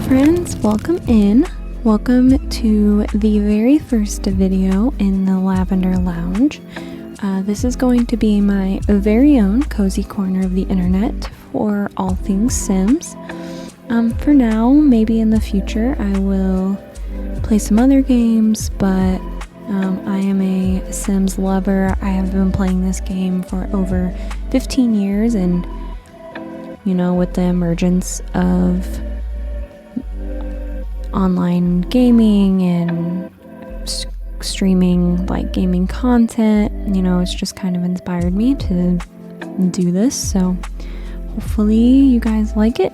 friends, welcome in. Welcome to the very first video in the Lavender Lounge. This is going to be my very own cozy corner of the internet for all things Sims. For now, maybe in the future I will play some other games, but I am a Sims lover. I have been playing this game for over 15 years, and you know, with the emergence of online gaming and streaming like gaming content, you know, it's just kind of inspired me to do this. So hopefully you guys like it.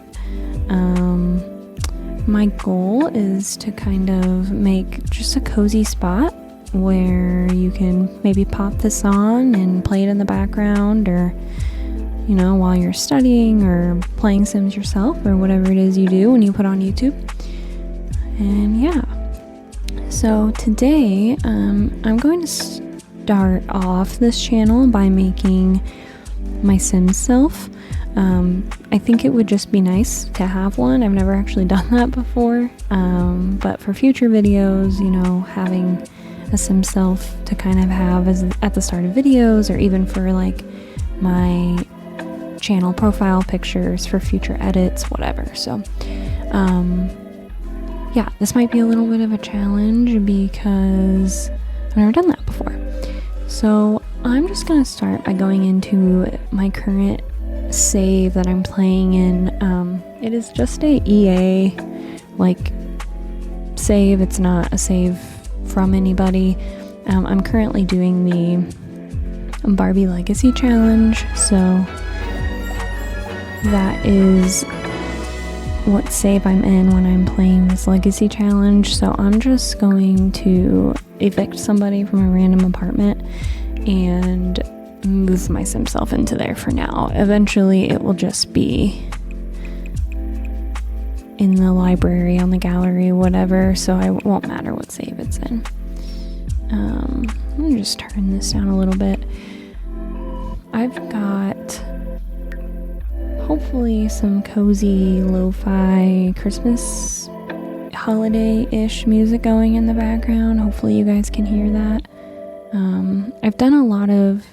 My goal is to kind of make just a cozy spot where you can maybe pop this on and play it in the background, or you know, while you're studying or playing Sims yourself, or whatever it is you do when you put on YouTube. And yeah, so today I'm going to start off this channel by making my Simself. I think it would just be nice to have one. I've never actually done that before, but for future videos, you know, having a Simself to kind of have as at the start of videos, or even for like my channel profile pictures for future edits, whatever. So yeah, this might be a little bit of a challenge because I've never done that before. So I'm just gonna start by going into my current save that I'm playing in. It is just a EA like save. It's not a save from anybody. I'm currently doing the Barbie Legacy Challenge, so that is what save I'm in when I'm playing this Legacy Challenge. So I'm just going to evict somebody from a random apartment and move my Simself into there for now. Eventually it will just be in the library, on the gallery, whatever, so it won't matter what save it's in. Let me just turn this down a little bit. I've got hopefully some cozy lo-fi Christmas holiday-ish music going in the background. Hopefully you guys can hear that. I've done a lot of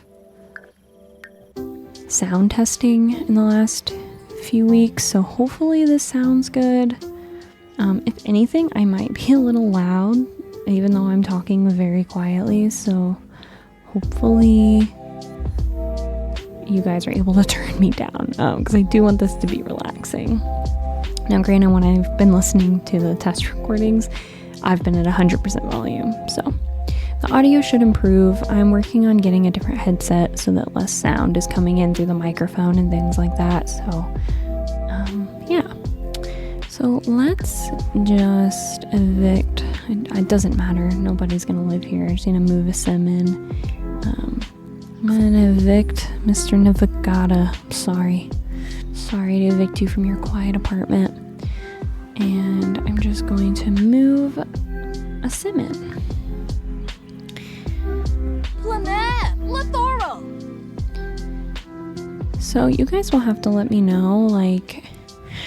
sound testing in the last few weeks, so hopefully this sounds good. If anything, I might be a little loud, even though I'm talking very quietly, so hopefully you guys are able to turn me down, because I do want this to be relaxing. Now granted, when I've been listening to the test recordings, I've been at 100% volume, so the audio should improve. I'm working on getting a different headset so that less sound is coming in through the microphone and things like that. So yeah, so let's just evict. It doesn't matter, nobody's gonna live here. I'm just gonna move a sim in. I'm gonna evict Mr. Navigata. Sorry to evict you from your quiet apartment. And I'm just going to move a sim in. So you guys will have to let me know like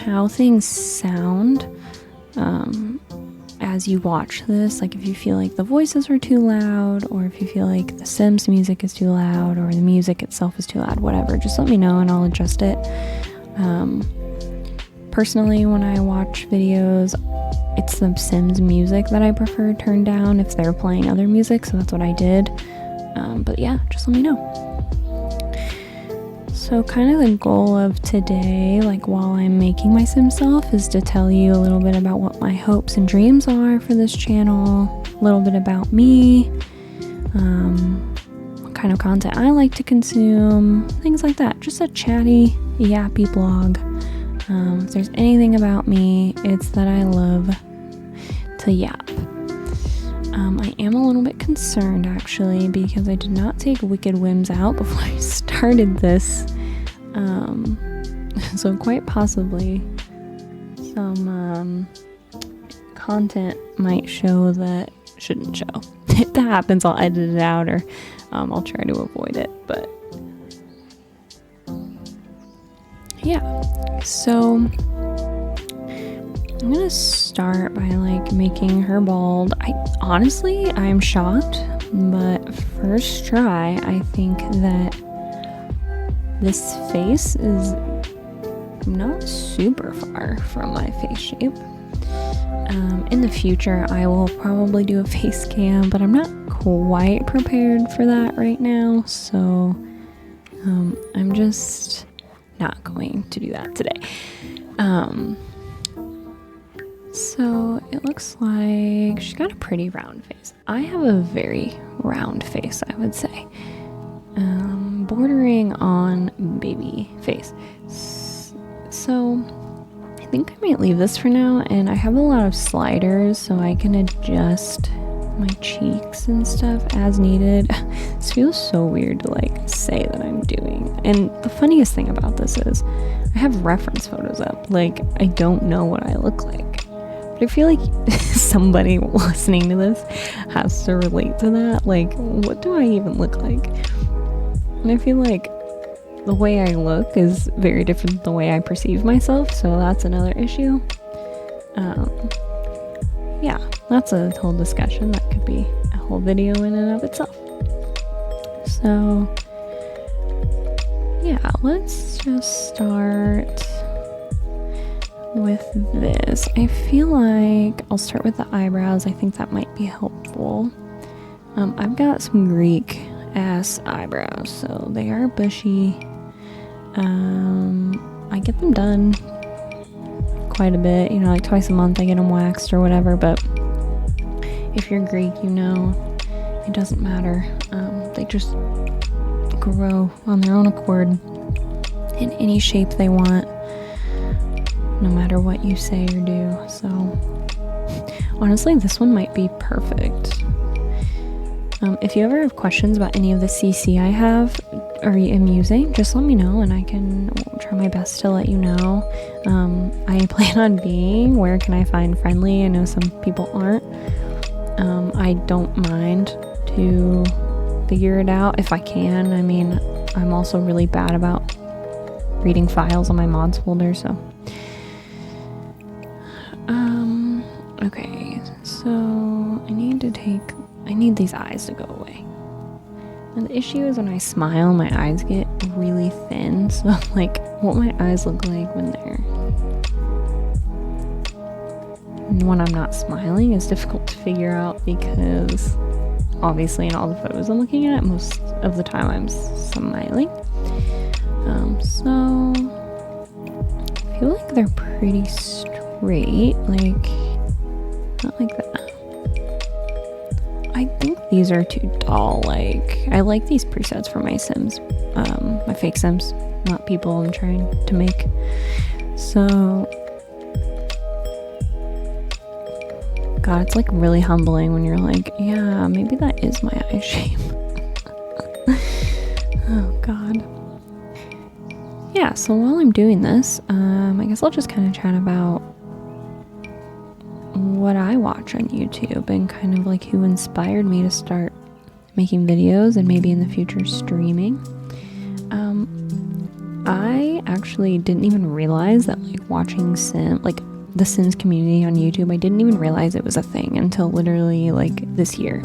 how things sound as you watch this, like if you feel like the voices are too loud, or if you feel like the Sims music is too loud, or the music itself is too loud, whatever, just let me know and I'll adjust it. Personally, when I watch videos, it's the Sims music that I prefer turned down if they're playing other music, so that's what I did. But yeah, just let me know. So kind of the goal of today, like while I'm making my Simself, is to tell you a little bit about what my hopes and dreams are for this channel, a little bit about me, what kind of content I like to consume, things like that. Just a chatty, yappy blog. If there's anything about me, it's that I love to yap. I am a little bit concerned actually, because I did not take Wicked Whims out before I started this. So quite possibly some content might show that shouldn't show. If that happens, I'll edit it out, or I'll try to avoid it, but yeah. So I'm gonna start by like making her bald. I'm shocked, but first try, I think that this face is not super far from my face shape. In the future, I will probably do a face cam, but I'm not quite prepared for that right now, so I'm just not going to do that today. So it looks like she's got a pretty round face. I have a very round face, I would say. Bordering on baby face. So I think I might leave this for now, and I have a lot of sliders so I can adjust my cheeks and stuff as needed. This feels so weird to like say that I'm doing. And the funniest thing about this is I have reference photos up. Like, I don't know what I look like. But I feel like somebody listening to this has to relate to that. Like, what do I even look like? And I feel like the way I look is very different than the way I perceive myself, so that's another issue. Yeah, that's a whole discussion. That could be a whole video in and of itself. So, yeah, let's just start with this. I feel like I'll start with the eyebrows. I think that might be helpful. I've got some Greek ass eyebrows, so they are bushy. I get them done quite a bit, like twice a month I get them waxed or whatever, but if you're Greek, it doesn't matter. They just grow on their own accord in any shape they want, no matter what you say or do. So honestly, this one might be perfect. If you ever have questions about any of the CC I have or am using, just let me know and I can try my best to let you know. I plan on being Where Can I Find Friendly? I know some people aren't. I don't mind to figure it out if I can. I mean, I'm also really bad about reading files on my mods folder, so. Okay, so I need these eyes to go away. And the issue is when I smile, my eyes get really thin. So like what my eyes look like when I'm not smiling is difficult to figure out, because obviously in all the photos I'm looking at, most of the time I'm smiling. So I feel like they're pretty straight, like not like that. I think these are too dull. Like, I like these presets for my Sims, my fake Sims, not people I'm trying to make. So, God, it's like really humbling when you're like, yeah, maybe that is my eye shape. Oh, God. Yeah, so while I'm doing this, I guess I'll just kind of chat about what I watch on YouTube and kind of like who inspired me to start making videos and maybe in the future streaming. I actually didn't even realize that like watching the Sims community on YouTube, I didn't even realize it was a thing until literally like this year.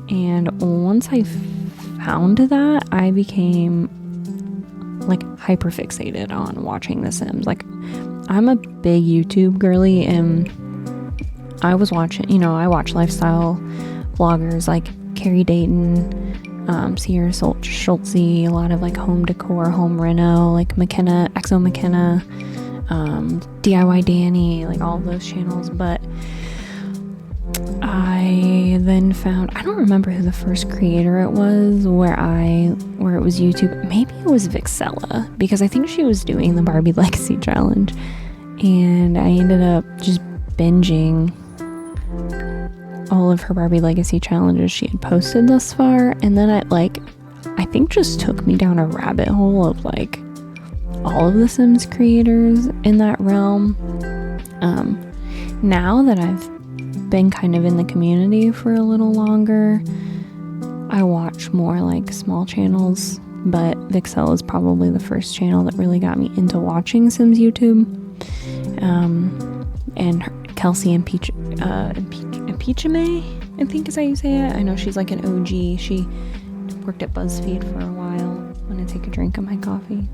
And once I found that, I became like hyper fixated on watching The Sims. Like, I'm a big YouTube girly, and I was watching, I watch lifestyle vloggers like Carrie Dayton, Sierra Schultze, a lot of like home decor, home reno, like Exo McKenna, DIY Danny, like all of those channels. But I then found, I don't remember who the first creator it was where it was YouTube. Maybe it was Vixella, because I think she was doing the Barbie Legacy Challenge, and I ended up just binging all of her Barbie Legacy challenges she had posted thus far, and then I think just took me down a rabbit hole of like all of the Sims creators in that realm. Now that I've been kind of in the community for a little longer, I watch more like small channels, but Vixella is probably the first channel that really got me into watching Sims YouTube. and Kelsey and Impeachame, I think is how you say it. I know she's like an OG. She worked at BuzzFeed for a while. I'm gonna take a drink of my coffee.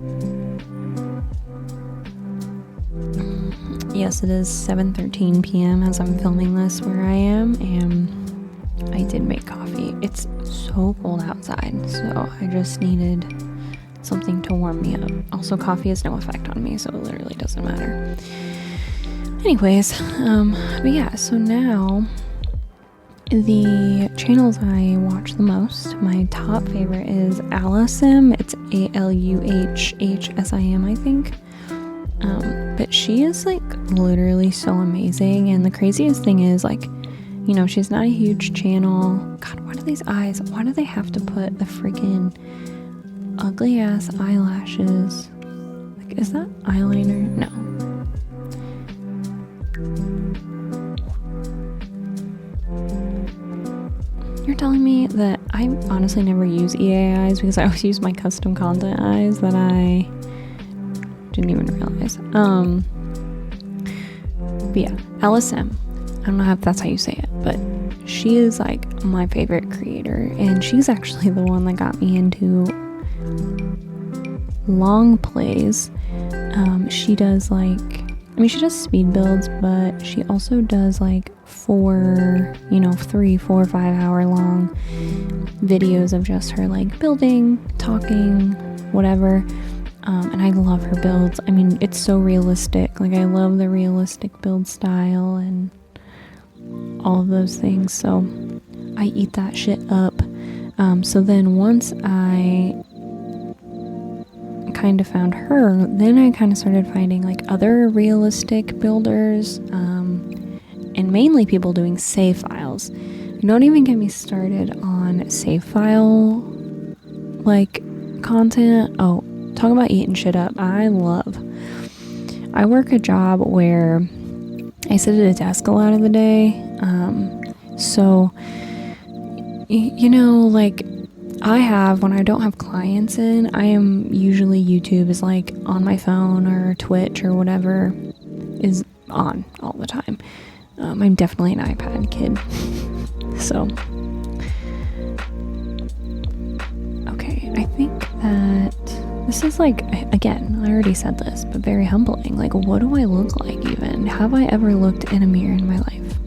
Yes, it is 7:13 p.m. as I'm filming this where I am, and I did make coffee. It's so cold outside, so I just needed something to warm me up. Also, coffee has no effect on me, so it literally doesn't matter. Anyways, but yeah, so now the channels I watch the most, my top favorite is Aluhsim. It's Aluhhsim, I think. But she is like literally so amazing, and the craziest thing is, like, you know, she's not a huge channel. God, what are these eyes? Why do they have to put the freaking ugly ass eyelashes? Like, is that eyeliner? No. You're telling me that I honestly never use EA eyes because I always use my custom content eyes that I didn't even realize. But yeah, Aluhsim. I don't know if that's how you say it, but she is like my favorite creator, and she's actually the one that got me into long plays. She does like, I mean, she does speed builds, but she also does like 3, 4, 5 hour long videos of just her like building, talking, whatever. And I love her builds. I mean, it's so realistic. Like, I love the realistic build style and all of those things. So I eat that shit up. So then once I kind of found her, then I kind of started finding like other realistic builders, and mainly people doing save files. Don't even get me started on save file like content. Oh, talk about eating shit up. I work a job where I sit at a desk a lot of the day. So, you know, like, when I don't have clients in, I am usually, YouTube is like on my phone, or Twitch or whatever is on all the time. I'm definitely an iPad kid. So, okay, I think that this is like, again, I already said this, but very humbling. Like, what do I look like even? Have I ever looked in a mirror in my life?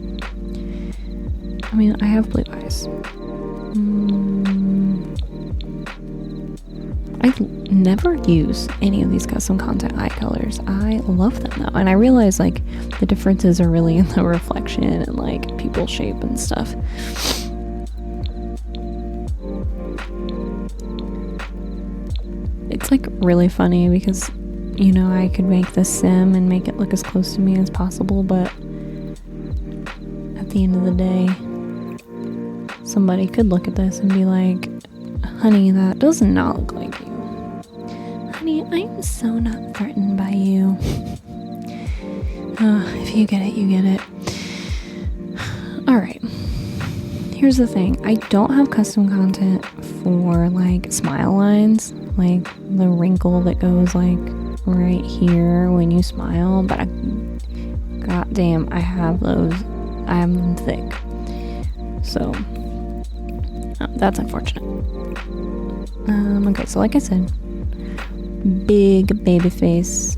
I mean, I have blue eyes. I never use any of these custom content eye colors. I love them though. And I realize like the differences are really in the reflection and like pupil shape and stuff. It's like really funny because, you know, I could make this sim and make it look as close to me as possible, but at the end of the day, somebody could look at this and be like, honey, that does not look like you. Honey, I'm so not threatened by you. If you get it, you get it. Alright. Here's the thing. I don't have custom content for like smile lines, like the wrinkle that goes like right here when you smile, but goddamn, I have those. I have them thick. So that's unfortunate. Okay, so like I said, big baby face.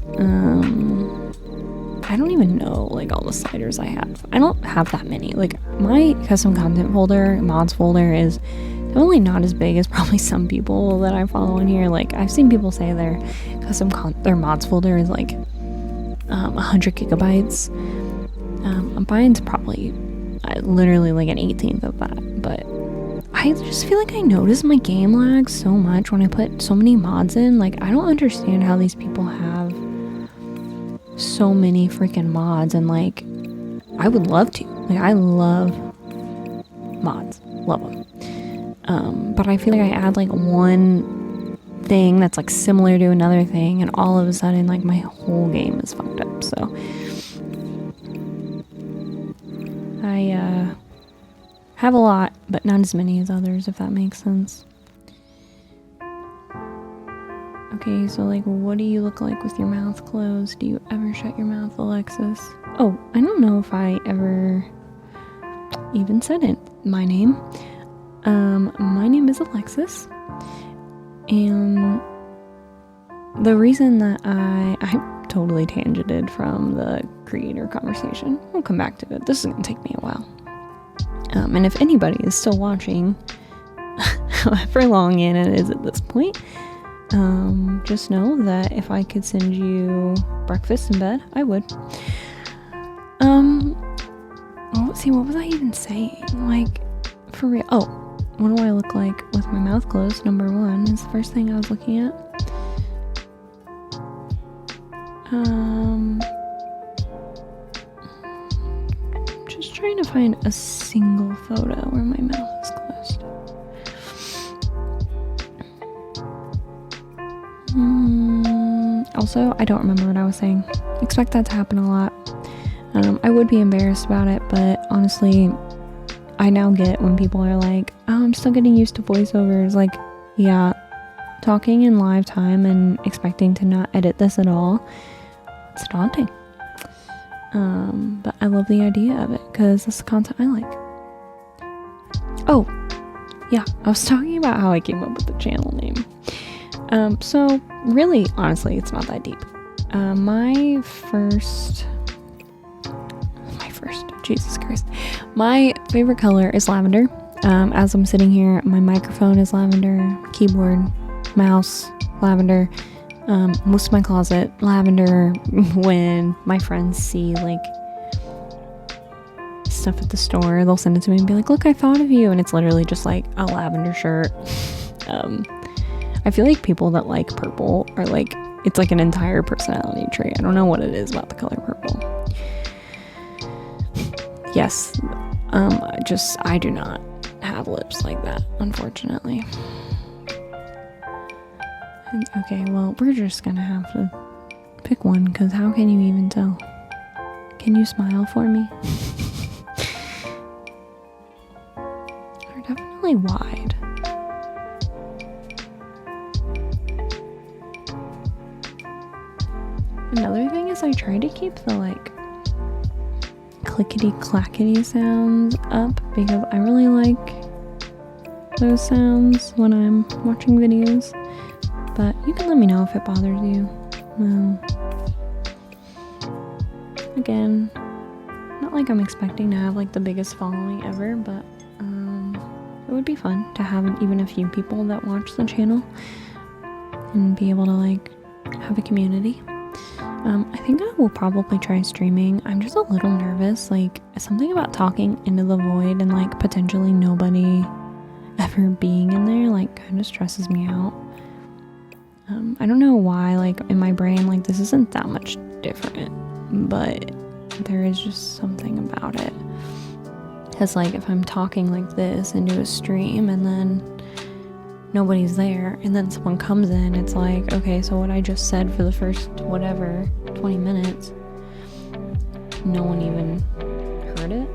I don't even know like all the sliders I have. I don't have that many. Like, my custom content folder, mods folder, is definitely not as big as probably some people that I follow in here. Like, I've seen people say their their mods folder is like 100 gigabytes. Mine's probably literally like an 18th of that, but I just feel like I notice my game lag so much when I put so many mods in. Like, I don't understand how these people have so many freaking mods, and like, I would love to. Like, I love mods. Love them. But I feel like I add like one thing that's like similar to another thing, and all of a sudden like my whole game is fucked up. So I have a lot, but not as many as others, if that makes sense. Okay, so like, what do you look like with your mouth closed? Do you ever shut your mouth, Alexis? Oh, I don't know if I ever even said it. My name. My name is Alexis. And the reason that I totally tangented from the creator conversation. We'll come back to it. This is going to take me a while. And if anybody is still watching, however long in it is at this point, just know that if I could send you breakfast in bed, I would. See, what was I even saying? Like, for real. Oh, what do I look like with my mouth closed? Number one is the first thing I was looking at. Just trying to find a single photo where my mouth is closed. Also, I don't remember what I was saying. Expect that to happen a lot. I would be embarrassed about it, but honestly, I now get when people are like, oh, I'm still getting used to voiceovers. Like, yeah, talking in live time and expecting to not edit this at all, it's daunting. But I love the idea of it because that's the content I like. Oh, yeah, I was talking about how I came up with the channel name. So really, honestly, it's not that deep. My first, Jesus Christ. My favorite color is lavender. As I'm sitting here, my microphone is lavender, keyboard, mouse, lavender. Most of my closet, lavender. When my friends see like stuff at the store, they'll send it to me and be like, look, I thought of you. And it's literally just like a lavender shirt. I feel like people that like purple are like, it's like an entire personality trait. I don't know what it is about the color purple. Yes, I do not have lips like that, unfortunately. Okay, well, we're just gonna have to pick one, because how can you even tell? Can you smile for me? They're definitely wide. Another thing is I try to keep the like clickety clackety sounds up because I really like those sounds when I'm watching videos, but you can let me know if it bothers you. Again, not like I'm expecting to have like the biggest following ever, but it would be fun to have even a few people that watch the channel and be able to like have a community. I think I will probably try streaming. I'm just a little nervous, like something about talking into the void and like potentially nobody ever being in there like kind of stresses me out. I don't know why, like in my brain, like this isn't that much different, but there is just something about it. Because like if I'm talking like this into a stream and then nobody's there and then someone comes in, it's like, okay, so what I just said for the first whatever 20 minutes, no one even heard it.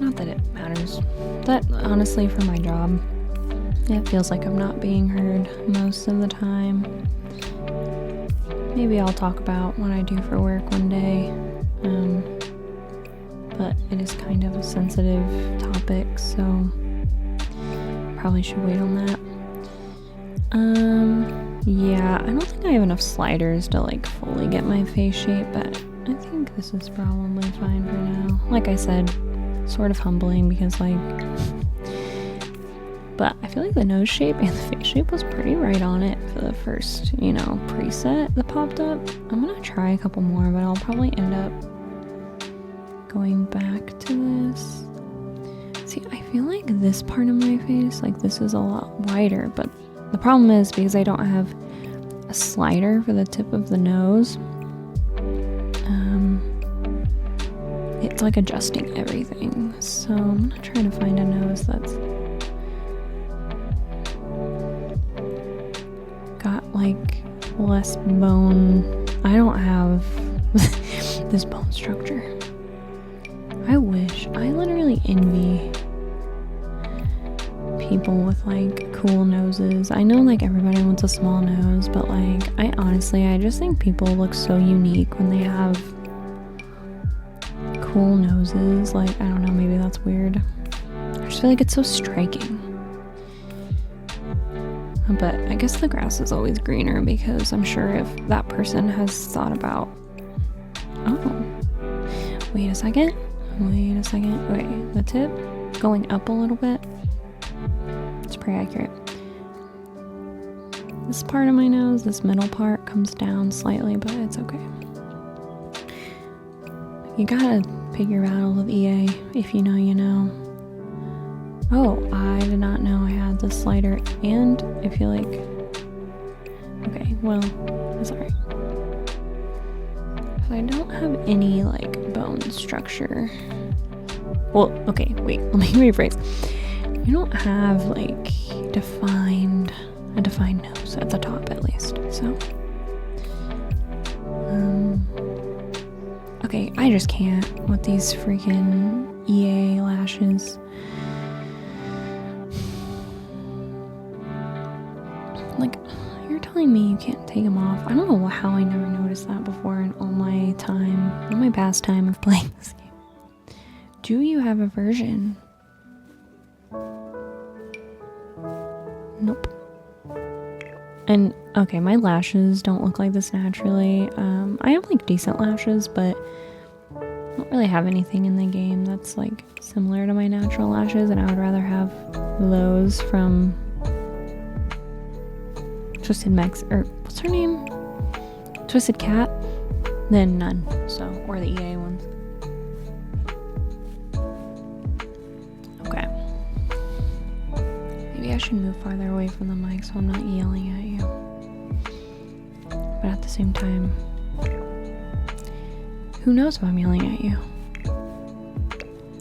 Not that it matters. That honestly, for my job, it feels like I'm not being heard most of the time. Maybe I'll talk about what I do for work one day, but it is kind of a sensitive topic, so probably should wait on that. Yeah, I don't think I have enough sliders to like fully get my face shape, but I think this is probably fine for now. Like I said, sort of humbling because like, but I feel like the nose shape and the face shape was pretty right on it for the first, preset that popped up. I'm gonna try a couple more, but I'll probably end up going back to this. See, I feel like this part of my face, like this is a lot wider, but the problem is because I don't have a slider for the tip of the nose, it's like adjusting everything. So I'm gonna try to find a nose that's got like less bone. I don't have this bone structure. I wish. I literally envy people with like cool noses. I know like everybody wants a small nose, but like I just think people look so unique when they have cool noses. Like, I don't know, maybe that's weird. I just feel like it's so striking. But I guess the grass is always greener, because I'm sure if that person has thought about, oh, wait a second, wait, the tip going up a little bit, it's pretty accurate. This part of my nose, this middle part, comes down slightly, but it's okay. You gotta pick your battle with EA. If you know, you know. Oh, I did not know I had the slider, and I feel like, okay, well, it's alright. So I don't have any like bone structure. Well, okay, wait, let me rephrase. I don't have like a defined nose at the top, at least. So, okay, I just can't with these freaking EA lashes. Like, you're telling me you can't take them off? I don't know how I never noticed that before in all my past time of playing this game. Do you have a version? Nope. And, okay, my lashes don't look like this naturally. I have, like, decent lashes, but I don't really have anything in the game that's, like, similar to my natural lashes, and I would rather have those from Twisted Mexi, or what's her name? Twisted Cat, than none, so, or the EA ones. Okay. Maybe I should move farther away from the mic so I'm not yelling at you. But at the same time, who knows if I'm yelling at you?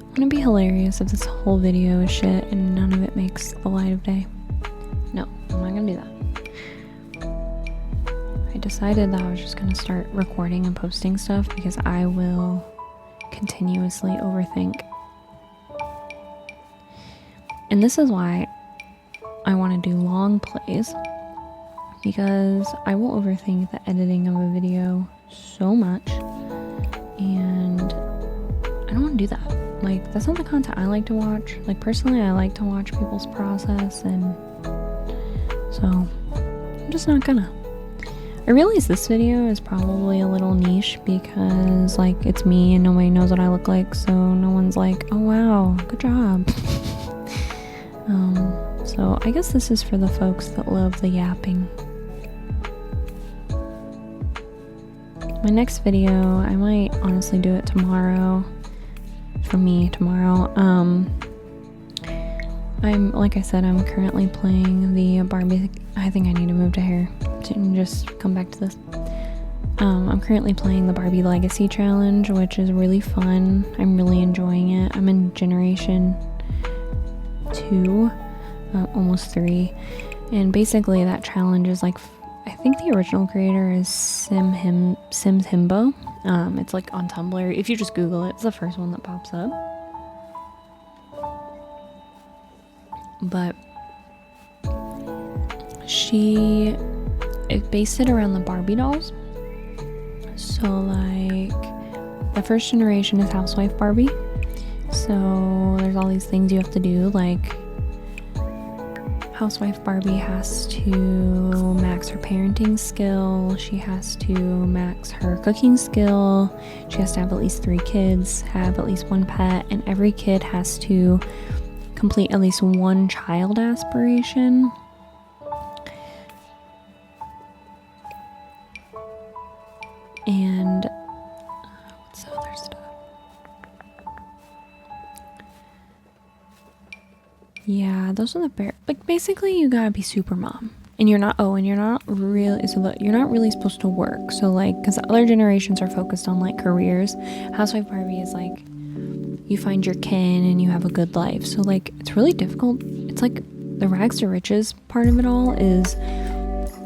Wouldn't it be hilarious if this whole video is shit and none of it makes the light of day? No, I'm not gonna do that. I decided that I was just gonna start recording and posting stuff because I will continuously overthink. And this is why I want to do long plays, because I will overthink the editing of a video so much, and I don't want to do that. Like, that's not the content I like to watch. Like, personally, I like to watch people's process, and so I'm just not gonna. I realize this video is probably a little niche because, like, it's me and nobody knows what I look like, so no one's like, oh wow, good job. So I guess this is for the folks that love the yapping. My next video, I might honestly do it tomorrow. For me, tomorrow. Like I said, I'm currently playing the Barbie. I think I need to move to here and just come back to this. I'm currently playing the Barbie Legacy Challenge, which is really fun. I'm really enjoying it. I'm in Generation 2, almost 3, and basically that challenge is like, I think the original creator is Simself. It's like on Tumblr. If you just Google it, it's the first one that pops up. But it based it around the Barbie dolls. So like the first generation is Housewife Barbie. So there's all these things you have to do, like Housewife Barbie has to max her parenting skill, she has to max her cooking skill, she has to have at least 3 kids, have at least 1 pet, and every kid has to complete at least 1 child aspiration. And what's the other stuff? Yeah, those are the like, basically you gotta be super mom, and you're not really supposed to work. So like, because other generations are focused on like careers, Housewife Barbie is like, you find your kin and you have a good life. So like, it's really difficult. It's like the rags to riches part of it all is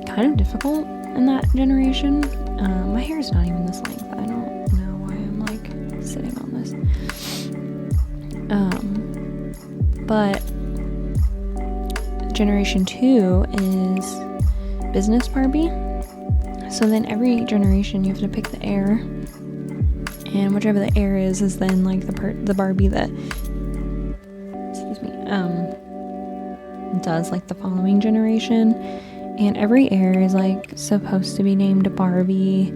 kind of difficult in that generation. My hair is not even this length. I don't know why I'm like sitting on this. But generation 2 is business Barbie. So then every generation you have to pick the heir, and whichever the heir is then like the Barbie that, excuse me, does like the following generation. And every heir is like supposed to be named Barbie,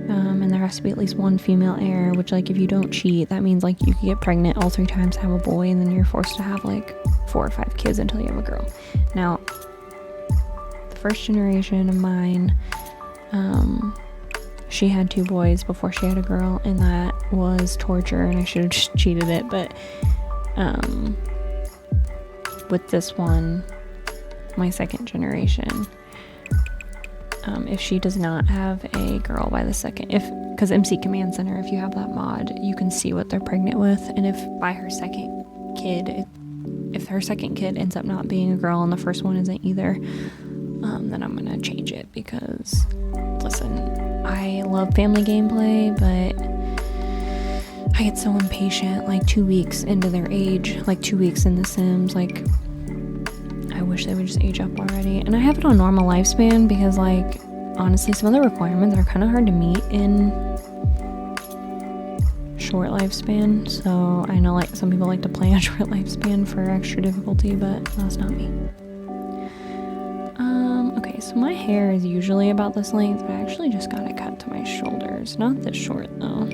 and there has to be at least one female heir, which like if you don't cheat, that means like you can get pregnant all 3 times, have a boy, and then you're forced to have like 4 or 5 kids until you have a girl. Now, the first generation of mine, she had 2 boys before she had a girl, and that was torture, and I should have just cheated it. But with this one, my second generation, if she does not have a girl by the second, because MC Command Center, if you have that mod, you can see what they're pregnant with, and if by her second kid, if her second kid ends up not being a girl and the first one isn't either, then I'm gonna change it, because listen, I love family gameplay, but I get so impatient like 2 weeks into their age, like 2 weeks in The Sims, like I wish they would just age up already. And I have it on normal lifespan because like honestly some of the requirements are kind of hard to meet in short lifespan, so I know like some people like to play on short lifespan for extra difficulty, but that's not me. Okay, so my hair is usually about this length, but I actually just got it cut to my shoulders. Not this short though.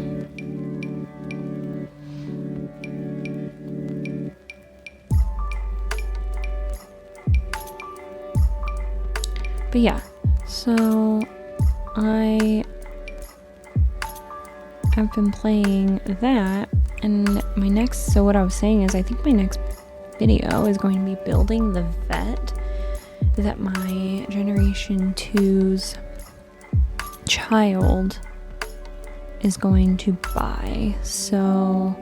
But yeah, so I have been playing that, and my next, so what I was saying is I think my next video is going to be building the vet that my generation 2's child is going to buy. So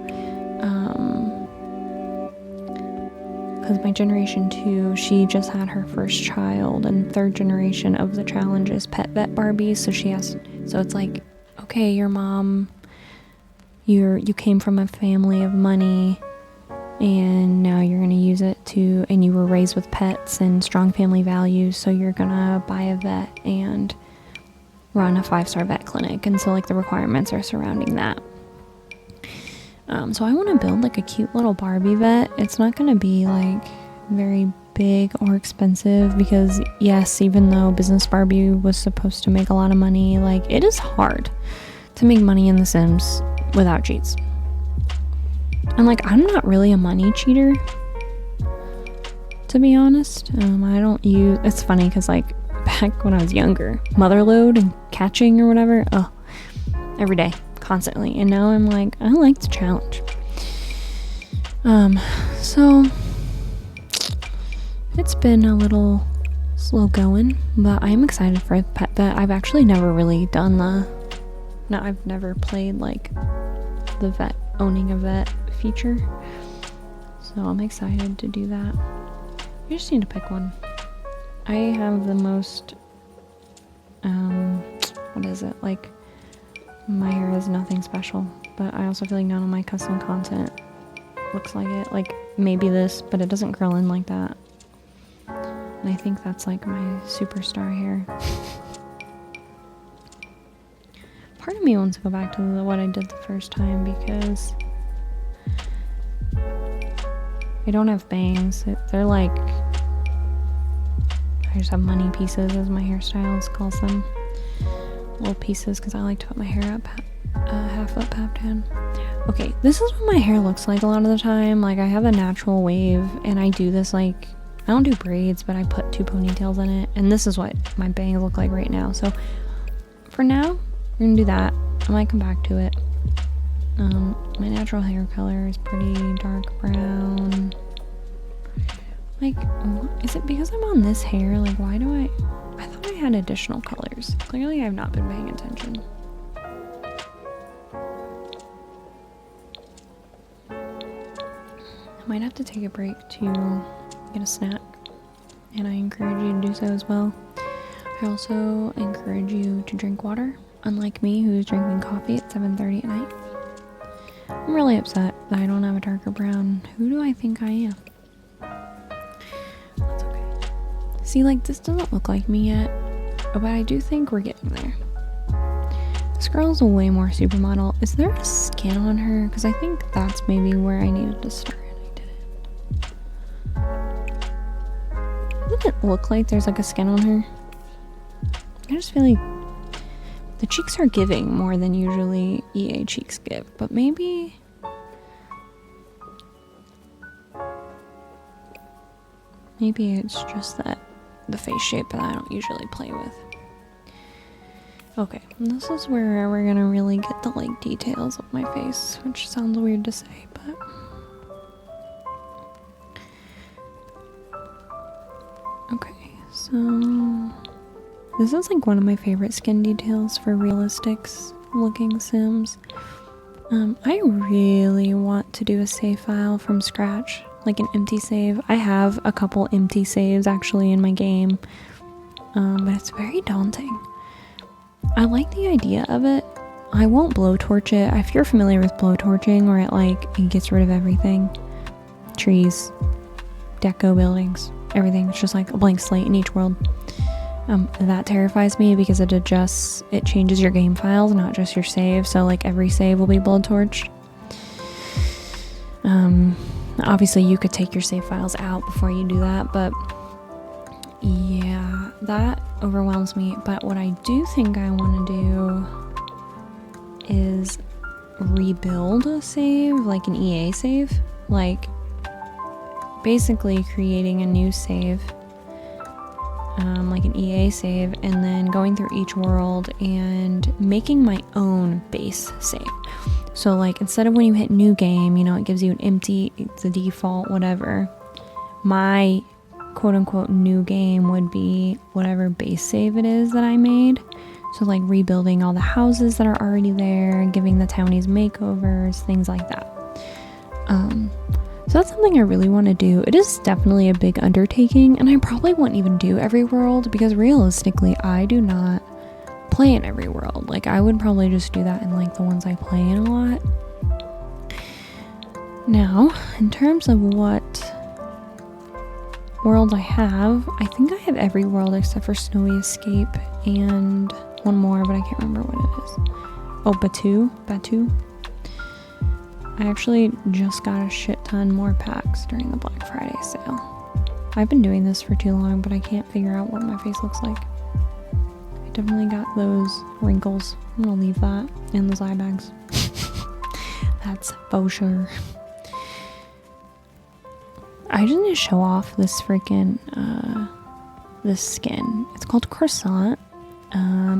because my generation 2, she just had her first child, and third generation of the challenge is pet vet Barbie, so she has, so it's like, okay, your mom, you came from a family of money, and now you're gonna use it to, and you were raised with pets and strong family values, so you're gonna buy a vet and run a 5-star vet clinic. And so like the requirements are surrounding that. So I want to build like a cute little Barbie vet. It's not going to be like very big or expensive, because yes, even though business Barbie was supposed to make a lot of money, like it is hard to make money in The Sims without cheats. And like I'm not really a money cheater, to be honest. I don't use, it's funny because like back when I was younger, motherload and catching or whatever, every day, constantly. And now I'm like, I like the challenge. So it's been a little slow going, but I'm excited for pet vet. I've actually never really done I've never played like the vet, owning a vet feature, so I'm excited to do that. You just need to pick one. I have the most what is it, like my hair is nothing special, but I also feel like none of my custom content looks like it. Like maybe this, but it doesn't curl in like that, and I think that's like my superstar hair. Part of me wants to go back to what I did the first time, because I don't have bangs. They're like, I just have money pieces, as my hairstylist calls them. Little pieces, because I like to put my hair up half up, half down. Okay, this is what my hair looks like a lot of the time. Like I have a natural wave, and I do this like, I don't do braids, but I put 2 ponytails in it, and this is what my bangs look like right now. So for now, we're gonna do that. I might come back to it. My natural hair color is pretty dark brown. Like, is it because I'm on this hair? Like, why do I thought I had additional colors. Clearly I've not been paying attention. I might have to take a break to get a snack, and I encourage you to do so as well. I also encourage you to drink water, unlike me, who's drinking coffee at 7:30 at night. I'm really upset that I don't have a darker brown. Who do I think I am? That's okay. See, like, this doesn't look like me yet, but I do think we're getting there. This girl's a way more supermodel. Is there a skin on her? Because I think that's maybe where I needed to start and I didn't. Doesn't it look like there's like a skin on her? I just feel like the cheeks are giving more than usually EA cheeks give, but maybe... Maybe it's just that the face shape that I don't usually play with. Okay, this is where we're gonna really get the like details of my face, which sounds weird to say, but okay, so this is like one of my favorite skin details for realistics looking Sims. I really want to do a save file from scratch, like an empty save. I have a couple empty saves actually in my game, but it's very daunting. I like the idea of it. I won't blowtorch it. If you're familiar with blowtorching, where it gets rid of everything, trees, deco buildings, everything. It's just like a blank slate in each world. That terrifies me because it changes your game files, not just your save. So like every save will be blowtorched. Obviously you could take your save files out before you do that, but yeah, that overwhelms me. But what I do think I want to do is rebuild a save, like an EA save, like basically creating a new save, like an EA save, and then going through each world and making my own base save. So like instead of when you hit new game, you know, it gives you an empty, it's a default, whatever. My quote unquote new game would be whatever base save it is that I made. So like rebuilding all the houses that are already there, giving the townies makeovers, things like that. So that's something I really want to do. It is definitely a big undertaking, and I probably won't even do every world because realistically I do not play in every world. Like I would probably just do that in like the ones I play in a lot. Now, in terms of what world I think I have every world except for Snowy Escape and one more, but I can't remember what it is. Oh, Batu. I actually just got a shit ton more packs during the Black Friday sale. I've been doing this for too long, but I can't figure out what my face looks like. I definitely got those wrinkles. I'm gonna leave that and those eye bags. That's for sure. I just need to show off this freaking, this skin. It's called Croissant.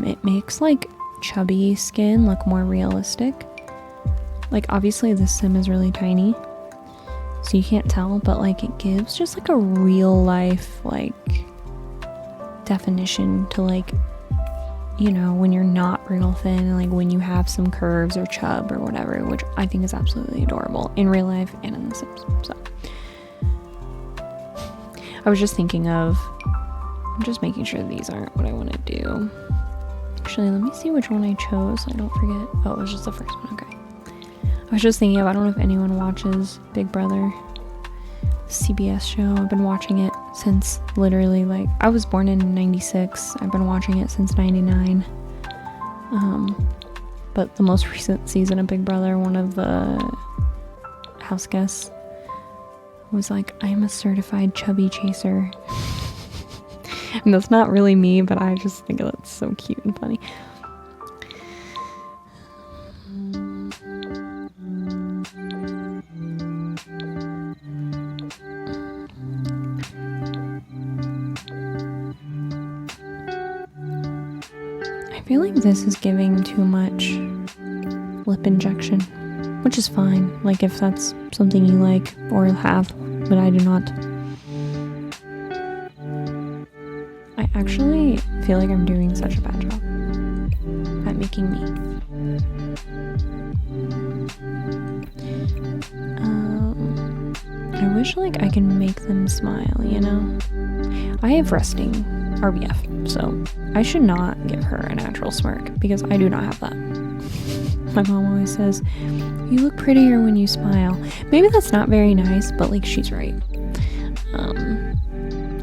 It makes like chubby skin look more realistic. Like obviously this sim is really tiny, so you can't tell, but like it gives just like a real life like definition to like, you know, when you're not real thin and like when you have some curves or chub or whatever, which I think is absolutely adorable in real life and in the Sims. So I was just thinking of, I'm just making sure these aren't what I want to do. Actually, let me see which one I chose so I don't forget. Oh, it was just the first one. Okay. I was just thinking of, I don't know if anyone watches Big Brother, CBS show. I've been watching it since literally like, I was born in 96. I've been watching it since 99. But the most recent season of Big Brother, one of the house guests was like, I'm a certified chubby chaser. And that's not really me, but I just think that's so cute and funny. I feel like this is giving too much lip injection, which is fine, like if that's something you like or have, but I do not. I actually feel like I'm doing such a bad job at making me. I wish like I can make them smile, you know? I have resting RBF, so I should not give her a natural smirk because I do not have that. My mom always says, you look prettier when you smile. Maybe that's not very nice, but like she's right.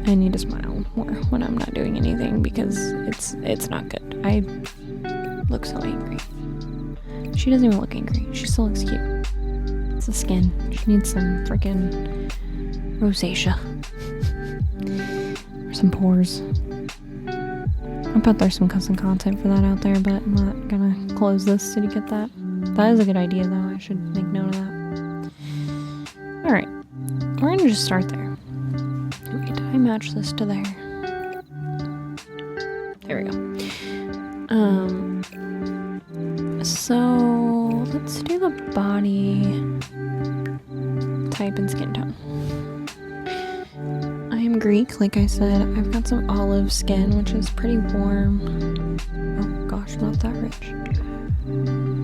I need to smile more when I'm not doing anything because it's not good. I look so angry. She doesn't even look angry. She still looks cute. It's the skin. She needs some freaking rosacea. Or some pores. I bet there's some custom content for that out there, but I'm not gonna close this to get that. That is a good idea though. I should make note of that. Alright. We're gonna just start there. Wait, did I match this to there? There we go. So let's do the body type and skin tone. I am Greek, like I said. I've got some olive skin, which is pretty warm. Oh gosh, not that rich. I'm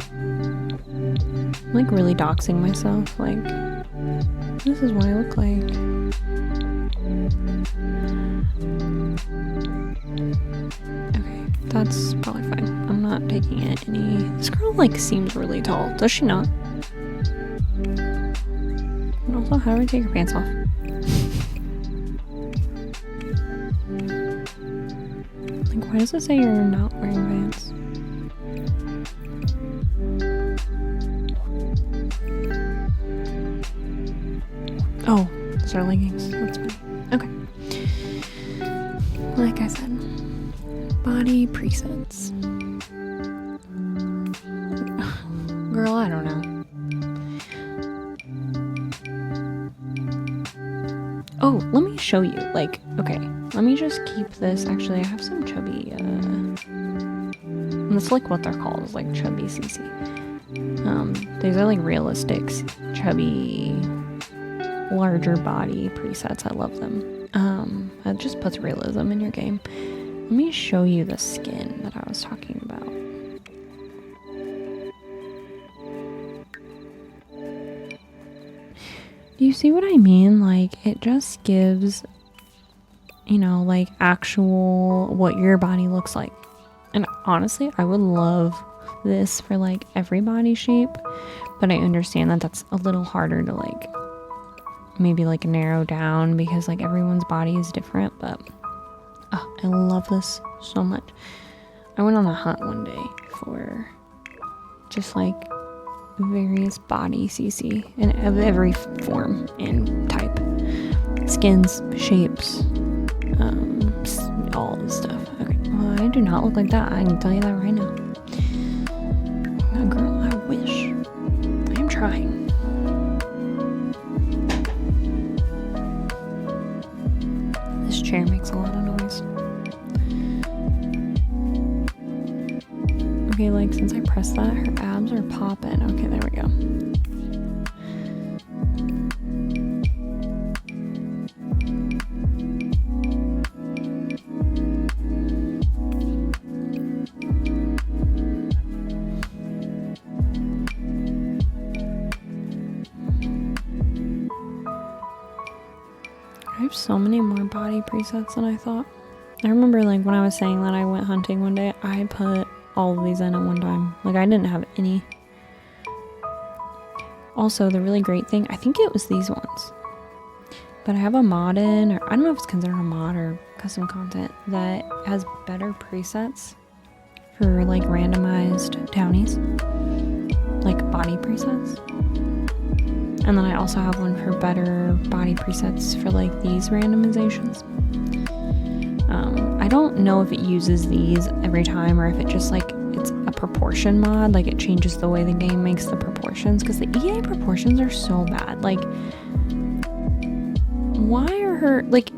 like really doxing myself, like this is what I look like. Okay, that's probably fine. I'm not taking it any... This girl like seems really tall. Does she not? And also, how do I take her pants off? Like, why does it say you're not wearing pants? Oh, those are leggings. That's fine. Okay. Like I said, body presets. Girl, I don't know. Oh, let me show you. Like, okay, let me just keep this. Actually, I have some chubby, that's like what they're called, is like chubby CC. These are like realistic, chubby, larger body presets. I love them. It just puts realism in your game. Let me show you the skin that I was talking about. Do you see what I mean? Like, it just gives, you know, like actual what your body looks like. And honestly, I would love this for like every body shape, but I understand that that's a little harder to like maybe like narrow down because like everyone's body is different. But oh, I love this so much. I went on a hunt one day for just like various body CC and of every form and type, skins, shapes, all this stuff. Okay, well, I do not look like that. I can tell you that right now. Oh, girl, I wish. I am trying. This chair makes a lot of noise. Okay, like since I pressed that, her abs are popping. Okay, there we go. I have so many more body presets than I thought. I remember like when I was saying that I went hunting one day, I put all of these in at one time. Like I didn't have any. Also, the really great thing, I think it was these ones, but I have a mod in, or I don't know if it's considered a mod or custom content, that has better presets for like randomized townies, like body presets. And then I also have one for better body presets for like these randomizations. I don't know if it uses these every time or if it just like it's a proportion mod, like it changes the way the game makes the proportions, because the EA proportions are so bad. Like, why are her, like,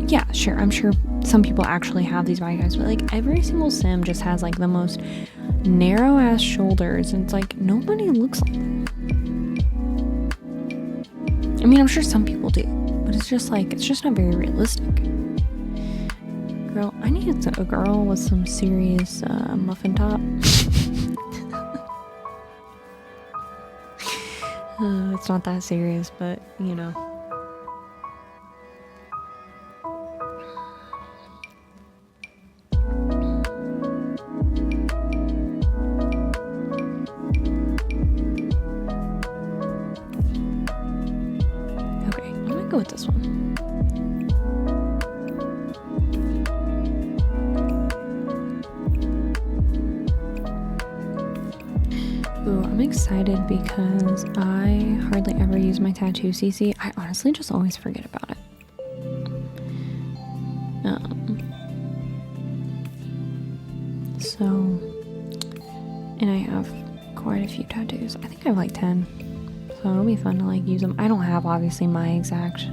yeah, sure, I'm sure some people actually have these body types, but like every single sim just has like the most narrow ass shoulders, and it's like nobody looks like that. I mean, I'm sure some people do, but it's just like, it's just not very realistic. Girl, I need a girl with some serious muffin top. It's not that serious, but you know. Okay, I'm gonna go with this one. excited because I hardly ever use my tattoo CC. I honestly just always forget about it. So, and I have quite a few tattoos. I think I have like 10. So it'll be fun to like use them. I don't have obviously my exact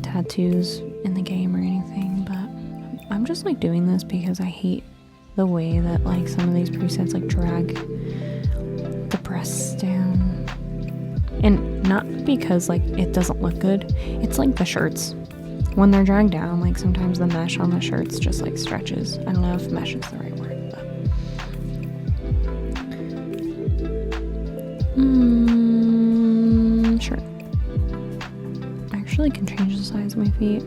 tattoos in the game or anything, but I'm just like doing this because I hate the way that like some of these presets like drag the breasts down. And not because like it doesn't look good, it's like the shirts. When they're dragged down, like sometimes the mesh on the shirts just like stretches. I don't know if mesh is the right word, but sure. I actually can change the size of my feet.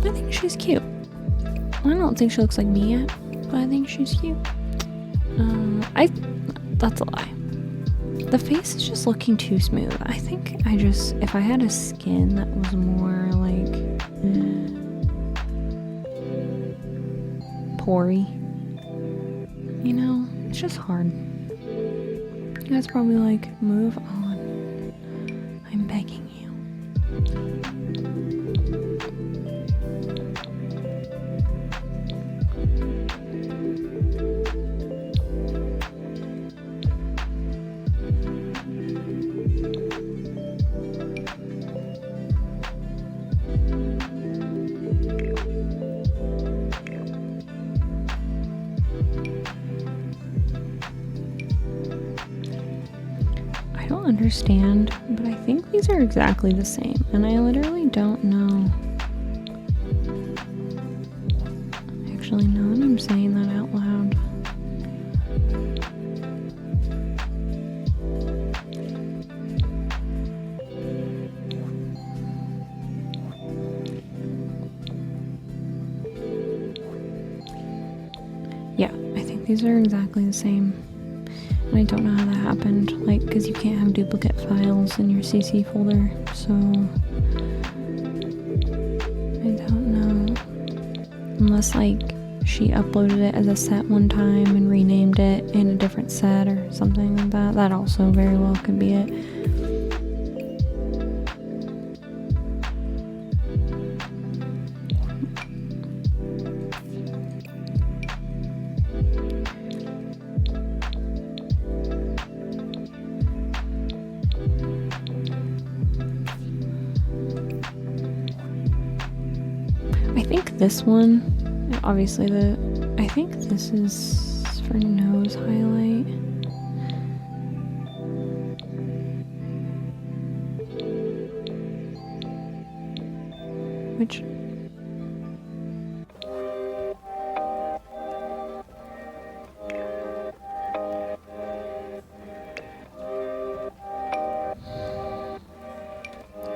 I think she's cute. I don't think she looks like me yet, but I think she's cute. That's a lie. The face is just looking too smooth. I think if I had a skin that was more like pory, you know, it's just hard. You guys probably like, move on. I'm begging you. Understand, but I think these are exactly the same, and I literally don't know. Actually, now that I'm saying that out loud, yeah, I think these are exactly the same. I don't know how that happened, like, because you can't have duplicate files in your CC folder, so I don't know. Unless, like, she uploaded it as a set one time and renamed it in a different set or something like that. That also very well could be it. This one, obviously I think this is for nose highlight. Which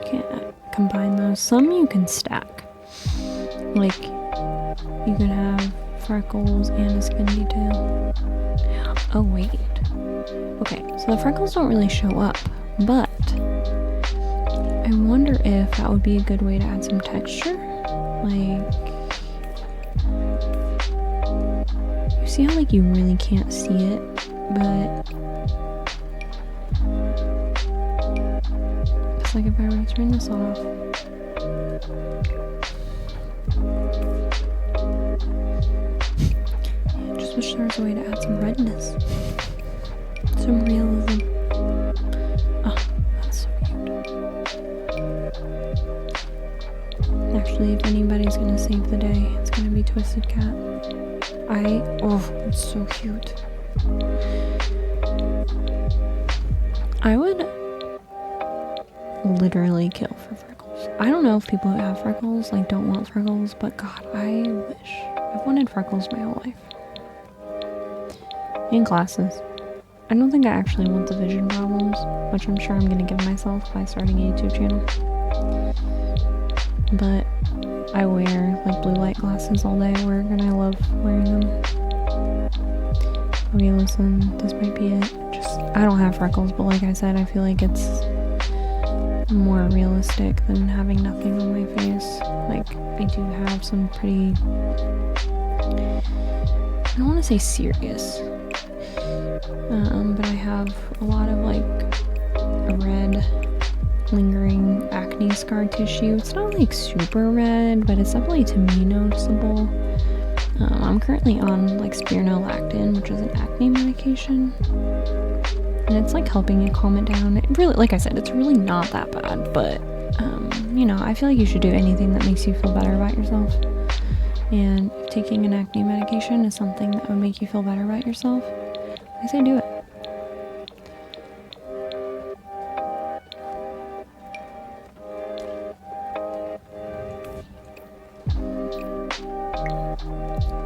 can't combine those. Some you can stack. Like, you can have freckles and a skin detail. Oh, wait. Okay, so the freckles don't really show up, but I wonder if that would be a good way to add some texture. Like, you see how, like, you really can't see it, but it's like if I were to turn this off. Wish there was a way to add some redness, some realism. Oh, that's so cute. Actually, if anybody's gonna save the day, it's gonna be Twisted Cat. Oh, it's so cute. I would literally kill for freckles. I don't know if people who have freckles like don't want freckles, but God, I wish. I've wanted freckles my whole life. In glasses. I don't think I actually want the vision problems, which I'm sure I'm gonna give myself by starting a YouTube channel. But I wear like blue light glasses all day at work and I love wearing them. Okay, listen, this might be it. I don't have freckles, but like I said, I feel like it's more realistic than having nothing on my face. Like, I do have some pretty I don't want to say serious, but I have a lot of like red lingering acne scar tissue. It's not like super red, but it's definitely to me noticeable. I'm currently on like spironolactone, which is an acne medication, and it's like helping me calm it down. It really, like I said, it's really not that bad, but you know, I feel like you should do anything that makes you feel better about yourself. And if taking an acne medication is something that would make you feel better about yourself, I say do it.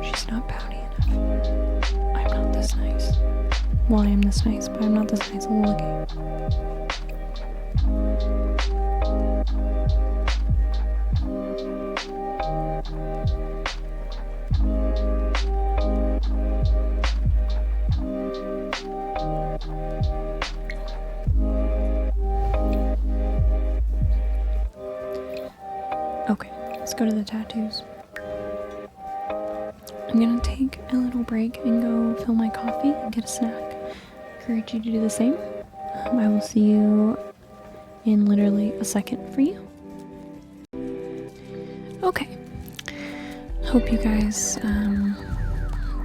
She's not pouty enough. I'm not this nice. Well, I am this nice, but I'm not this nice looking. Okay, let's go to the tattoos. I'm gonna take a little break and go fill my coffee and get a snack. I encourage you to do the same. I will see you in literally a second for you. Okay. Hope you guys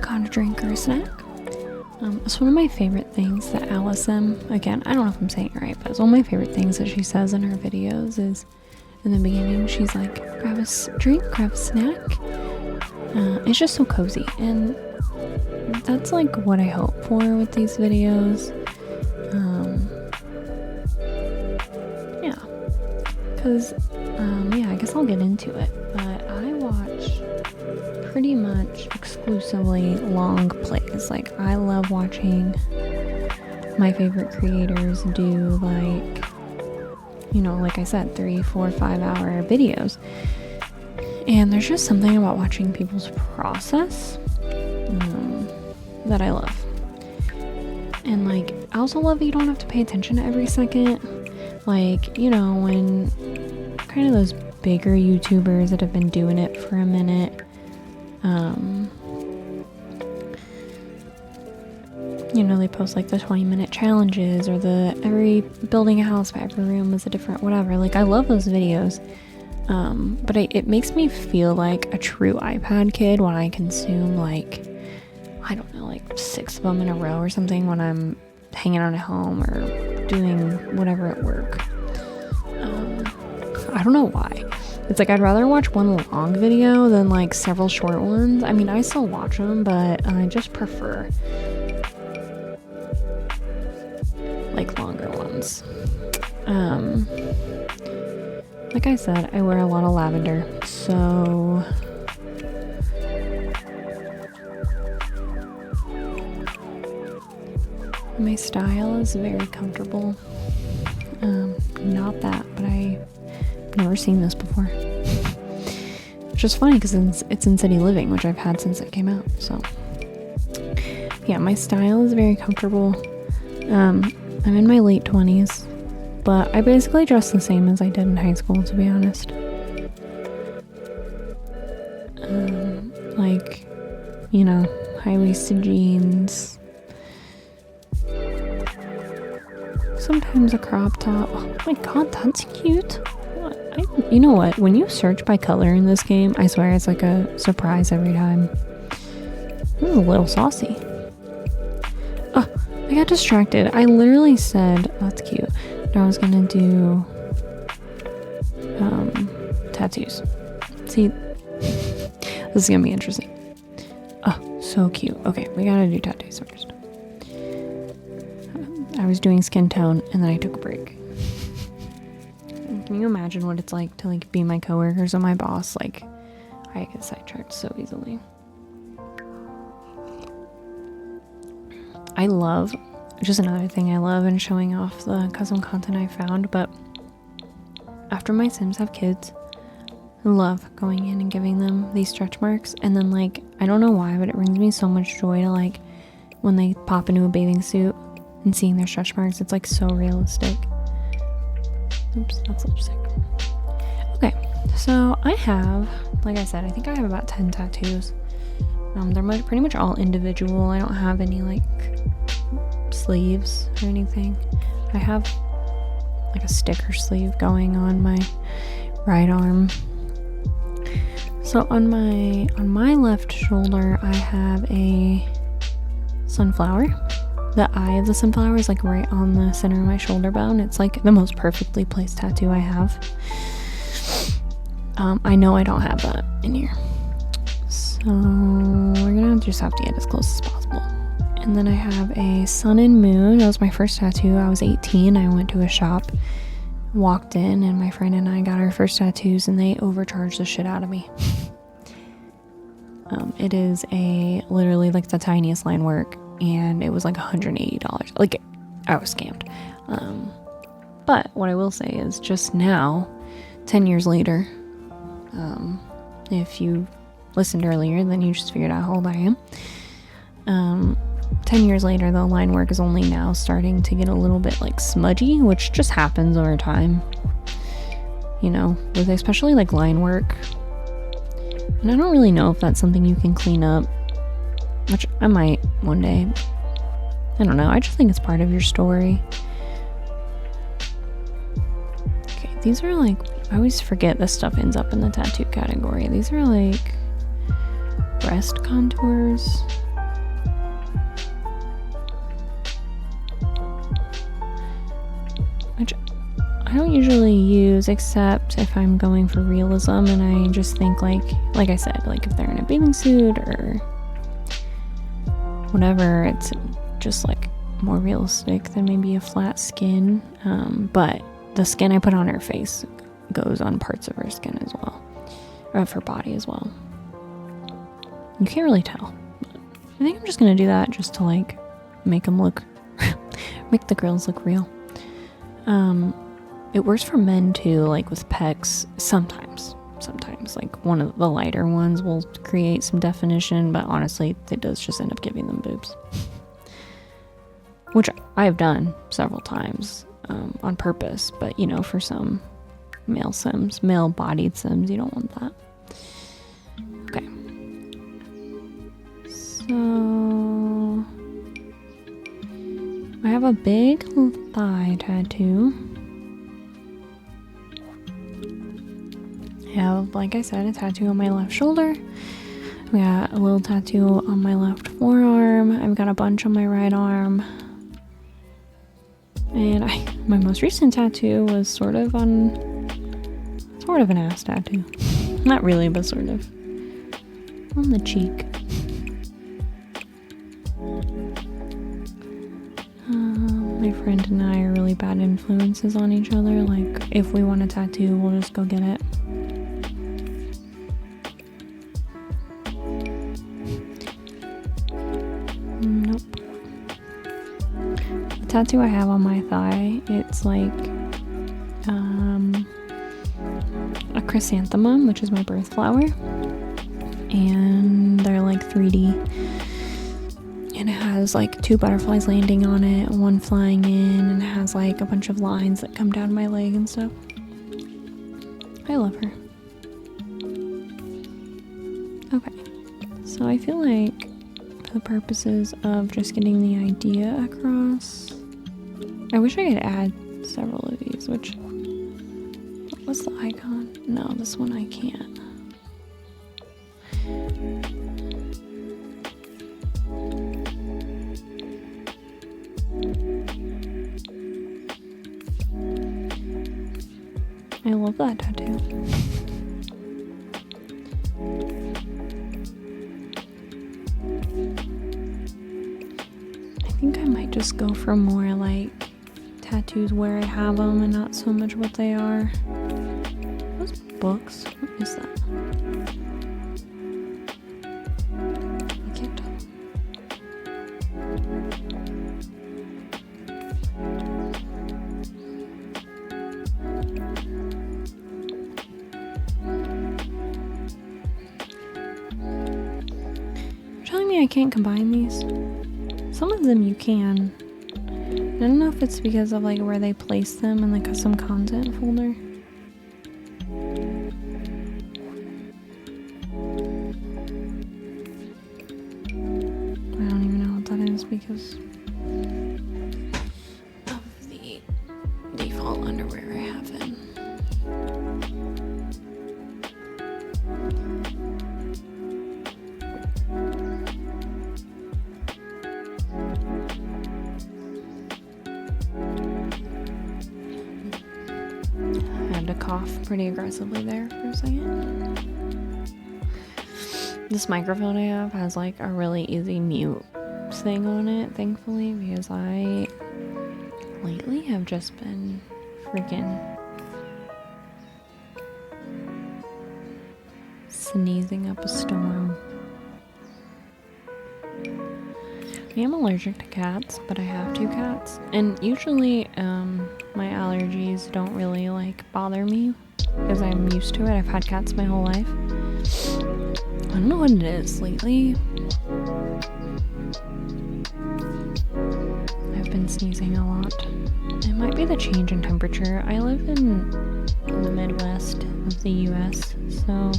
got a drink or a snack. It's one of my favorite things that Allison, again, I don't know if I'm saying it right, but it's one of my favorite things that she says in her videos is in the beginning, she's like, grab a drink, grab a snack. It's just so cozy, and that's like what I hope for with these videos. Yeah, because yeah, I guess I'll get into it, but I watch pretty much exclusively long plays. Like, I love watching my favorite creators do, like, you know, like I said, 3, 4, 5 hour videos. And there's just something about watching people's process that I love. And like, I also love that you don't have to pay attention to every second. Like, you know, when kind of those bigger YouTubers that have been doing it for a minute, you know, they post like the 20-minute challenges, or the every building a house by every room is a different whatever. Like, I love those videos. But it makes me feel like a true iPad kid when I consume, like, I don't know, like 6 of them in a row or something when I'm hanging out at home or doing whatever at work. I don't know why. It's like, I'd rather watch one long video than like several short ones. I mean, I still watch them, but I just prefer like longer ones. Like I said, I wear a lot of lavender, so my style is very comfortable. Not that, but I've never seen this before. Which is funny because it's in City Living, which I've had since it came out. So yeah, my style is very comfortable. I'm in my late 20s. But I basically dress the same as I did in high school, to be honest. Like, you know, high-waisted jeans. Sometimes a crop top. Oh my god, that's cute. You know what? When you search by color in this game, I swear it's like a surprise every time. This is a little saucy. Oh, I got distracted. I literally said, oh, that's cute. I was gonna do tattoos. See, this is gonna be interesting. Oh, so cute. Okay, we gotta do tattoos first. I was doing skin tone and then I took a break. Can you imagine what it's like to like be my coworkers or my boss? Like, I get sidetracked so easily. I love, just another thing I love in showing off the custom content I found, but after my Sims have kids, I love going in and giving them these stretch marks, and then like, I don't know why, but it brings me so much joy to like, when they pop into a bathing suit and seeing their stretch marks. It's like so realistic. Oops, that's lipstick. Okay, so I have, like I said, I think I have about 10 tattoos. They're pretty much all individual. I don't have any like sleeves or anything. I have like a sticker sleeve going on my right arm. So on my left shoulder, I have a sunflower. The eye of the sunflower is like right on the center of my shoulder bone. It's like the most perfectly placed tattoo I have. I know I don't have that in here. So we're gonna just have to get as close as possible. And then I have a sun and moon. That was my first tattoo. I was 18. I went to a shop, walked in, and my friend and I got our first tattoos, and they overcharged the shit out of me. It is literally like the tiniest line work, and it was like $180. Like, I was scammed. But what I will say is just now, 10 years later, if you listened earlier, then you just figured out how old I am. 10 years later, the line work is only now starting to get a little bit like smudgy, which just happens over time, you know, with especially like line work. And I don't really know if that's something you can clean up, which I might one day. I don't know. I just think it's part of your story. Okay, these are like, I always forget this stuff ends up in the tattoo category. These are like breast contours. Which I don't usually use except if I'm going for realism, and I just think like I said, like if they're in a bathing suit or whatever, it's just like more realistic than maybe a flat skin. But the skin I put on her face goes on parts of her skin as well, or of her body as well. You can't really tell, but I think I'm just gonna do that just to like make them look make the girls look real. It works for men too, like with pecs. Sometimes like one of the lighter ones will create some definition, but honestly it does just end up giving them boobs, which I've done several times on purpose. But you know, for some male bodied sims, you don't want that. Okay, so I have a big thigh tattoo. I have, like I said, a tattoo on my left shoulder. We got a little tattoo on my left forearm. I've got a bunch on my right arm. And my most recent tattoo was sort of an ass tattoo. Not really, but sort of. On the cheek. My friend and I are really bad influences on each other. Like, if we want a tattoo, we'll just go get it. Nope. The tattoo I have on my thigh, it's like a chrysanthemum, which is my birth flower. And they're like 3D. And it has like 2 butterflies landing on it, 1 flying in, and it has like a bunch of lines that come down my leg and stuff. I love her. Okay, so I feel like for the purposes of just getting the idea across, I wish I could add several of these, which, what's the icon? No, this one I can't. I love that tattoo. I think I might just go for more like tattoos where I have them and not so much what they are. Those books? What is that? I can't tell. I can't combine these. Some of them you can. I don't know if it's because of like where they place them in the custom content folder. because of the default underwear I have in. I had to cough pretty aggressively there for a second. This microphone I have has like a really easy mute thing on it, thankfully, because I lately have just been freaking sneezing up a storm. I am allergic to cats, but I have 2 cats, and usually my allergies don't really like bother me because I'm used to it. I've had cats my whole life. I don't know what it is lately. I've been sneezing a lot. It might be the change in temperature. I live in the Midwest of the US, so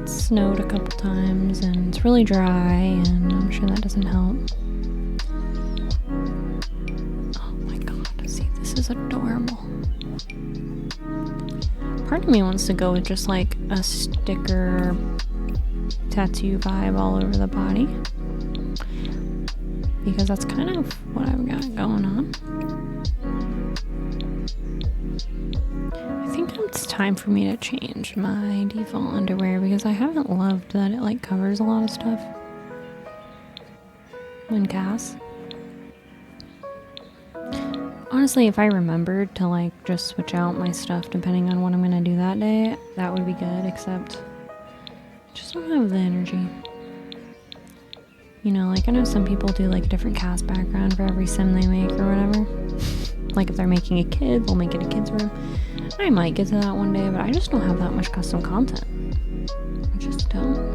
it's snowed a couple times and it's really dry, and I'm sure that doesn't help. Oh my god, see, this is adorable. Part of me wants to go with just like a sticker tattoo vibe all over the body, because that's kind of what I've got going on. I think it's time for me to change my default underwear because I haven't loved that it like covers a lot of stuff in CAS. Honestly, if I remembered to like just switch out my stuff depending on what I'm gonna do that day, that would be good, except I just don't have the energy. You know, like I know some people do like a different CAS background for every sim they make or whatever. Like if they're making a kid, they'll make it a kid's room. I might get to that one day, but I just don't have that much custom content. I just don't.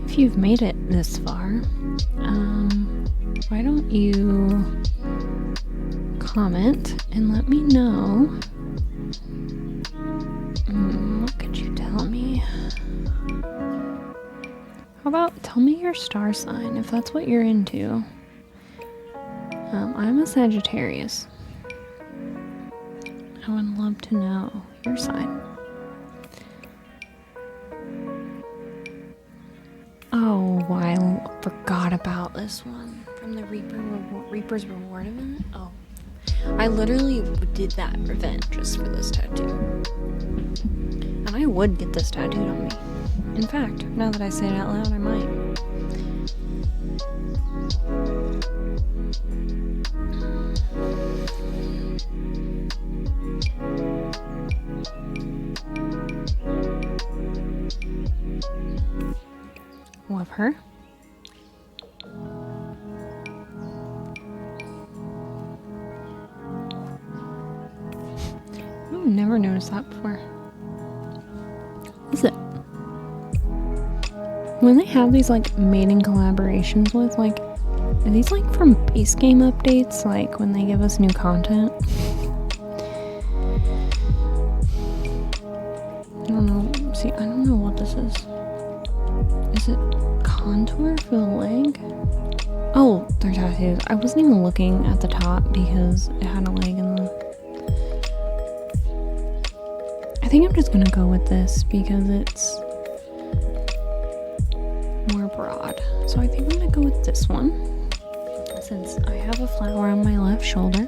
If you've made it this far, why don't you comment and let me know. What could you tell me? How about tell me your star sign if that's what you're into. I'm a Sagittarius. I would love to know your sign. Oh, I forgot about this one from the Reaper's Reward event. Oh, I literally did that event just for this tattoo. And I would get this tattooed on me. In fact, now that I say it out loud, I might. Love her. I've never noticed that before. Is it? When they have these like mating collaborations with like, are these like from base game updates? Like when they give us new content? I don't know. See, I don't know what this is. Is it contour for the leg? Oh, they're tattoos. I wasn't even looking at the top because it had a leg in the... I think I'm just gonna go with this because it's more broad. So I think I'm gonna go with this one since I have a flower on my left shoulder.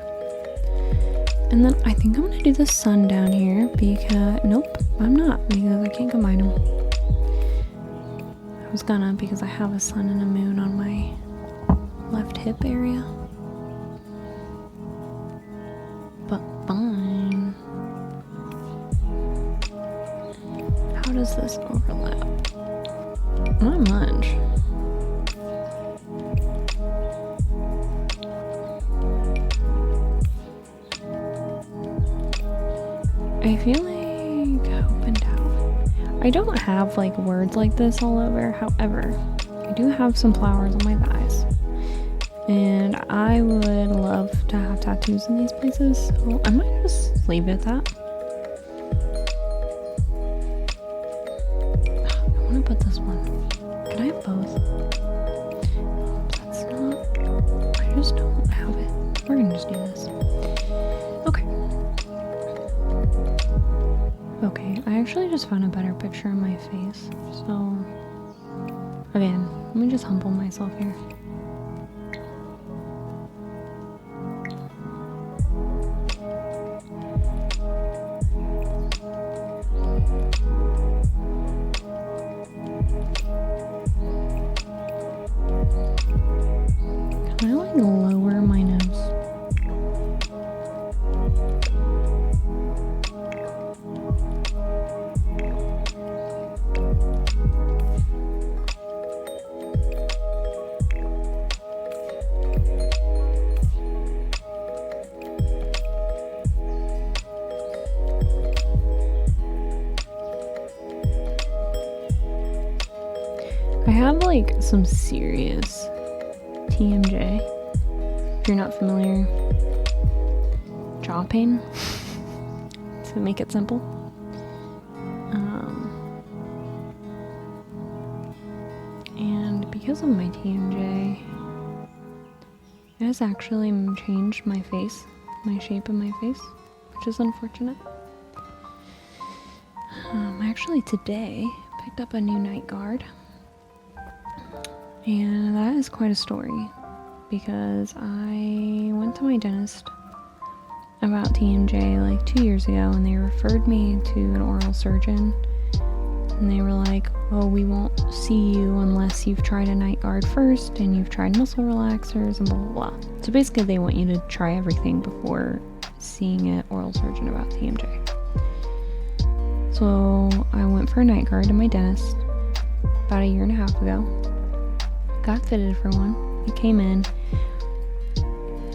And then I think I'm gonna do the sun down here because... Nope, I'm not because I can't combine them. I was gonna because I have a sun and a moon on my left hip area. But fine. How does this overlap? Not much. I feel like up and down. I don't have like words like this all over. However, I do have some flowers on my thighs. And I would love to have tattoos in these places. So I might just leave it at that. I want to put this one. Can I have both? That's not... I just don't have it. We're gonna just do this. Okay. Okay, I actually just found a better picture of my face. So, again, let me just humble myself here. Can I like lower my nose? I have like some serious TMJ. If you're not familiar, jaw pain, to make it simple. And because of my TMJ, it has actually changed my face, my shape of my face, which is unfortunate. Actually today picked up a new night guard. And that is quite a story, because I went to my dentist about TMJ like 2 years ago, and they referred me to an oral surgeon, and they were like, oh, we won't see you unless you've tried a night guard first and you've tried muscle relaxers and blah blah blah. So basically they want you to try everything before seeing an oral surgeon about TMJ. So I went for a night guard to my dentist about 1.5 years ago. Got fitted for one. It came in,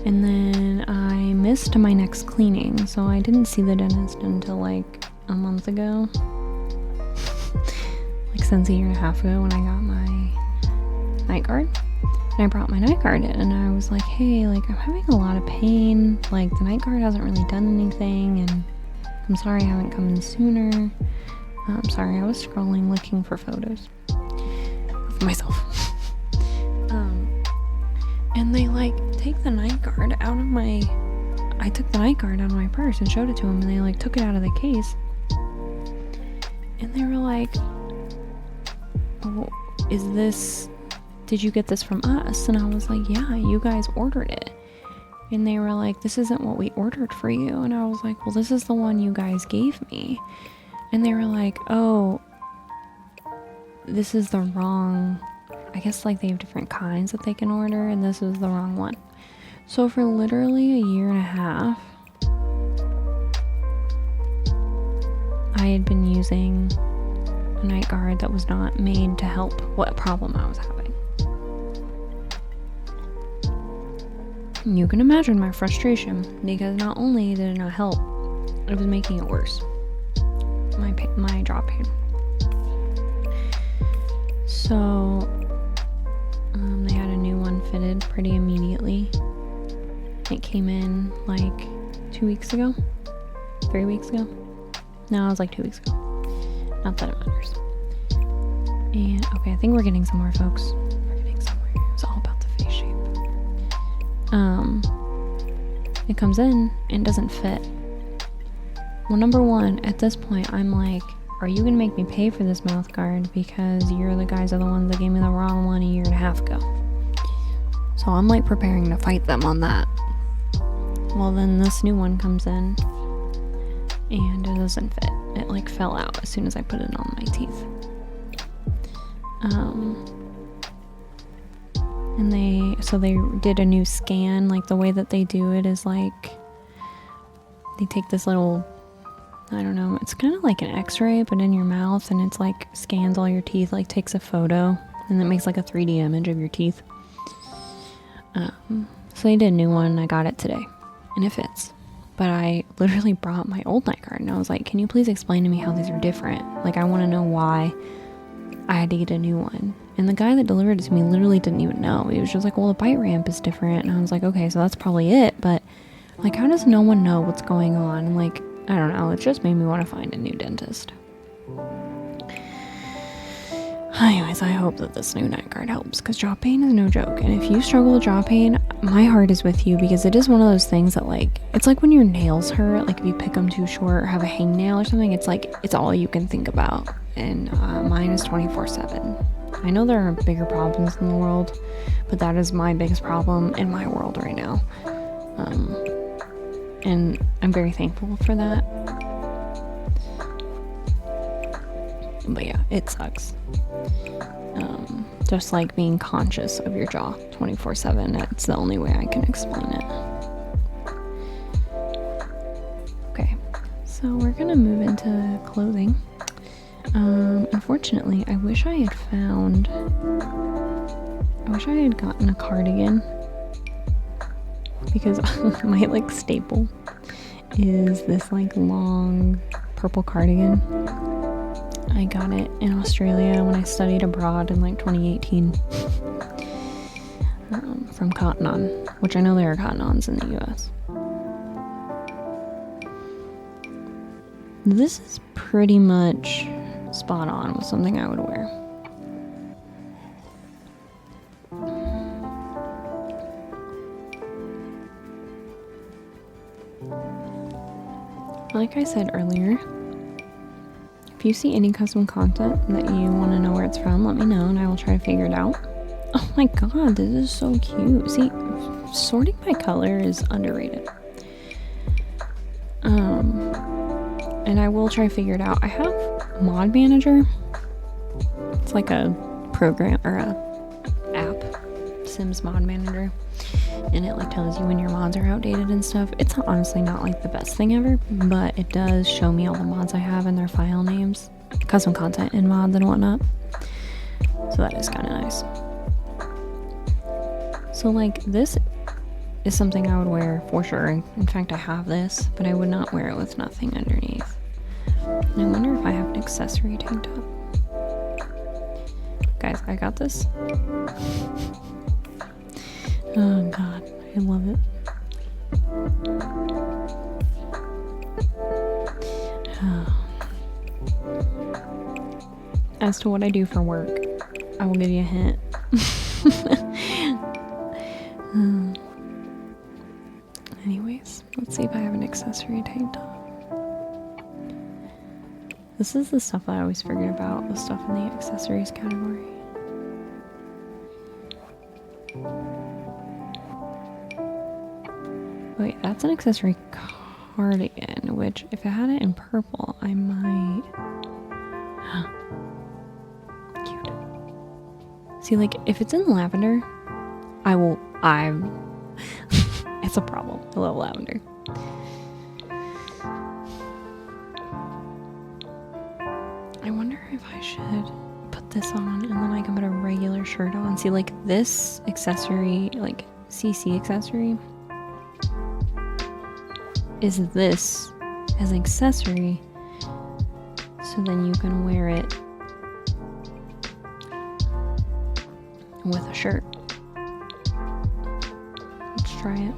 and then I missed my next cleaning, so I didn't see the dentist until like a month ago. Like since 1.5 years ago when I got my night guard. And I brought my night guard in, and I was like, hey, like I'm having a lot of pain, like the night guard hasn't really done anything, and I'm sorry I haven't come in sooner. I'm sorry, I was scrolling looking for photos of myself. And they like take the night guard out of my... I took the night guard out of my purse and showed it to them, and they like took it out of the case. And they were like, oh, is this... Did you get this from us? And I was like, yeah, you guys ordered it. And they were like, this isn't what we ordered for you. And I was like, well, this is the one you guys gave me. And they were like, oh, this is the wrong... I guess like they have different kinds that they can order, and this was the wrong one. So for literally 1.5 years, I had been using a night guard that was not made to help what problem I was having. You can imagine my frustration, because not only did it not help, it was making it worse. My jaw pain. So they had a new one fitted pretty immediately. It came in like 2 weeks ago, 3 weeks ago. No, it was like 2 weeks ago. Not that it matters. And okay, I think we're getting somewhere, folks. We're getting somewhere. It's all about the face shape. It comes in and doesn't fit. Well, number one, at this point, I'm like, are you gonna make me pay for this mouth guard, because you're the guys are the ones that gave me the wrong one 1.5 years ago. So I'm like preparing to fight them on that. Well, then this new one comes in and it doesn't fit. It like fell out as soon as I put it on my teeth. And they did a new scan. Like the way that they do it is like they take this little, I don't know, it's kind of like an x-ray but in your mouth, and it's like scans all your teeth, like takes a photo, and it makes like a 3D image of your teeth. So they did a new one. I got it today and it fits. but I literally brought my old night guard and I was like, can you please explain to me how these are different? Like, I want to know why I had to get a new one. And the guy that delivered it to me literally didn't even know. He was just like, well, the bite ramp is different. And I was like, okay, so that's probably it. But like, how does no one know what's going on? And like, I don't know. It just made me want to find a new dentist. Anyways, I hope that this new night guard helps, because jaw pain is no joke. And if you struggle with jaw pain, my heart is with you, because it is one of those things that, like, it's like when your nails hurt, like if you pick them too short or have a hangnail or something, it's like, it's all you can think about. And mine is 24/7. I know there are bigger problems in the world, but that is my biggest problem in my world right now. And I'm very thankful for that. But yeah, it sucks. Just like being conscious of your jaw 24/7. That's the only way I can explain it. Okay, so we're gonna move into clothing. Unfortunately, I wish I had gotten a cardigan, because my like staple is this like long purple cardigan. I got it in Australia when I studied abroad in like 2018 from Cotton On, which I know there are Cotton Ons in the US. This is pretty much spot on with something I would wear. Like I said earlier, if you see any custom content that you want to know where it's from, let me know and I will try to figure it out. Oh my god, this is so cute. See, sorting by color is underrated. And I will try to figure it out. I have Mod Manager. It's like a program or a app, Sims Mod Manager, and it like tells you when your mods are outdated and stuff. It's honestly not like the best thing ever, but it does show me all the mods I have and their file names, custom content and mods and whatnot. So that is kind of nice. So like this is something I would wear for sure. In fact, I have this, but I would not wear it with nothing underneath. And I wonder if I have an accessory tank top. Guys, I got this. Oh god, I love it. As to what I do for work, I will give you a hint. Anyways, let's see if I have an accessory tank top. This is the stuff I always forget about, the stuff in the accessories category. Wait, that's an accessory cardigan, which if I had it in purple, I might... Cute. See, like, if it's in lavender, it's a problem. I love lavender. I wonder if I should put this on and then I can put a regular shirt on. See, like this accessory, like CC accessory, is this as an accessory, so then you can wear it with a shirt. Let's try it.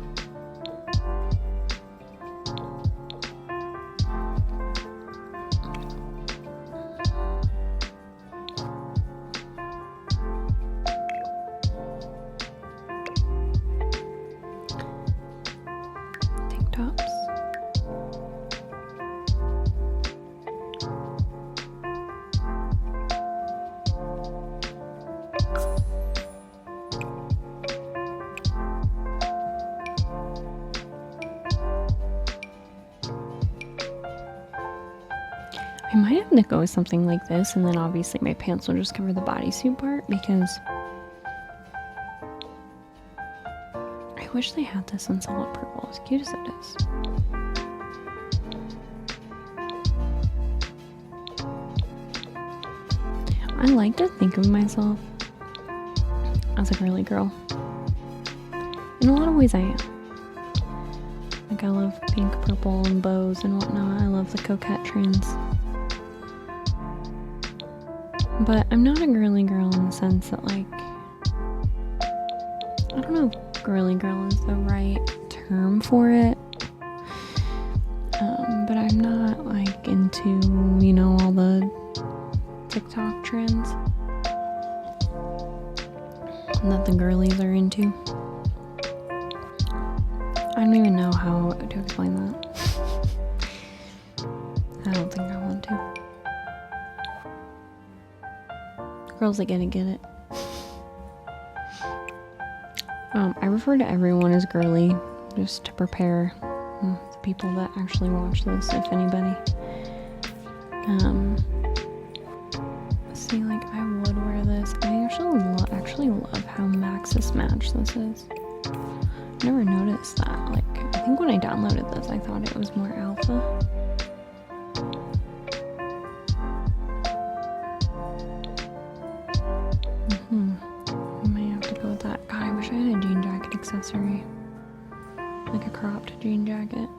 Tank tops. I might have to go with something like this, and then obviously my pants will just cover the bodysuit part, because I wish they had this in solid purple, as cute as it is. I like to think of myself as a girly girl. In a lot of ways I am. Like I love pink, purple, and bows and whatnot. I love the coquette trends. But I'm not a girly girl in the sense that like, I don't know if girly girl is the right term for it. But I'm not like into, you know, all the TikTok trends that the girlies are into. I don't even know how to explain that. I don't think I want to. Girls that get it. I refer to everyone as girly just to prepare the people that actually watch this, if anybody. See, like I would wear this. I actually love how Maxis match this is. I never noticed that. Like, I think when I downloaded this, I thought it was more alpha. I might have to go with that. God, I wish I had a jean jacket accessory. Like a cropped jean jacket.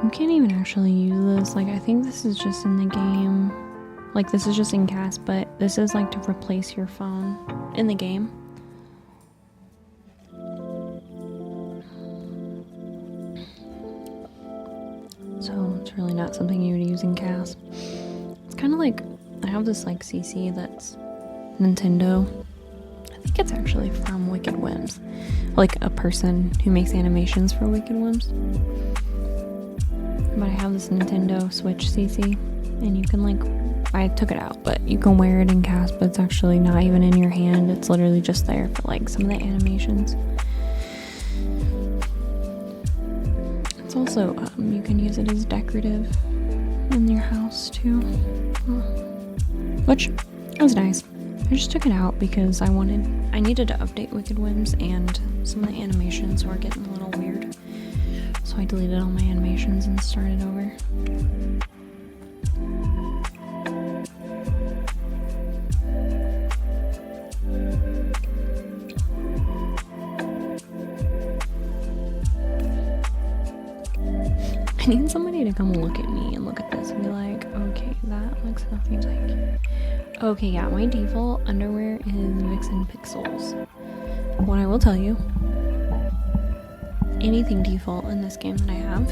You can't even actually use this. Like, I think this is just in the game. Like, this is just in CAS, but this is like to replace your phone in the game. So it's really not something you would use in CAS. It's kind of like, I have this like CC that's Nintendo. I think it's actually from Wicked Whims. Like a person who makes animations for Wicked Whims. But I have this Nintendo Switch CC, and you can like, I took it out, but you can wear it in CAS, but it's actually not even in your hand. It's literally just there for like some of the animations. It's also, you can use it as decorative in your house too, which was nice. I just took it out because I needed to update Wicked Whims, and some of the animations were getting a little weird. So I deleted all my animations and started over. I need somebody to come look at me and look at this and be like, okay, that looks nothing like. Okay, yeah, my default underwear is Vixen Pixels. What I will tell you, anything default in this game that I have,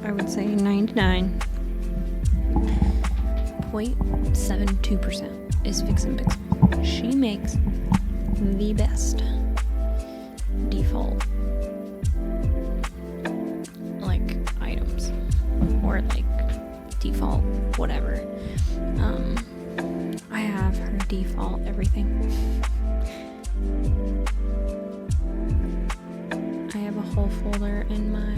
I would say 99.72% is Vixen Pixel. She makes the best default like items, or like default whatever. I have her default everything. I have a whole folder in my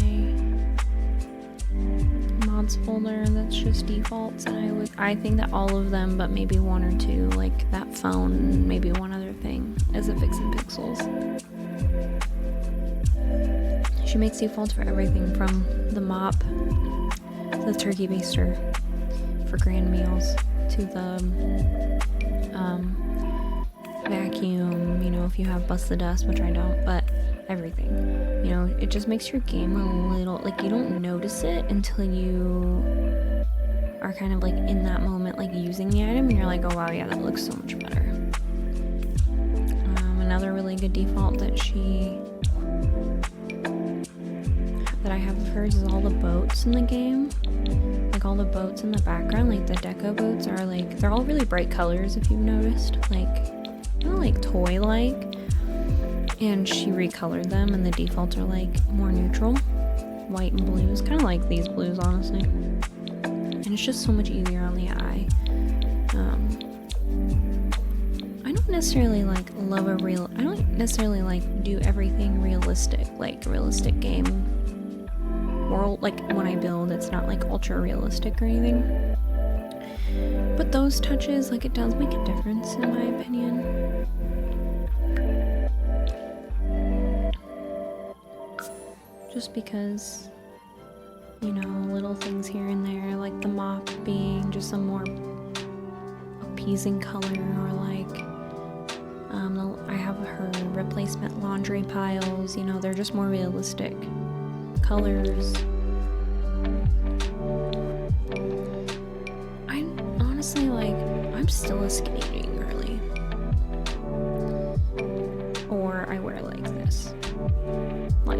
mods folder that's just defaults, and I think that all of them, but maybe one or two, like that phone, maybe one other thing, is a Vixen Pixels. She makes defaults for everything from the mop, the turkey baster for grand meals, to the vacuum, you know, if you have Bust the Dust, which I don't, but everything. You know, it just makes your game a little, like, you don't notice it until you are kind of like in that moment, like using the item, and you're like, oh wow, yeah, that looks so much better. Another really good default that I have of hers is all the boats in the game. Like all the boats in the background, like the deco boats are like, they're all really bright colors if you've noticed, like, kind of like toy-like. And she recolored them, and the defaults are like more neutral, white and blues, kind of like these blues, honestly. And it's just so much easier on the eye. I don't necessarily like I don't necessarily like do everything realistic, like realistic game world. Like when I build, it's not like ultra realistic or anything. But those touches, like, it does make a difference in my opinion. Just because, you know, little things here and there, like the mop being just some more appeasing color, or like I have her replacement laundry piles, you know, they're just more realistic colors. I'm honestly like, I'm still a skinny jean girly. Or I wear like this. Like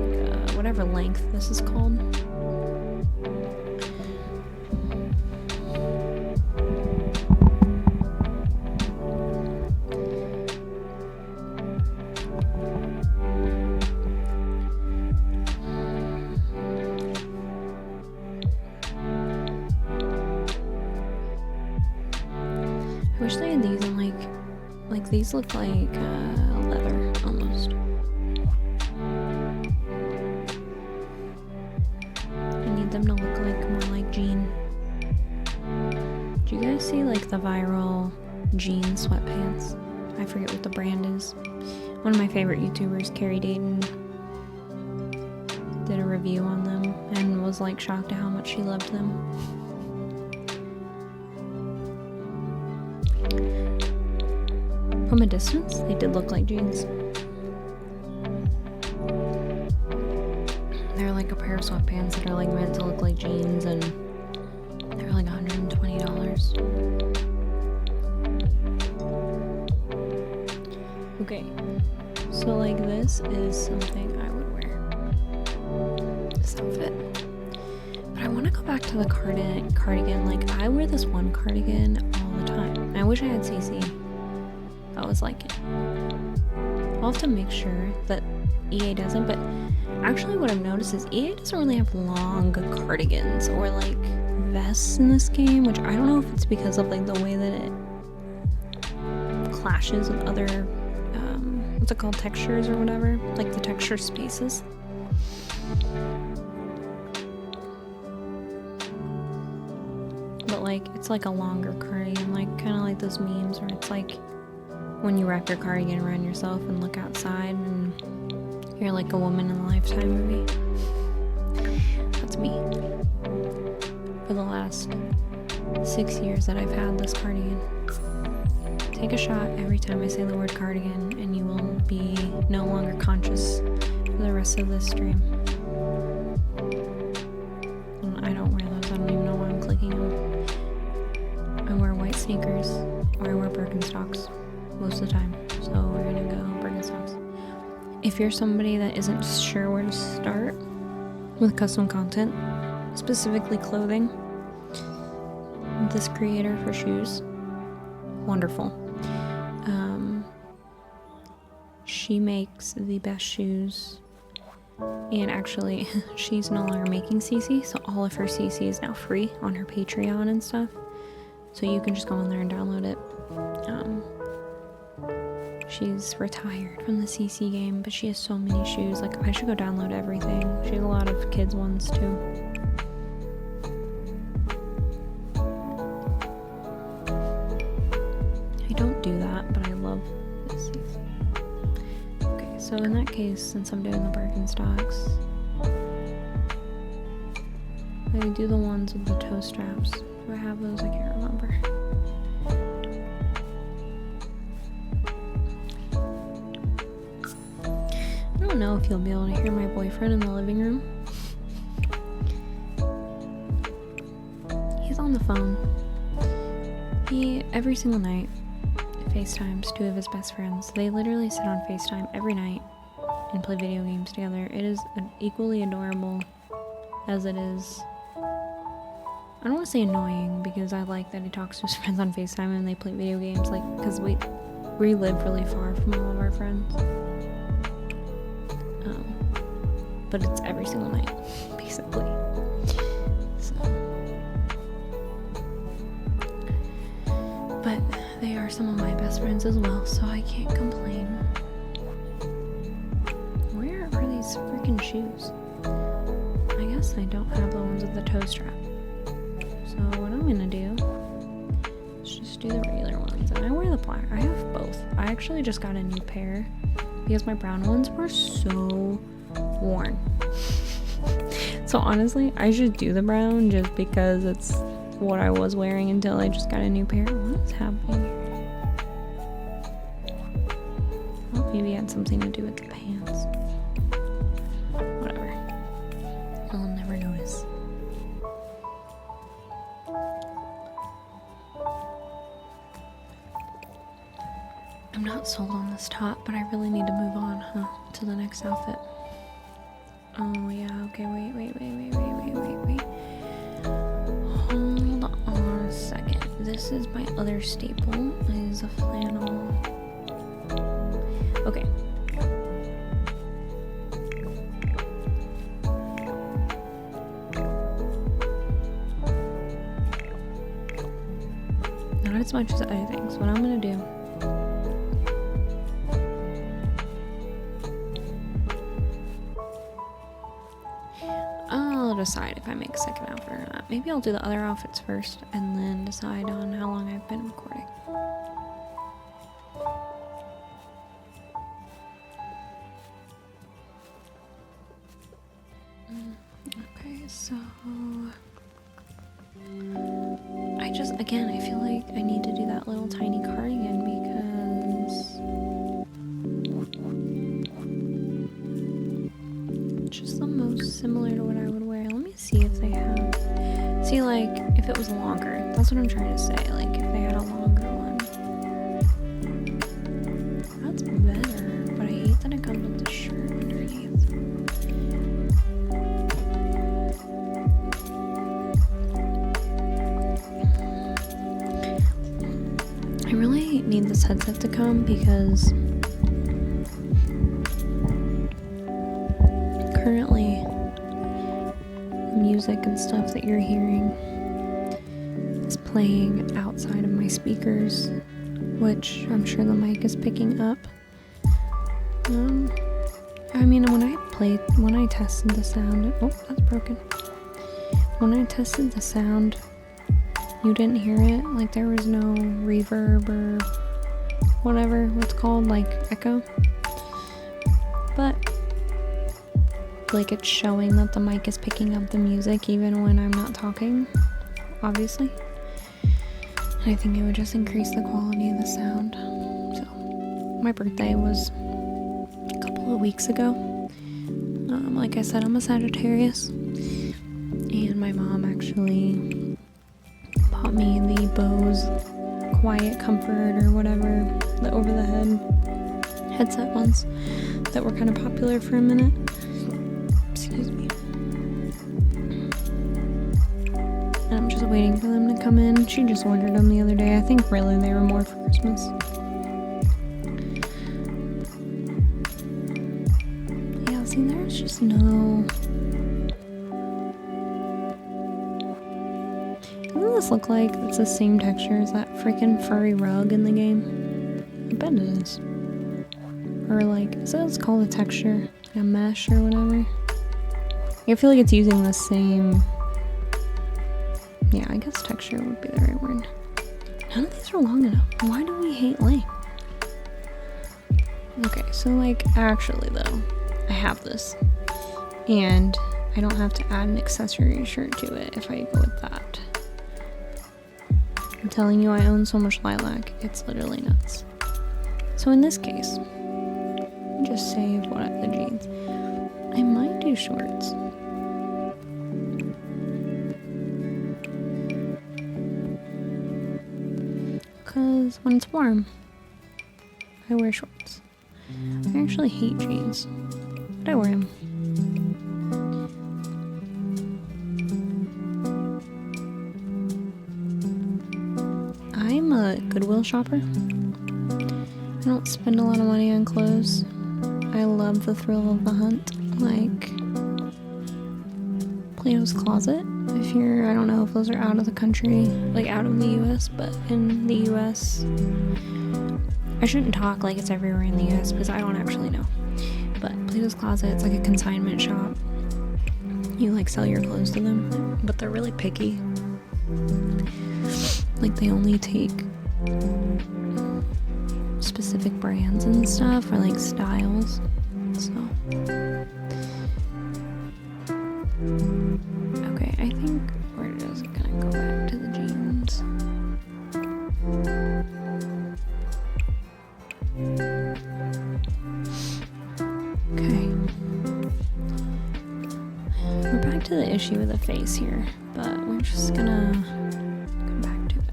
whatever length this is called. I wish they had these in like these look like leather almost. I need them to look like more like jean. Do you guys see like the viral jean sweatpants? I forget what the brand is. One of my favorite YouTubers, Carrie Dayton, did a review on them and was like shocked at how much she loved them. From a distance, they did look like jeans. They're like a pair of sweatpants that are like meant to look like jeans, and they're like $120. Okay, so like this is something I would wear. This outfit. But I want to go back to the cardigan. Like I wear this one cardigan all the time. I wish I had CC. That was like it. I'll have to make sure that EA doesn't, but actually what I've noticed is EA doesn't really have long cardigans or like vests in this game, which I don't know if it's because of like the way that it clashes with other what's it called, textures or whatever, like the texture spaces. But like it's like a longer cardigan, like kind of like those memes where it's like when you wrap your cardigan around yourself and look outside and you're like a woman in a Lifetime movie. That's me. For the last 6 years that I've had this cardigan. Take a shot every time I say the word cardigan and you will be no longer conscious for the rest of this stream. And I don't wear those, I don't even know why I'm clicking them. I wear white sneakers or I wear Birkenstocks most of the time, so we're gonna go Birkenstocks. If you're somebody that isn't sure where to start with custom content, specifically clothing, this creator for shoes, wonderful. She makes the best shoes, and actually she's no longer making CC, so all of her CC is now free on her Patreon and stuff, so you can just go on there and download it. She's retired from the CC game, but she has so many shoes. Like, I should go download everything. She has a lot of kids ones too. I don't do that, but I love this CC. Okay, so in that case, since I'm doing the Birkenstocks, I do the ones with the toe straps. Do I have those? I can't remember. I don't know if you'll be able to hear my boyfriend in the living room. He's on the phone. He, every single night, FaceTimes two of his best friends. They literally sit on FaceTime every night and play video games together. It is equally adorable as it is, I don't want to say annoying, because I like that he talks to his friends on FaceTime and they play video games, like, because we live really far from all of our friends. But it's every single night, basically. So, but they are some of my best friends as well, so I can't complain. Where are these freaking shoes? I guess I don't have the ones with the toe strap. So what I'm gonna do is just do the regular ones, and I wear the black. I have both. I actually just got a new pair because my brown ones were so worn. So honestly, I should do the brown just because it's what I was wearing until I just got a new pair. What is happening here? Well, maybe it had something to do with the pants. Whatever. I'll never notice. I'm not sold on this top, but I really need to move on, to the next outfit. Oh yeah, okay, wait. Hold on a second. This is my other staple. It is a flannel. Okay. Not as much as other things. What I'm gonna do, I'll decide if I make a second outfit or not. Maybe I'll do the other outfits first and then decide on how long I've been recording. Okay, so again, I feel like I need to do that little tiny cardigan because it's just the most similar to what I would wear. Let me see if they have. See, like, if it was longer. That's what I'm trying to say. Like, if they had a longer one. That's better, but I hate that it comes with the shirt underneath. I really need this headset to come because currently the music and stuff that you're hearing is playing outside of my speakers, which I'm sure the mic is picking up. I mean, when I tested the sound, oh, that's broken. When I tested the sound, you didn't hear it, like there was no reverb or whatever it's called, like echo. But like it's showing that the mic is picking up the music even when I'm not talking, obviously. And I think it would just increase the quality of the sound. So, my birthday was a couple of weeks ago. Like I said, I'm a Sagittarius. And my mom actually bought me the Bose Quiet Comfort or whatever, the over-the-head headset ones that were kind of popular for a minute. Excuse me. And I'm just waiting for them to come in. She just ordered them the other day. I think really they were more for Christmas. Yeah, see, there's just no... Doesn't this look like it's the same texture as that freaking furry rug in the game? I bet it is. Or like, is that what's called a texture? Like a mesh or whatever? I feel like it's using the same... Yeah, I guess texture would be the right word. None of these are long enough. Why do we hate length? Okay, so like, actually though, I have this. And I don't have to add an accessory shirt to it if I go with that. I'm telling you, I own so much lilac, it's literally nuts. So in this case, just save the jeans. I might do shorts. Because when it's warm, I wear shorts. I actually hate jeans, but I wear them. I'm a Goodwill shopper. I don't spend a lot of money on clothes. I love the thrill of the hunt, like Plato's Closet. If you're, I don't know if those are out of the country, like out of the US, but in the US, I shouldn't talk like it's everywhere in the US because I don't actually know. But Plato's Closet, it's like a consignment shop. You like sell your clothes to them, but they're really picky. Like they only take specific brands and stuff, or like styles. So okay, I think we're just gonna go back to the jeans. issue with the face here, but we're just gonna come back to it.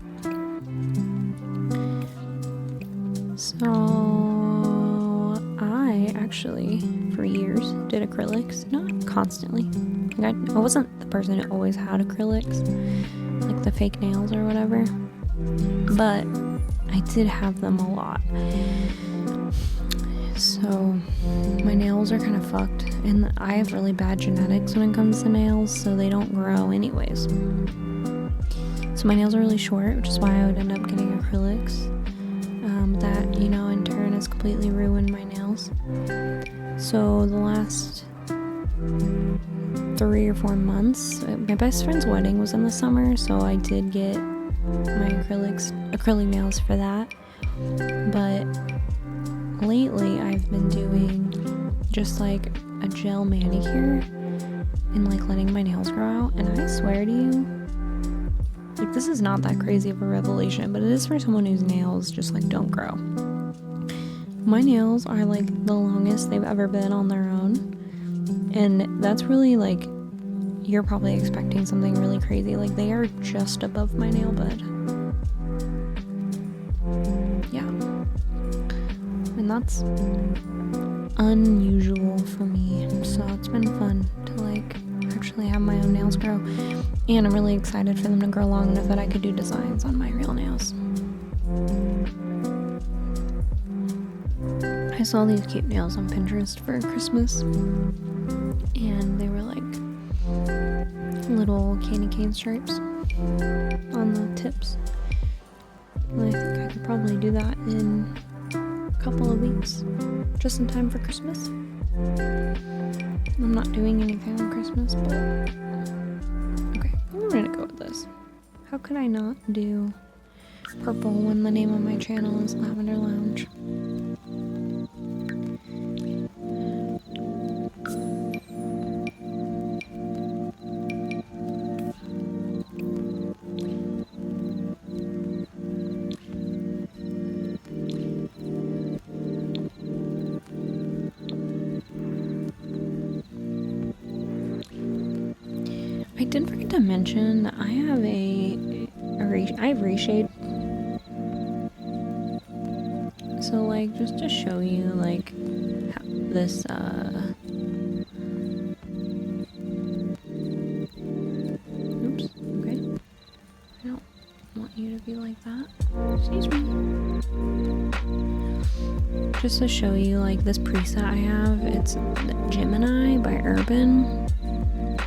So I actually, for years, did acrylics, not constantly. Like I wasn't the person who always had acrylics, like the fake nails or whatever, but I did have them a lot. So my nails are kind of fucked, and I have really bad genetics when it comes to nails, so they don't grow anyways. So my nails are really short, which is why I would end up getting acrylics. That, you know, in turn has completely ruined my nails. So the last 3 or 4 months, my best friend's wedding was in the summer, so I did get my acrylic nails for that. But lately I've been doing just like a gel manicure and like letting my nails grow out, and I swear to you, like, this is not that crazy of a revelation, but it is for someone whose nails just like don't grow. My nails are like the longest they've ever been on their own, and that's really like, you're probably expecting something really crazy. Like, they are just above my nail bed. Yeah. And that's unusual for me, so it's been fun to like actually have my own nails grow, and I'm really excited for them to grow long enough that I could do designs on my real nails. I saw these cute nails on Pinterest for Christmas, and they were like little candy cane stripes on the tips, and I think I could probably do that in a couple of weeks, just in time for Christmas. I'm not doing anything on Christmas, but okay, we're gonna go with this. How could I not do purple when the name of my channel is Lavender Lounge? I did forget to mention that I have I have reshade. So like, just to show you like how this oops, okay. I don't want you to be like that. Excuse me. Just to show you like this preset I have, it's Gemini by Urban.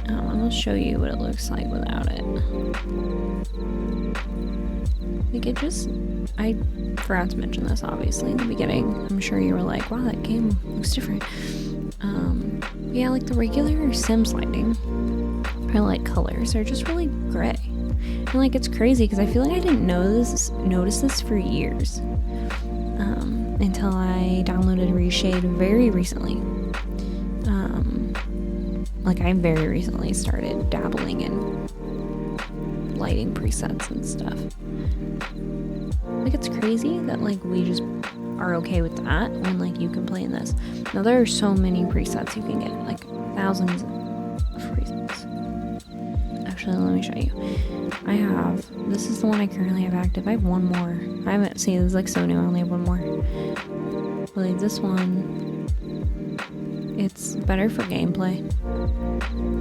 I'll show you what it looks like without it. Like, it just, I forgot to mention this obviously in the beginning. I'm sure you were like, wow, that game looks different. Yeah, like the regular Sims lighting, I like colors, are just really gray. And like, it's crazy because I feel like I didn't notice this for years. Until I downloaded Reshade very recently. Like, I very recently started dabbling in lighting presets and stuff. Like, it's crazy that like we just are okay with that when like you can play in this. Now there are so many presets you can get, like thousands of presets. Actually, let me show you. This is the one I currently have active. I have one more. I haven't seen, this is like so new, I only have one more. Like this one, it's better for gameplay,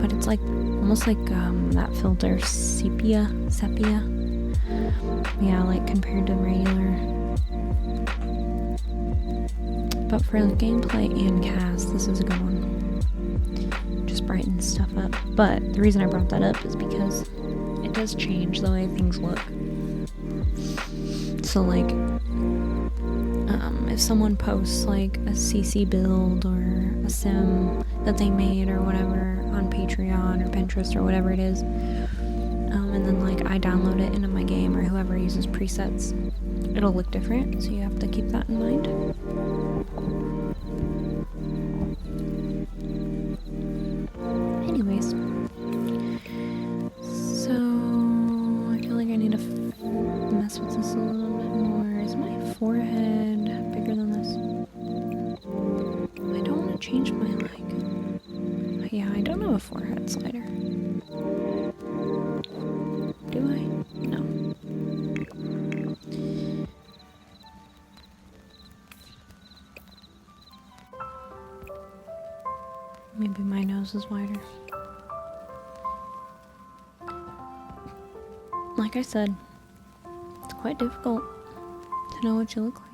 but it's like almost like that filter sepia. Yeah, like compared to regular. But for gameplay and CAS, this is a good one. Just brightens stuff up. But the reason I brought that up is because it does change the way things look. So like, if someone posts like a CC build or a sim that they made or whatever on Patreon or Pinterest or whatever it is, and then like I download it into my game, or whoever uses presets, it'll look different, so you have to keep that in mind. Anyways, so I feel like I need to mess with this a little bit more. Is my forehead bigger than this? I don't want to change my, like, yeah, I don't have a forehead slider. nose is wider. Like I said, it's quite difficult to know what you look like.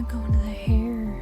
Go into the hair.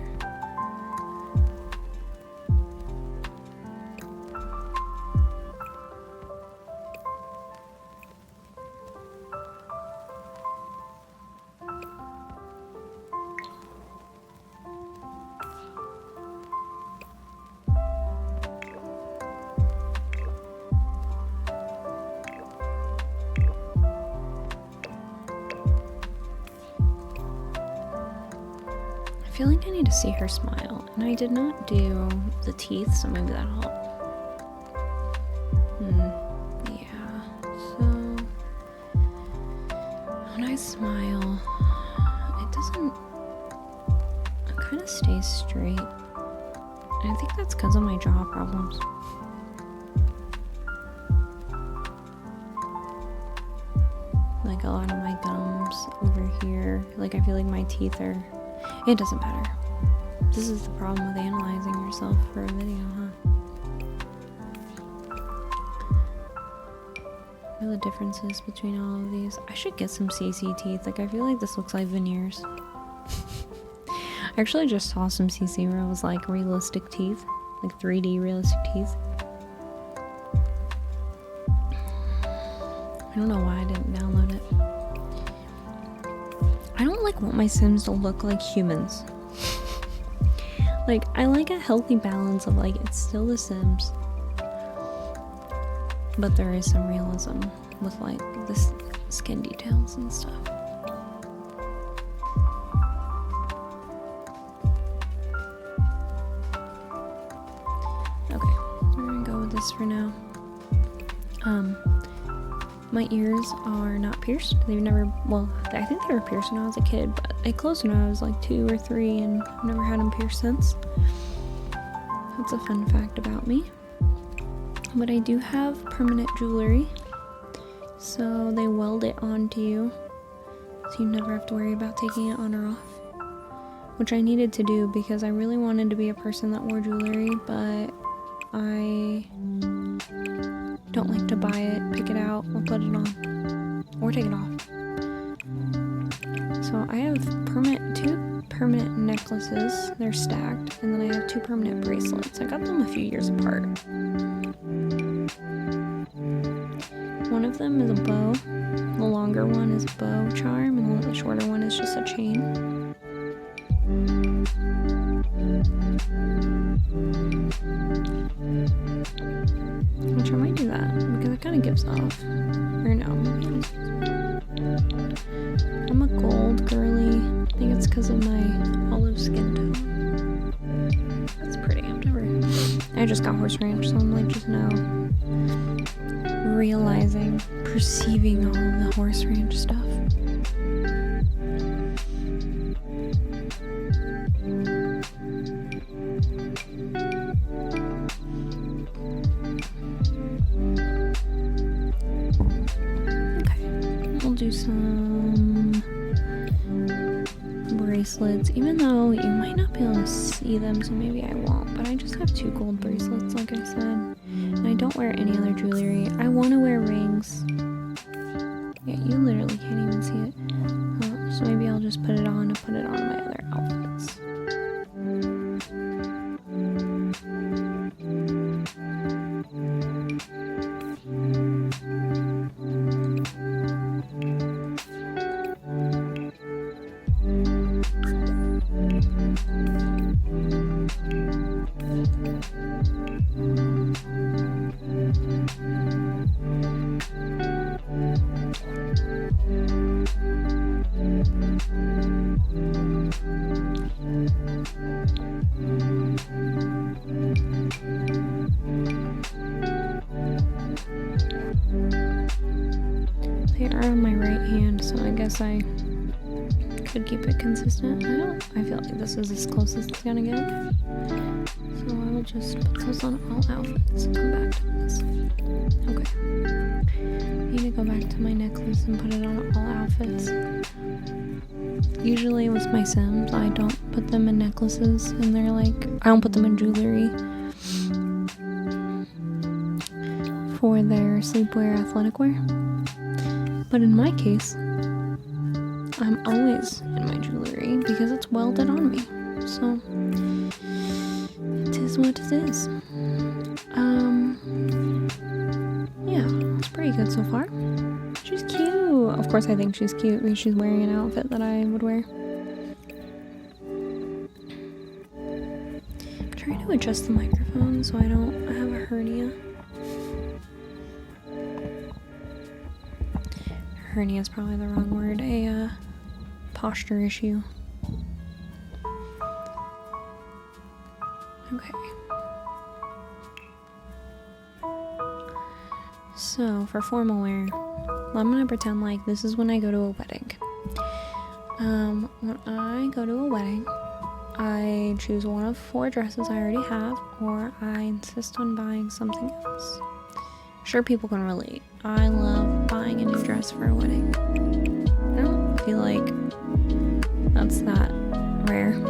I feel like I need to see her smile, and I did not do the teeth, so maybe that'll help. Yeah, so when I smile, it kind of stays straight, and I think that's because of my jaw problems. Like a lot of my gums over here, like I feel like my teeth are... It doesn't matter. This is the problem with analyzing yourself for a video, huh? What are the differences between all of these? I should get some CC teeth. Like, I feel like this looks like veneers. I actually just saw some CC where it was like realistic teeth. Like 3D realistic teeth. I don't know why I didn't download it. I don't want my Sims to look like humans. Like, I like a healthy balance of like, it's still The Sims, but there is some realism with like the skin details and stuff. Okay, we're gonna go with this for now. My ears are not pierced. They've never, well, I think they were pierced when I was a kid, but they closed when I was like 2 or 3 and I've never had them pierced since. That's a fun fact about me. But I do have permanent jewelry, so they weld it onto you, so you never have to worry about taking it on or off. Which I needed to do because I really wanted to be a person that wore jewelry, but I don't like to buy it, pick it out, or put it on, or take it off. So I have 2 permanent necklaces. They're stacked, and then I have 2 permanent bracelets. I got them a few years apart. One of them is a bow. The longer one is a bow charm, and the shorter one is just a chain. Which I might do that, because it kind of gives off. Or no. I'm a gold girly. I think it's because of my olive skin tone. That's pretty. I just got horse ranch, so I'm like just now realizing, perceiving all of the horse ranch stuff. Do some bracelets, even though you might not be able to see them, so maybe I won't, but I just have 2 gold bracelets, like I said, and I don't wear any other jewelry. I want to wear rings. Yeah, you literally can't even see it. So maybe I'll just put it on and put it on my other outfits. They are on my right hand, so I guess I could keep it consistent. I feel like this is as close as it's gonna get. So I will just put those on all outfits and come back to this. Okay. I need to go back to my necklace and put it on all outfits. Usually with my Sims, I don't put them in necklaces, and they're like, I don't put them in jewelry for their sleepwear, athletic wear. But in my case, I'm always in my jewelry because it's welded on me. So it is what it is. Yeah, it's pretty good so far. She's cute. Of course I think she's cute because she's wearing an outfit that I would wear. I'm trying to adjust the microphone so I don't have a hernia. Hernia is probably the wrong word. A posture issue. Okay. So for formal wear, I'm gonna pretend like this is when I go to a wedding. When I go to a wedding, I choose one of 4 dresses I already have, or I insist on buying something else. Sure, people can relate. I love buying a new dress for a wedding. I don't feel like that's that rare.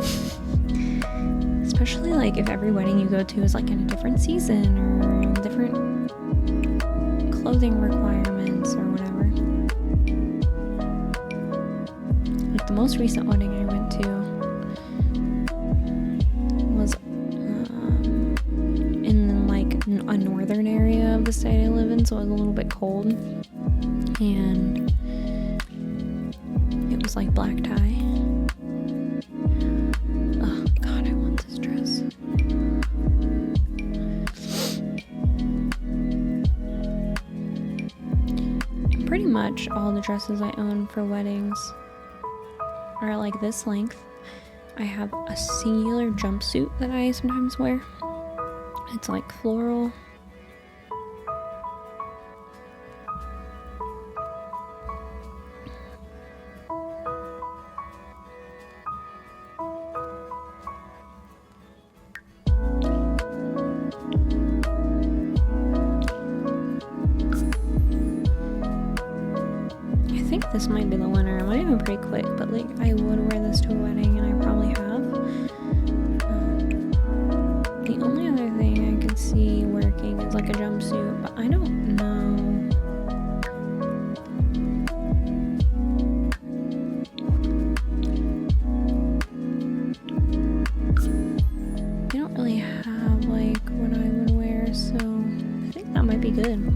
Especially like if every wedding you go to is like in a different season or different clothing requirements or whatever. Like the most recent wedding I went to was in like a northern area of the state I live in, so it was a little bit cold, and it was like black tie. Oh god, I want this dress. And pretty much all the dresses I own for weddings are like this length. I have a singular jumpsuit that I sometimes wear. It's like floral. I think this might be the winner. It might have been pretty quick, but like I would wear this to a wedding, and I probably have. The only other thing I could see working is like a jumpsuit, but I don't know. I don't really have like what I would wear, so I think that might be good.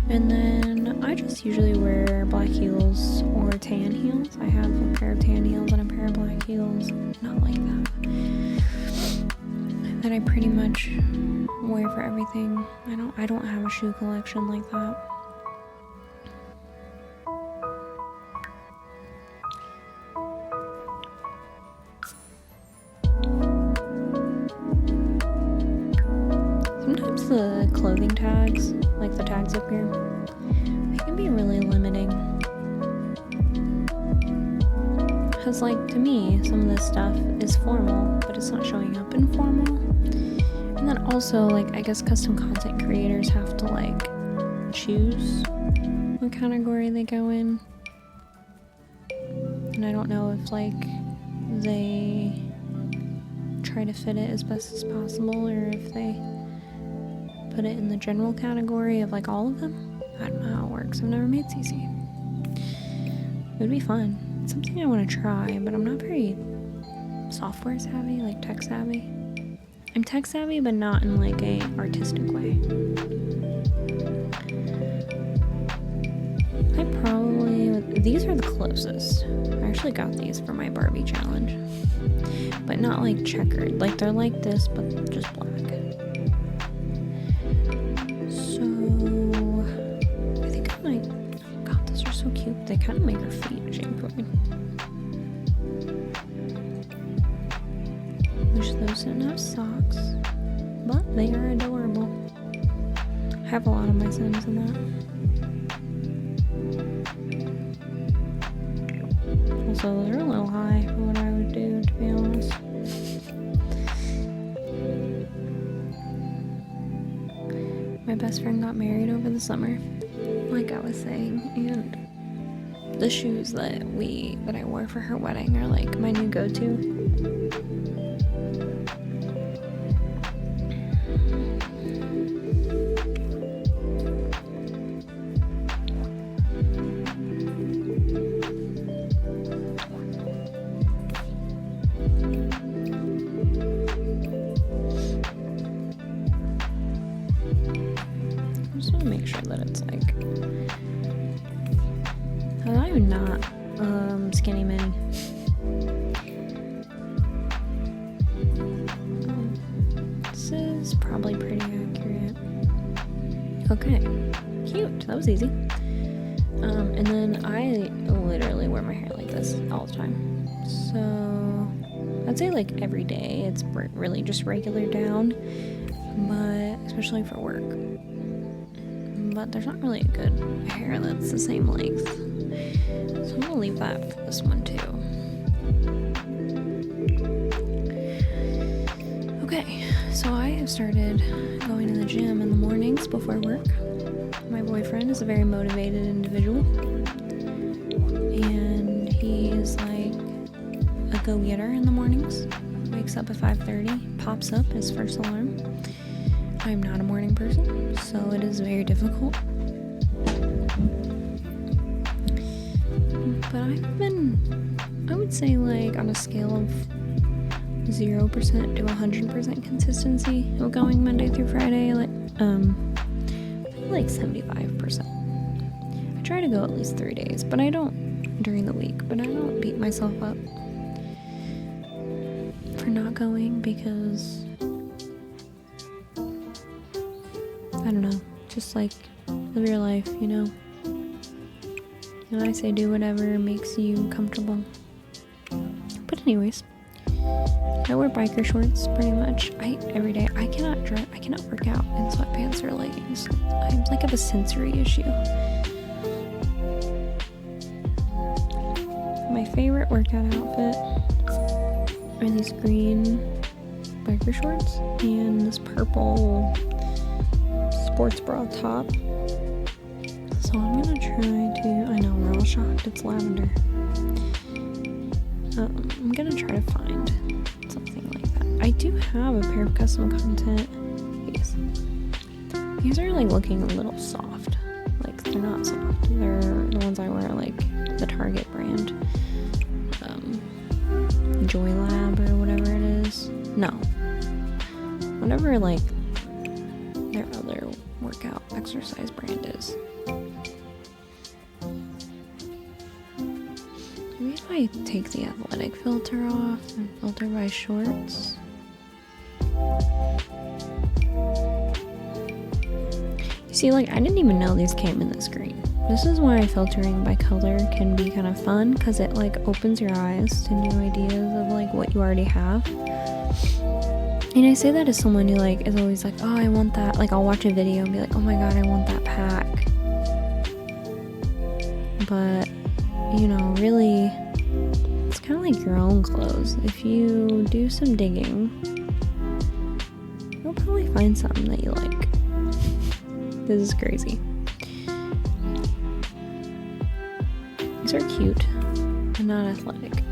And then I just usually wear black heels or tan heels. I have a pair of tan heels and a pair of black heels. Not like that. That I pretty much wear for everything. I don't have a shoe collection like that. Sometimes the clothing tags, like the tags up here, they can be really limiting. Because like to me, some of this stuff is formal, but it's not showing up in formal. And then also like I guess custom content creators have to like choose what category they go in. And I don't know if like they try to fit it as best as possible or if they put it in the general category of like all of them. I don't know how it works. I've never made CC. It would be fun. It's something I want to try, but I'm not very software savvy, like tech savvy. I'm tech savvy, but not in like a artistic way. I probably, these are the closest. I actually got these for my Barbie challenge, but not like checkered. Like they're like this, but just black. they kind of make her feet jiggly. Wish those didn't have socks, but they are adorable. I have a lot of my Sims in that. Also, those are a little high for what I would do, to be honest. My best friend got married over the summer, like I was saying, and the shoes that I wore for her wedding are like my new go-to. Not skinny mini. This is probably pretty accurate. Okay, cute. That was easy. And then I literally wear my hair like this all the time. So I'd say like every day. It's really just regular down, but especially for work. But there's not really a good hair that's the same length. So I'm gonna leave that for this one too. Okay, so I have started going to the gym in the mornings before work. My boyfriend is a very motivated individual, and he is like a go-getter in the mornings. Wakes up at 5:30, pops up his first alarm. I'm not a morning person, so it is very difficult. But I've been, I would say like on a scale of 0% to 100% consistency of going Monday through Friday, like 75%. I try to go at least 3 days, but I don't during the week, but I don't beat myself up for not going because I don't know, just like live your life, you know. And I say do whatever makes you comfortable. But anyways, I wear biker shorts pretty much every day. I cannot work out in sweatpants or leggings. I like have a sensory issue. My favorite workout outfit are these green biker shorts and this purple sports bra top. So I'm gonna try to, I know we're all shocked, it's lavender. I'm gonna try to find something like that. I do have a pair of custom content. These are like looking a little soft. Like they're not soft. They're the ones I wear like the Target brand. Joy Lab or whatever it is. No. Whatever like their other workout exercise brand is. Maybe if I take the athletic filter off and filter by shorts. You see, like, I didn't even know these came in this green. This is why filtering by color can be kind of fun, because it, like, opens your eyes to new ideas of, like, what you already have. And I say that as someone who, like, is always like, oh, I want that. Like, I'll watch a video and be like, oh my god, I want that pack. But, you know, really, it's kind of like your own clothes. If you do some digging, you'll probably find something that you like. This is crazy. These are cute and not athletic.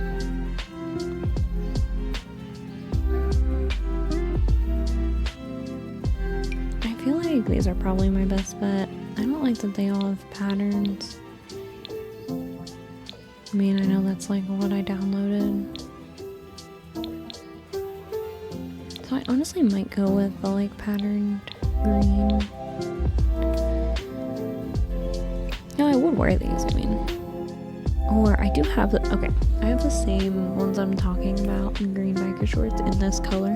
I feel like these are probably my best bet. I don't like that they all have patterns. I mean, I know that's like what I downloaded. So I honestly might go with the like patterned green. No, I would wear these, I mean. Or I do have the, okay, I have the same ones I'm talking about in green biker shorts in this color.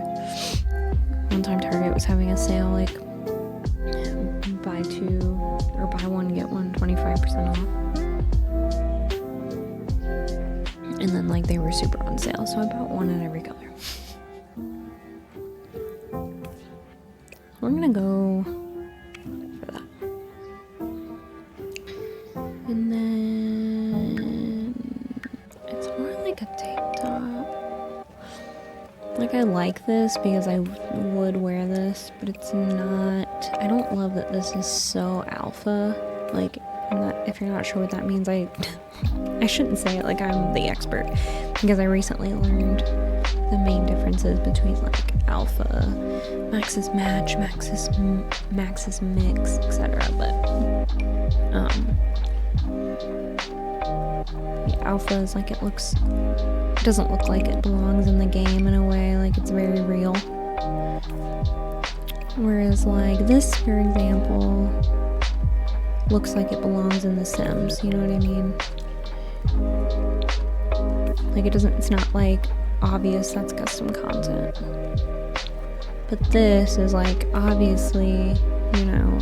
One time Target was having a sale, like buy two or buy one get one 25% off. And then like they were super on sale, so I bought one in every color. We're gonna go for that. And then it's more like a tank top. Like I like this because I would wear this, but it's not. I don't love that this is so alpha. Like, if you're not sure what that means, I shouldn't say it like I'm the expert, because I recently learned the main differences between like alpha, max's match, max's mix, etc. But yeah, alpha is like it doesn't look like it belongs in the game in a way, like it's very real. Whereas like this, for example, looks like it belongs in The Sims, you know what I mean? Like it's not like obvious that's custom content. But this is like obviously, you know,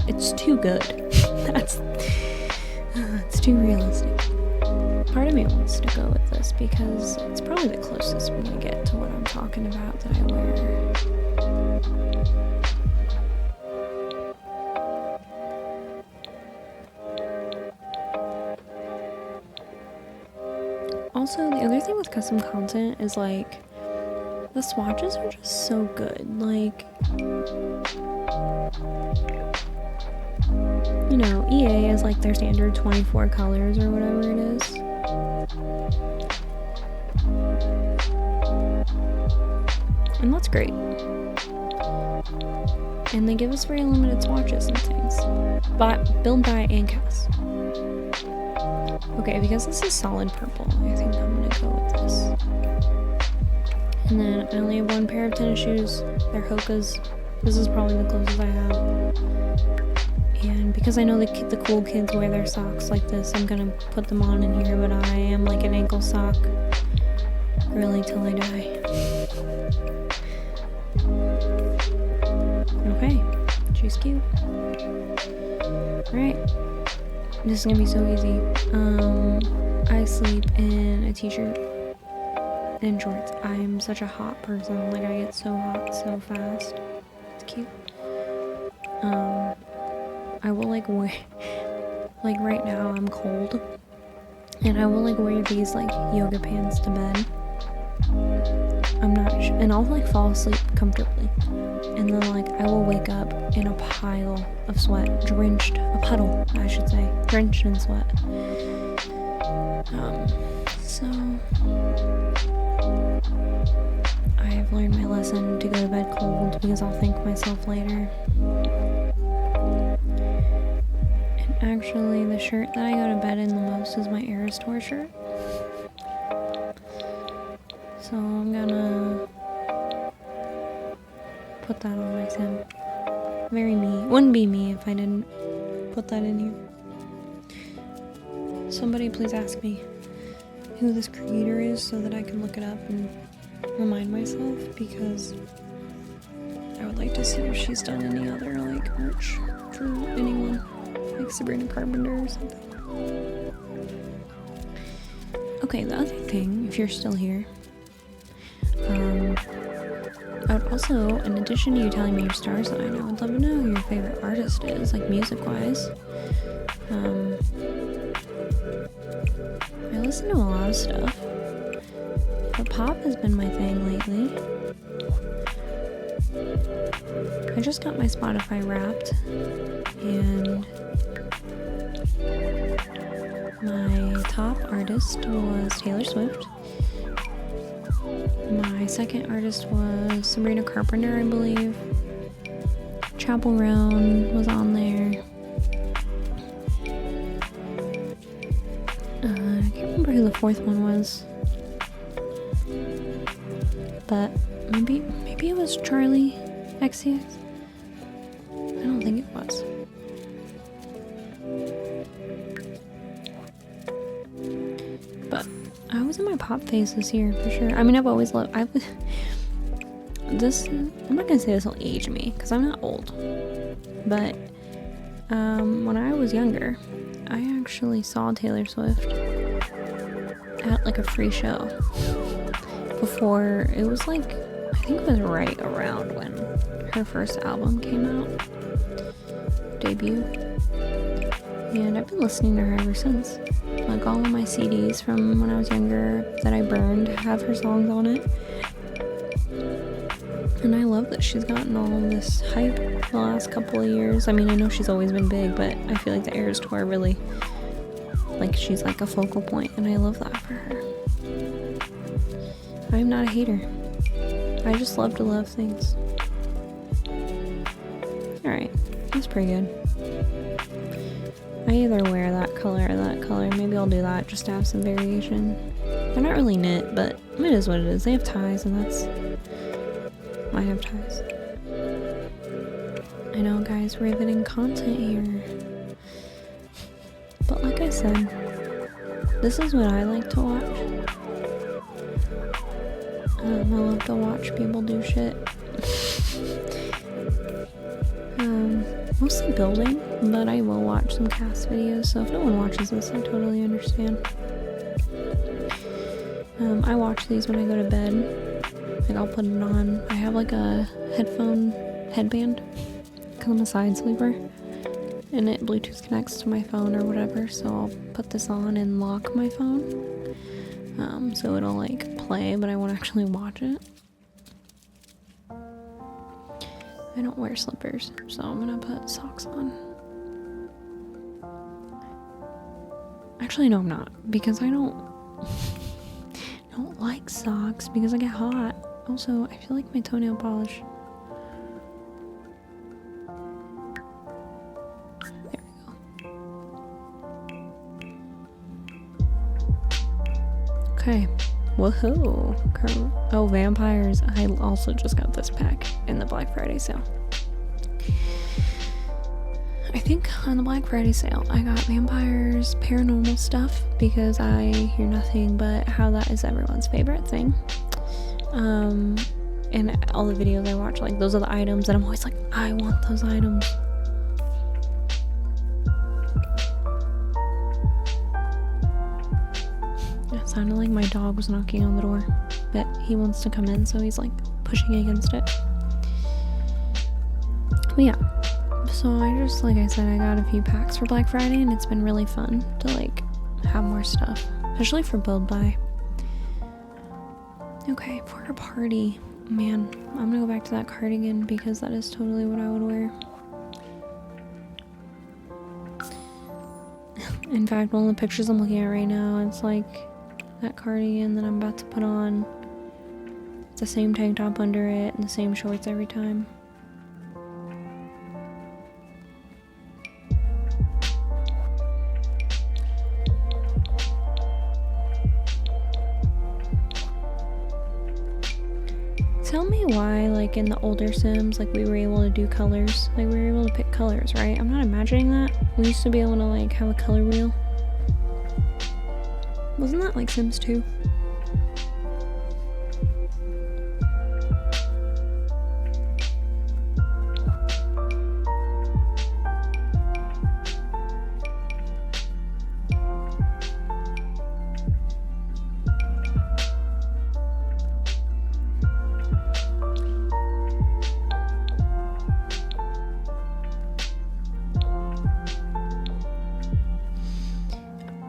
it's too good. It's too realistic. Part of me wants to go with this because it's probably the closest we're gonna get to what I'm talking about that I wear. Also, the other thing with custom content is like the swatches are just so good. Like, you know, EA is like their standard 24 colors or whatever it is. And that's great. And they give us very limited swatches and things. But build by and CAS. Okay, because this is solid purple, I think I'm gonna go with this. And then I only have one pair of tennis shoes. They're Hoka's. This is probably the closest I have. And because I know the cool kids wear their socks like this, I'm gonna put them on in here, but I am like an ankle sock really till I die. Okay, she's cute. Alright, this is gonna be so easy. I sleep in a t-shirt and shorts. I'm such a hot person, like I get so hot so fast. It's cute. I will like wear, like right now I'm cold, and I will like wear these like yoga pants to bed. I'm not sure, and I'll like fall asleep comfortably, and then like I will wake up in a pile of sweat, a puddle I should say, drenched in sweat. So I have learned my lesson to go to bed cold because I'll thank myself later. Actually, the shirt that I go to bed in the most is my Aerostore shirt. So I'm gonna put that on my sim. Very me. Wouldn't be me if I didn't put that in here. Somebody please ask me who this creator is so that I can look it up and remind myself, because I would like to see if she's done any other like merch for anyone. Like Sabrina Carpenter or something. Okay, the other thing, if you're still here, I would also, in addition to you telling me your star sign, I would love to know who your favorite artist is, like music-wise. I listen to a lot of stuff, but pop has been my thing lately. I just got my Spotify Wrapped, and my top artist was Taylor Swift. My second artist was Sabrina Carpenter, I believe. Chapel Roan was on there. I can't remember who the fourth one was. But maybe it was Charlie XCX. I don't think it was. But I was in my pop phase this year for sure. I mean, I've always loved. This. I'm not gonna say this will age me because I'm not old. But when I was younger, I actually saw Taylor Swift at like a free show before. It was like, I think it was right around when her first album came out, debut, and I've been listening to her ever since. Like all of my CDs from when I was younger that I burned have her songs on it, and I love that she's gotten all of this hype the last couple of years. I mean, I know she's always been big, but I feel like the Eras Tour really, like, she's like a focal point, and I love that for her. I'm not a hater. I just love to love things. Alright, that's pretty good. I either wear that color or that color. Maybe I'll do that just to have some variation. They're not really knit, but it is what it is. They have ties, and that's... I have ties. I know, guys, we're riveting content here. But like I said, this is what I like to watch. I love to watch people do shit. Mostly building, but I will watch some CAS videos, so if no one watches this, I totally understand. I watch these when I go to bed. Like, I'll put it on. I have like a headband, because I'm a side sleeper, and it Bluetooth connects to my phone or whatever, so I'll put this on and lock my phone. So it'll like play, but I won't actually watch it. I don't wear slippers, so I'm gonna put socks on. Actually, no, I'm not, because I don't like socks because I get hot. Also, I feel like my toenail polish. There we go. Okay. Woohoo! Oh, vampires. I also just got this pack in the Black Friday sale. I think on the Black Friday sale, I got vampires, paranormal stuff, because I hear nothing but how that is everyone's favorite thing. And all the videos I watch, like, those are the items, and I'm always like, I want those items. It sounded like my dog was knocking on the door, but he wants to come in, so he's like pushing against it. But yeah, so I just, like I said, I got a few packs for Black Friday, and it's been really fun to like have more stuff, especially for build buy. Okay, for a party, man, I'm gonna go back to that cardigan because that is totally what I would wear. In fact, one of the pictures I'm looking at right now, it's like that cardigan that I'm about to put on. It's the same tank top under it and the same shorts every time. Tell me why, like, in the older Sims, like, we were able to do colors. Like, we were able to pick colors, right? I'm not imagining that. We used to be able to, like, have a color wheel. Wasn't that like Sims 2?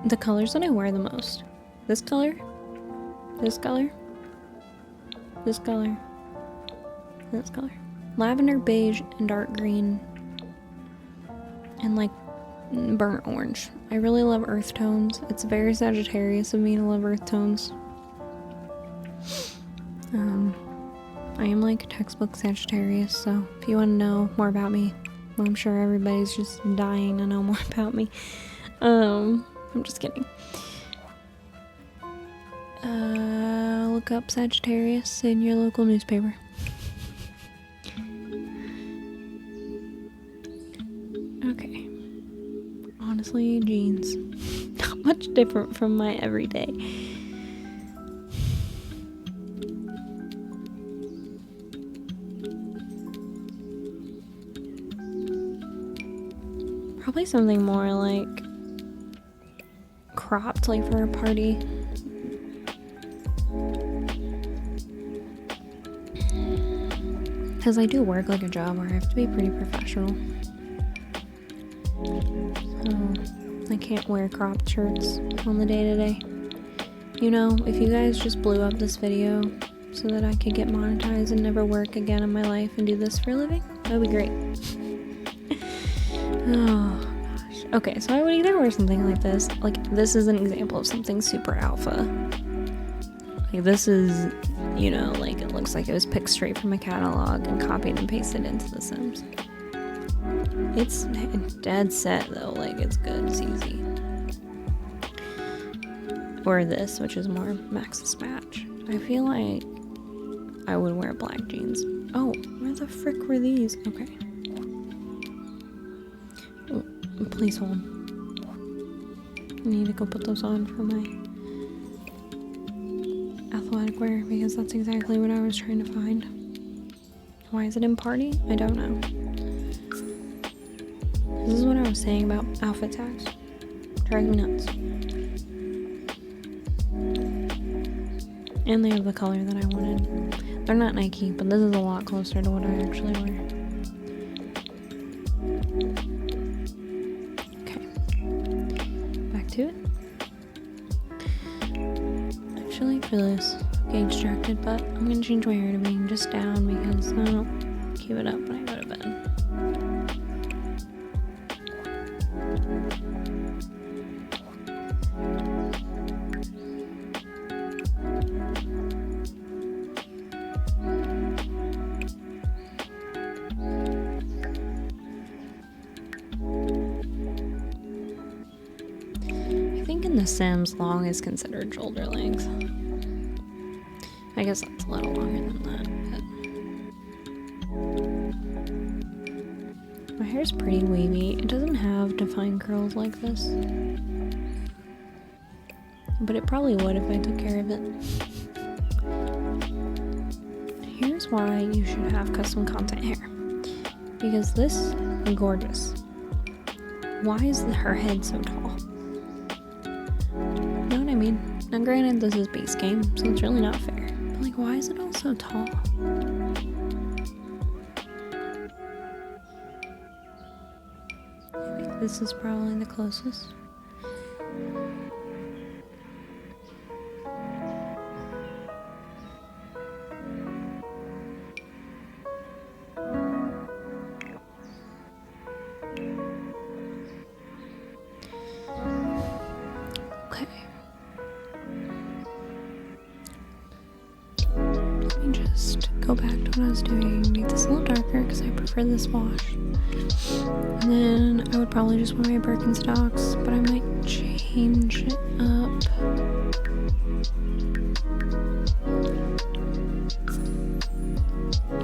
The colors that I wear the most. This color, this color, this color, this color. Lavender, beige, and dark green. And like burnt orange. I really love earth tones. It's very Sagittarius of me to love earth tones. I am like textbook Sagittarius, so if you want to know more about me, well, I'm sure everybody's just dying to know more about me. I'm just kidding. Look up Sagittarius in your local newspaper. Okay. Honestly, jeans. Not much different from my everyday. Probably something more like cropped, like for a party. Because I do work like a job where I have to be pretty professional. So I can't wear cropped shirts on the day-to-day. You know, if you guys just blew up this video so that I could get monetized and never work again in my life and do this for a living, that would be great. Oh gosh. Okay, so I would either wear something like this. Like, this is an example of something super alpha. Like, this is, you know, like, it looks like it was picked straight from a catalog and copied and pasted into The Sims. It's dead set, though. Like, it's good. It's easy. Or this, which is more Max's match. I feel like I would wear black jeans. Oh, where the frick were these? Okay. Oh, please hold. I need to go put those on for my athletic wear because that's exactly what I was trying to find. Why is it in party? I don't know. This is what I was saying about outfit tags. Drives me nuts. And they have the color that I wanted. They're not Nike, but this is a lot closer to what I actually wear. Okay. Back to it. Actually, for this, I'm getting distracted, but I'm gonna change my hair to being just down because I don't keep it up when I go to bed. In The Sims, long is considered shoulder length. I guess that's a little longer than that, but my hair's pretty wavy. It doesn't have defined curls like this, but it probably would if I took care of it. Here's why you should have custom content hair, because this is gorgeous. Why is her head so tall? I mean, now granted this is base game, so it's really not fair, but like, why is it all so tall? I think this is probably the closest. Go back to what I was doing, make this a little darker because I prefer this wash. And then I would probably just wear my Birkenstocks, but I might change it up.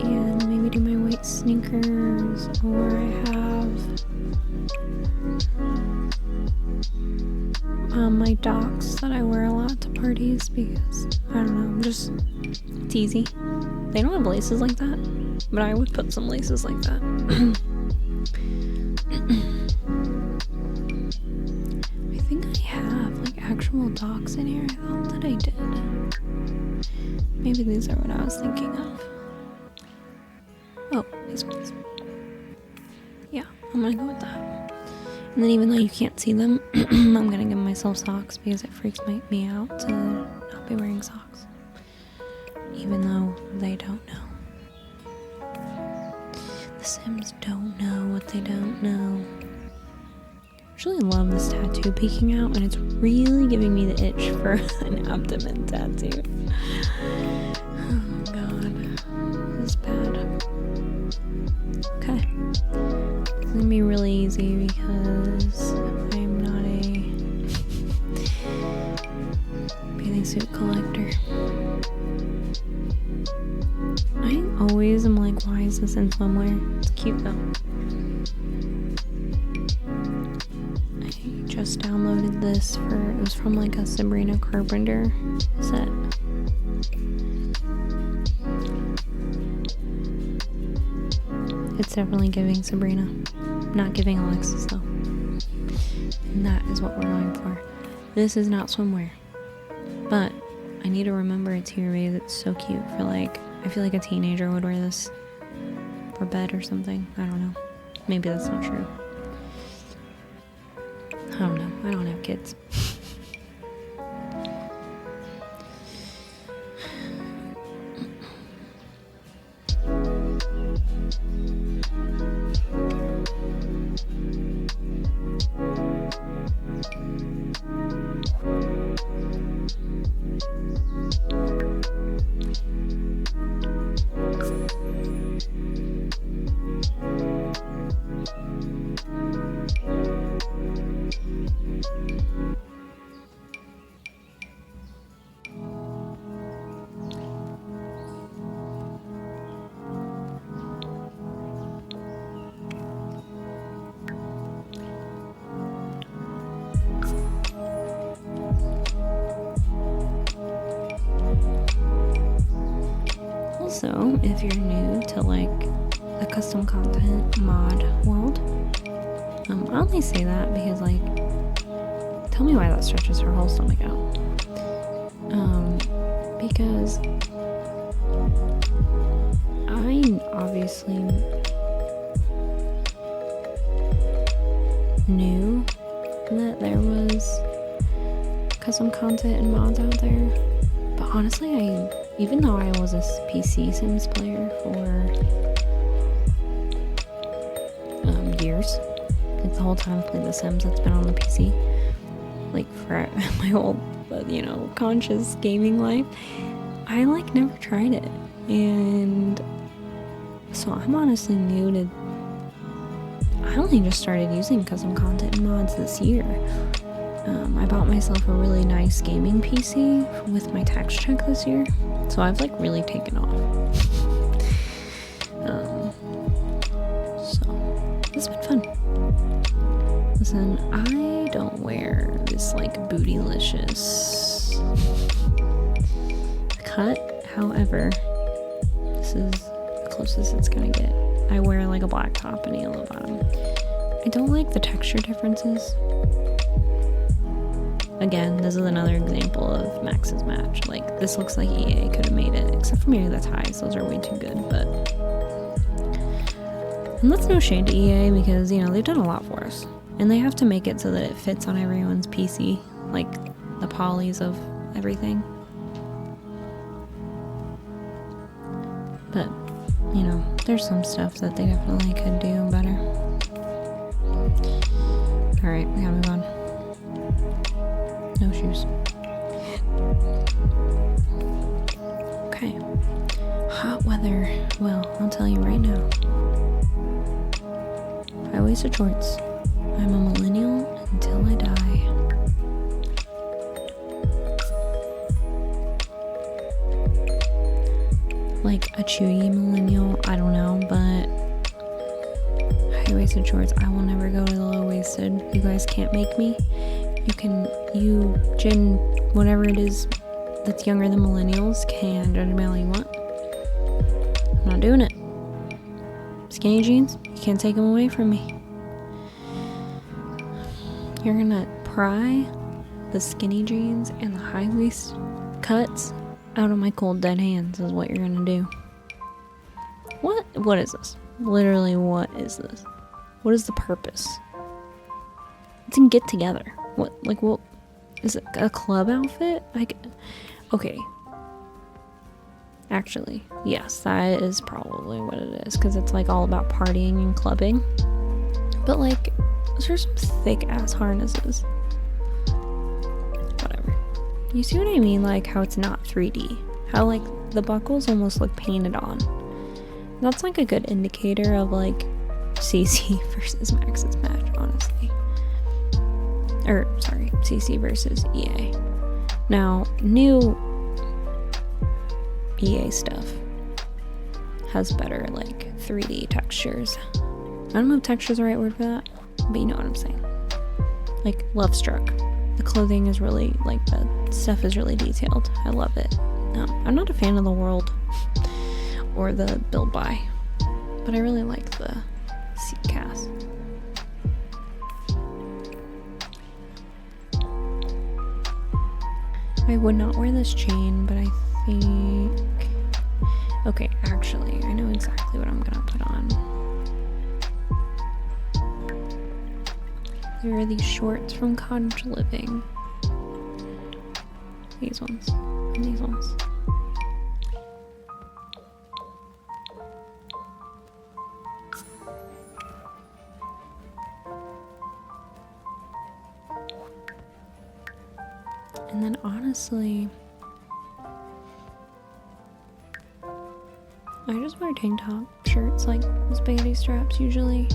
And maybe do my white sneakers, or I have my docks that I wear a lot to parties because, I don't know, it's easy. They don't have laces like that, but I would put some laces like that. I think I have like actual docks in here. I thought that I did. Maybe these are what I was thinking of. Oh, these ones. Yeah, I'm gonna go with that. And then even though you can't see them, I'm gonna give myself socks because it freaks me out to not be wearing socks. Even though they don't know. The Sims don't know what they don't know. I actually love this tattoo peeking out, and it's really giving me the itch for an abdomen tattoo. Oh god. This is bad. Okay. It's gonna be really easy because I'm not a bathing suit collector. I always am like, why is this in swimwear? It's cute though. I just downloaded this it was from like a Sabrina Carpenter set. It's definitely giving Sabrina. Not giving Alexis though. And that is what we're going for. This is not swimwear. But I need to remember it's here because it's so cute for like, I feel like a teenager would wear this. for bed or something. I don't know. Maybe that's not true. I don't know. I don't have kids. Also, if you're new to like the custom content mod world, I only say that because like, tell me why that stretches her whole stomach out. Because I obviously knew that there was custom content and mods out there, but honestly, even though I was a PC Sims player for years, like the whole time I've played The Sims, it's been on the PC, like for my whole, conscious gaming life, I like never tried it, and so I'm honestly new to. I only just started using custom content and mods this year. I bought myself a really nice gaming PC with my tax check this year, so I've like really taken off. So it's been fun. Listen, I don't wear this like bootylicious cut, however, this is the closest it's gonna get. I wear like a black top and a yellow bottom. I don't like the texture differences. Again, this is another example of Max's match. Like, this looks like EA could have made it, except for maybe the ties. Those are way too good, but... And that's no shade to EA, because, they've done a lot for us. And they have to make it so that it fits on everyone's PC, like the polys of everything. But, there's some stuff that they definitely could do better. Alright, we gotta move on. No shoes. Okay. Hot weather. Well, I'll tell you right now. High-waisted shorts. I'm a millennial until I die. Like a chewy millennial, I don't know, but high-waisted shorts. I will never go to the low-waisted. You guys can't make me. You, Gen, whatever it is that's younger than millennials, can judge me all you want. I'm not doing it. Skinny jeans, you can't take them away from me. You're gonna pry the skinny jeans and the high waist cuts out of my cold dead hands is what you're gonna do. What is this? Literally, what is this? What is the purpose? It's a get together. What is it, a club outfit? Okay. Actually, yes, that is probably what it is, because it's like all about partying and clubbing. But like, those are some thick ass harnesses. Whatever. You see what I mean? Like how it's not 3D. How like the buckles almost look painted on. That's like a good indicator of like CC versus Max's match, honestly. Or, sorry, CC versus EA. Now, new EA stuff has better, like, 3D textures. I don't know if texture is the right word for that, but you know what I'm saying. Like, Love Struck. The clothing is really, like, the stuff is really detailed. I love it. I'm not a fan of the world or the build by, but I really like the CAS. I would not wear this chain, but I think... Okay, actually, I know exactly what I'm gonna put on. There are these shorts from Cottage Living. These ones. And these ones. And then honestly, I just wear tank top shirts like spaghetti straps usually.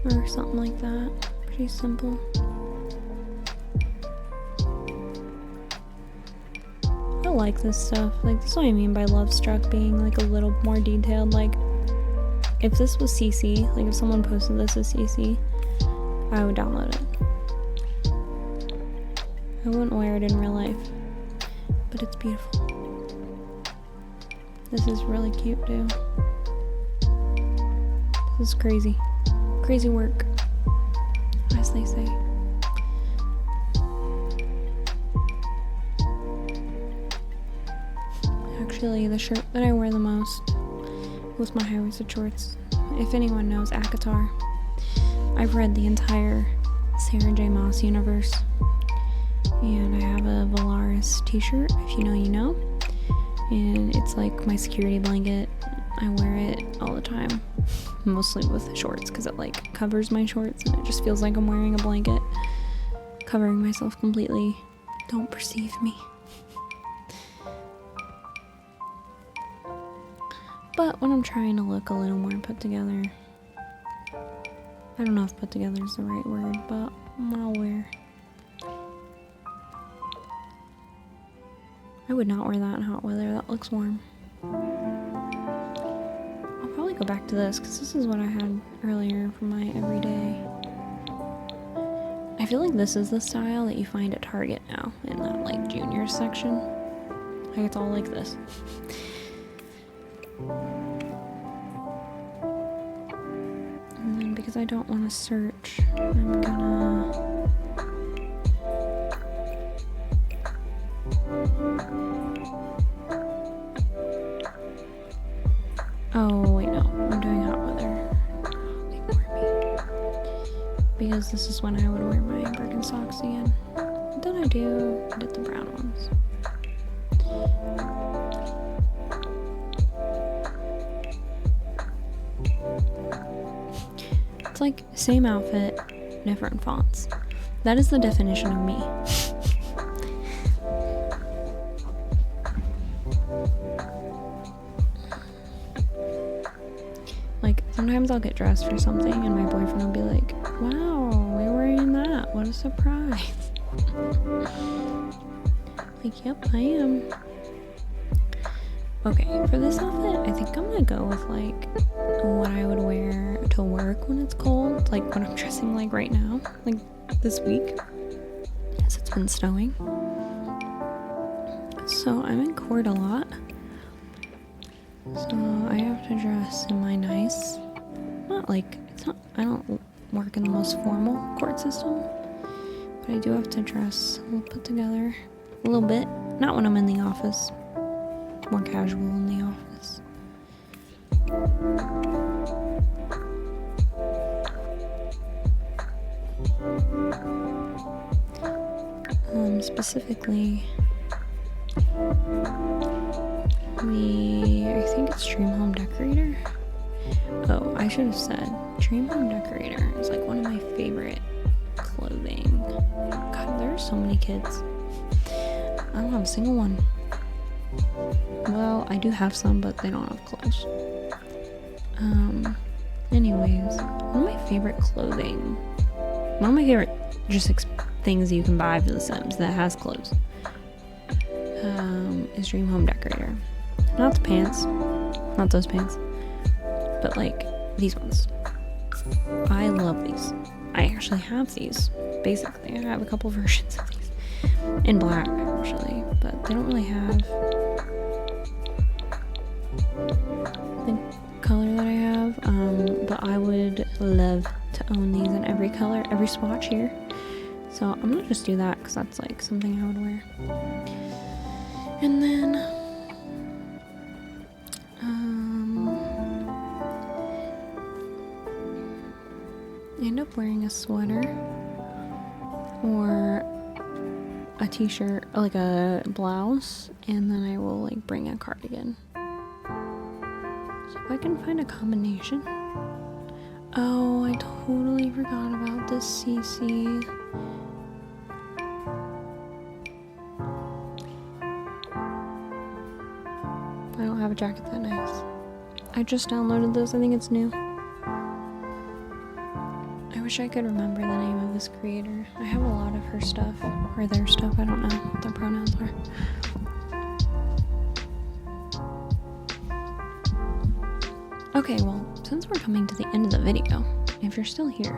Or something like that. Pretty simple. I like this stuff. Like, this is what I mean by Love Struck being like a little more detailed. Like, if this was CC, like if someone posted this as CC, I would download it. I wouldn't wear it in real life, but it's beautiful. This is really cute too. This is crazy. Crazy work, as they say. Actually, the shirt that I wear the most was my high-waisted shorts. If anyone knows Akatar, I've read the entire Sarah J. Maas universe. And I have a Valaris t-shirt, if you know, you know. And it's like my security blanket. I wear it all the time. Mostly with shorts, because it like covers my shorts and it just feels like I'm wearing a blanket. Covering myself completely. Don't perceive me. But when I'm trying to look a little more put together, I don't know if put together is the right word, but I'll wear. I would not wear that in hot weather. That looks warm. I'll probably go back to this because this is what I had earlier for my everyday. I feel like this is the style that you find at Target now in that like junior section. Like it's all like this. And then because I don't want to search, I'm gonna oh wait, no, I'm doing hot weather. Ignore me. Because this is when I would wear my Birkenstocks again. What did I do? I did the brown ones. It's like same outfit, different fonts. That is the definition of me. Like, sometimes I'll get dressed for something and my boyfriend will be like, wow, you're wearing that. What a surprise. Like, yep, I am. Okay, for this outfit, I think I'm gonna go with, like, what I would wear to work when it's cold. Like, what I'm dressing like right now. Like, this week. Yes, it's been snowing. So, I'm in court a lot. So I have to dress in my nice, not like, it's not, I don't work in the most formal court system, but I do have to dress a little put together, a little bit, not when I'm in the office, more casual in the office. Specifically, I think it's Dream Home Decorator. Oh, I should have said Dream Home Decorator is like one of my favorite clothing. God, there are so many kids. I don't have a single one. Well, I do have some, but they don't have clothes. Anyways, one of my favorite clothing, one of my favorite just things you can buy for The Sims that has clothes, is Dream Home Decorator. Not the pants, not those pants, but like these ones. I love these. I actually have these, basically. I have a couple versions of these in black, actually, but they don't really have the color that I have. But I would love to own these in every color, every swatch here. So I'm gonna just do that because that's like something I would wear. And then up wearing a sweater or a t-shirt, like a blouse, and then I will like bring a cardigan. So if I can find a combination. Oh, I totally forgot about this CC. I don't have a jacket that nice. I just downloaded this, I think it's new. I wish I could remember the name of this creator. I have a lot of her stuff, or their stuff, I don't know what their pronouns are. Okay, well, since we're coming to the end of the video, if you're still here,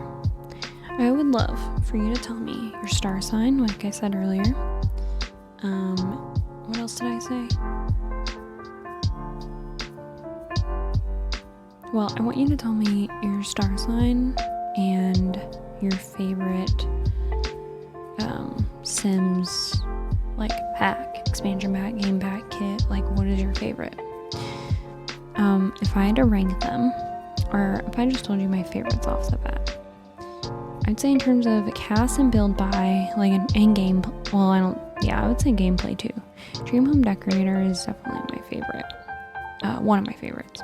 I would love for you to tell me your star sign, like I said earlier. What else did I say? Well, I want you to tell me your star sign and your favorite Sims like pack, expansion pack, game pack, kit. Like, what is your favorite? If I had to rank them, or if I just told you my favorites off the bat, I'd say in terms of CAS and build by, like, and game, well, I would say gameplay too. Dream Home Decorator is definitely my favorite. One of my favorites.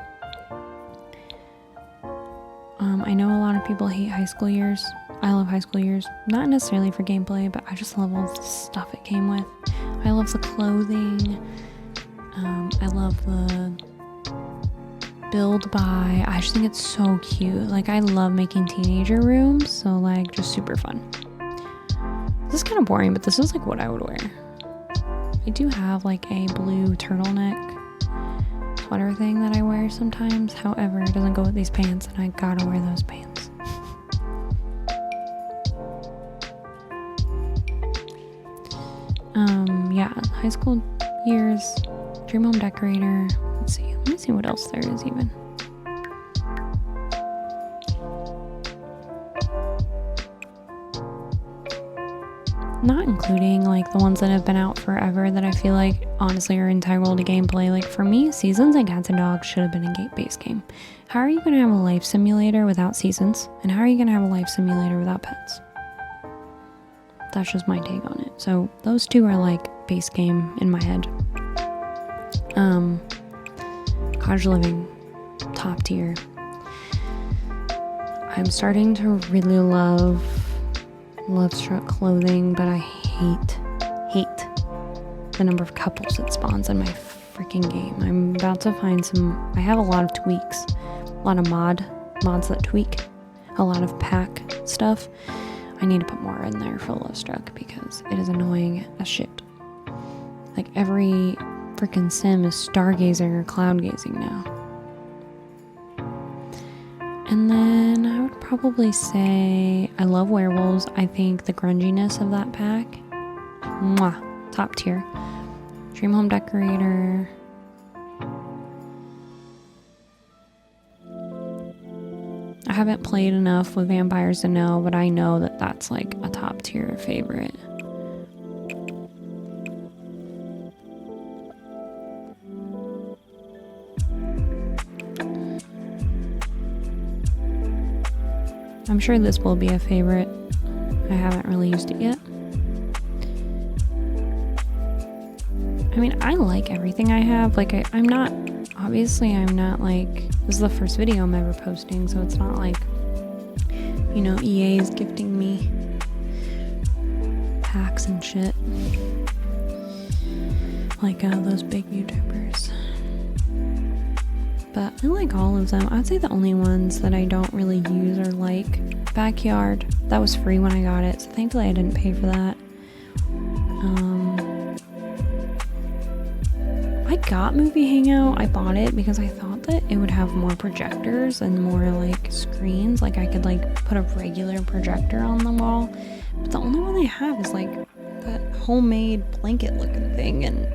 I know a lot of people hate High School Years. I love High School Years. Not necessarily for gameplay, but I just love all the stuff it came with. I love the clothing. I love the build by. I just think it's so cute. Like, I love making teenager rooms, so like just super fun. This is kind of boring, but this is like what I would wear. I do have like a blue turtleneck sweater thing that I wear sometimes. However, it doesn't go with these pants, and I gotta wear those pants. Yeah, High School Years, Dream Home Decorator. Let's see. Let me see what else there is even. Not including like the ones that have been out forever that I feel like honestly are integral to gameplay. Like for me, Seasons and Cats and Dogs should have been a base game. How are you going to have a life simulator without seasons? And how are you going to have a life simulator without pets? That's just my take on it. So those two are like base game in my head. Cottage living, top tier. I'm starting to really love Lovestruck clothing, but I hate the number of couples it spawns in my freaking game. I'm about to find some. I have a lot of tweaks, a lot of mods that tweak, a lot of pack stuff. I need to put more in there for Lovestruck because it is annoying as shit. Like every freaking sim is stargazing or cloud gazing now. And then I would probably say I love werewolves. I think the grunginess of that pack, mwah, top tier. Dream Home Decorator. I haven't played enough with vampires to know, but I know that that's like a top tier favorite. I'm sure this will be a favorite. I haven't really used it yet. I mean, I like everything I have. Like, I'm not like, this is the first video I'm ever posting, so it's not like, you know, EA is gifting me packs and shit. Like those big YouTubers. But I like all of them. I'd say the only ones that I don't really use are like Backyard. That was free when I got it, so thankfully I didn't pay for that. I got Movie Hangout. I bought it because I thought that it would have more projectors and more like screens. Like I could like put a regular projector on the wall. But the only one they have is like that homemade blanket looking thing, and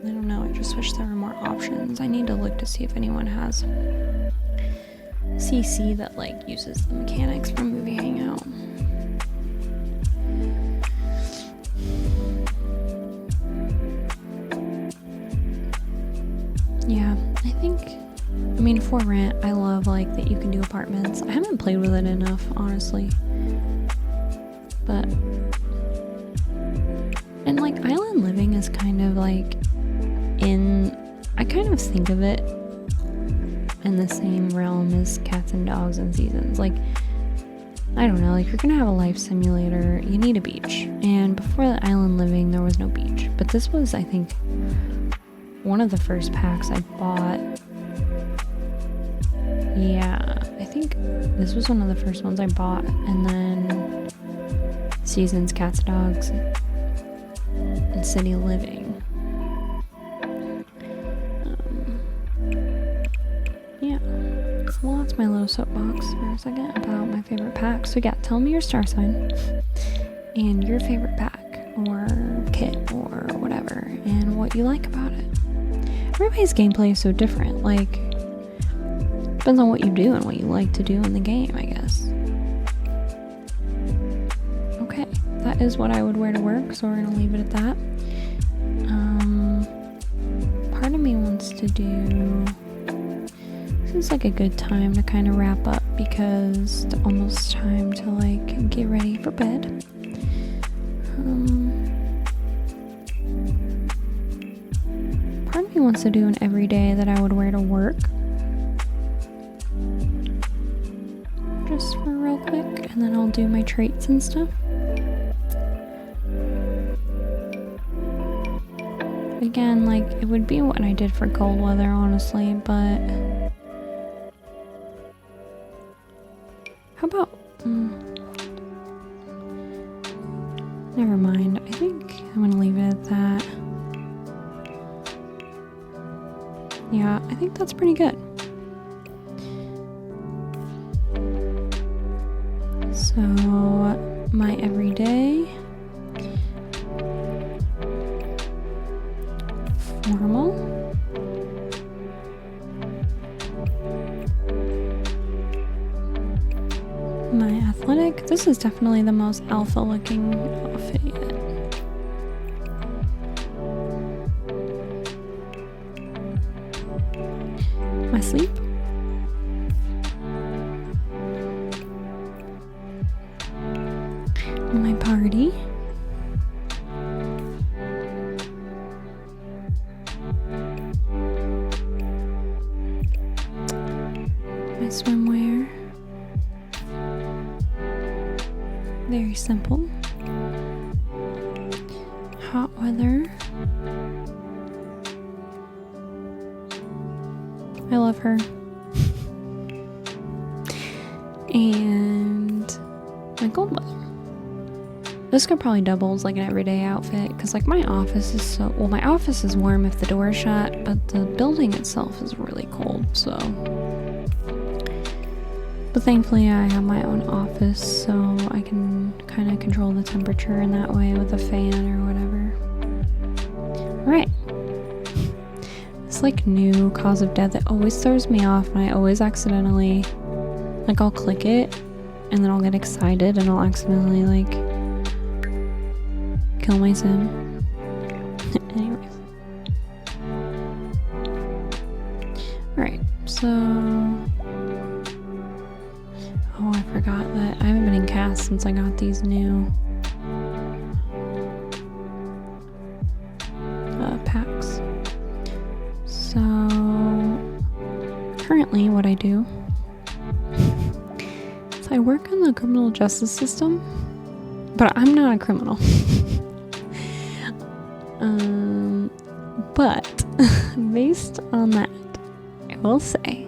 I don't know, I just wish there were more options. I need to look to see if anyone has CC that like uses the mechanics from Movie Hangout. Yeah, I think I mean, for rent, I love like that you can do apartments. I haven't played with it enough, honestly. But, and like island living is kind of like I kind of think of it in the same realm as cats and dogs and seasons. Like, I don't know, like you're gonna have a life simulator, you need a beach. And before the island living, there was no beach. But this was, I think, one of the first packs I bought. Yeah, I think this was one of the first ones I bought. And then seasons, cats, dogs, and city living. Yeah. Well, that's my little soapbox for a second about my favorite pack. So yeah, tell me your star sign and your favorite pack or kit or whatever and what you like about it. Everybody's gameplay is so different. Like, depends on what you do and what you like to do in the game, I guess. Okay, that is what I would wear to work, so we're gonna leave it at that. Part of me wants to do... This is like a good time to kind of wrap up because it's almost time to like get ready for bed. Part of me wants to do an everyday that I would wear to work. Just for real quick, and then I'll do my traits and stuff. Again, like it would be what I did for cold weather, honestly, but how about never mind. I think I'm gonna leave it at that. Yeah, I think that's pretty good. So my everyday formal, my athletic. This is definitely the most alpha looking outfit yet. My sleep. My party. My swimwear. Very simple. Hot weather. I love her. And my cold weather. This could probably double as like an everyday outfit because like my office is so, well, my office is warm if the door is shut, but the building itself is really cold, so. But thankfully I have my own office, so I can kind of control the temperature in that way with a fan or whatever. Alright. This like new cause of death, it always throws me off and I always accidentally, like I'll click it and then I'll get excited and I'll accidentally like kill my sim. Anyways. Alright, so... Oh, I forgot that I haven't been in CAS since I got these new packs. So, currently what I do is I work in the criminal justice system, but I'm not a criminal. But based on that, I will say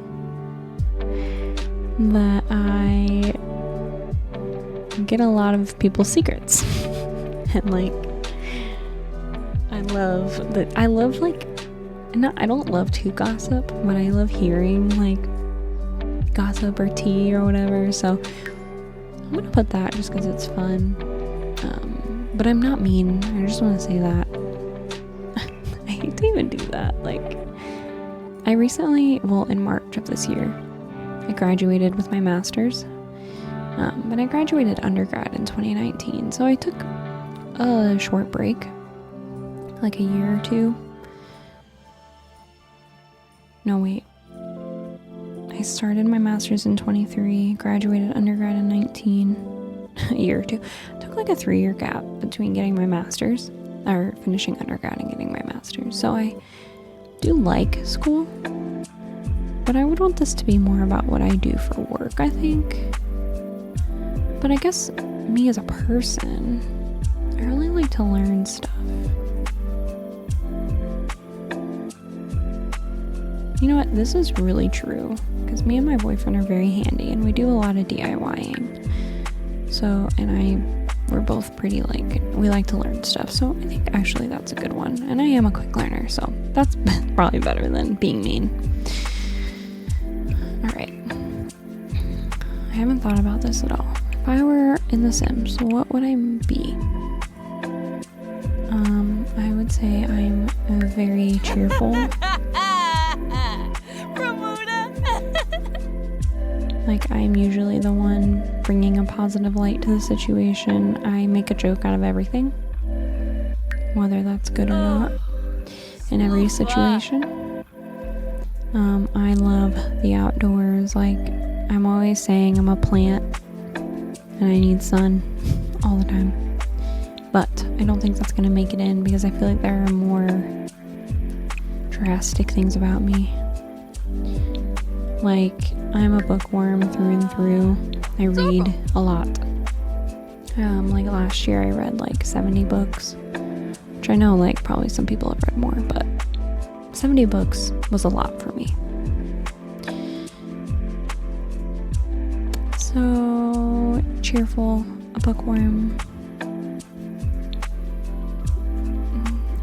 that I get a lot of people's secrets. And like I love like, I don't love to gossip, but I love hearing like gossip or tea or whatever, so I'm gonna put that just because it's fun. But I'm not mean, I just want to say that. I hate to even do that. Like, I recently, well, in March of this year, I graduated with my master's, but I graduated undergrad in 2019, so I took a short break, like a year or two. No, wait. I started my master's in 23, graduated undergrad in 19, a year or two. Took like a 3-year gap between getting my master's, or finishing undergrad and getting my master's. So I do like school, but I would want this to be more about what I do for work, I think. But I guess me as a person, I really like to learn stuff. You know what? This is really true, because me and my boyfriend are very handy and we do a lot of DIYing. So, and we're both pretty we like to learn stuff. So I think actually that's a good one. And I am a quick learner, so that's probably better than being mean. All right. I haven't thought about this at all. If I were in The Sims, what would I be? I would say I'm very cheerful. Like, I'm usually the one bringing a positive light to the situation. I make a joke out of everything, whether that's good or not, in every situation. I love the outdoors. Like, I'm always saying I'm a plant and I need sun all the time. But I don't think that's going to make it in because I feel like there are more drastic things about me. Like, I'm a bookworm through and through. I read a lot. Like last year I read like 70 books, which I know like probably some people have read more, but 70 books was a lot for me. So, cheerful, a bookworm.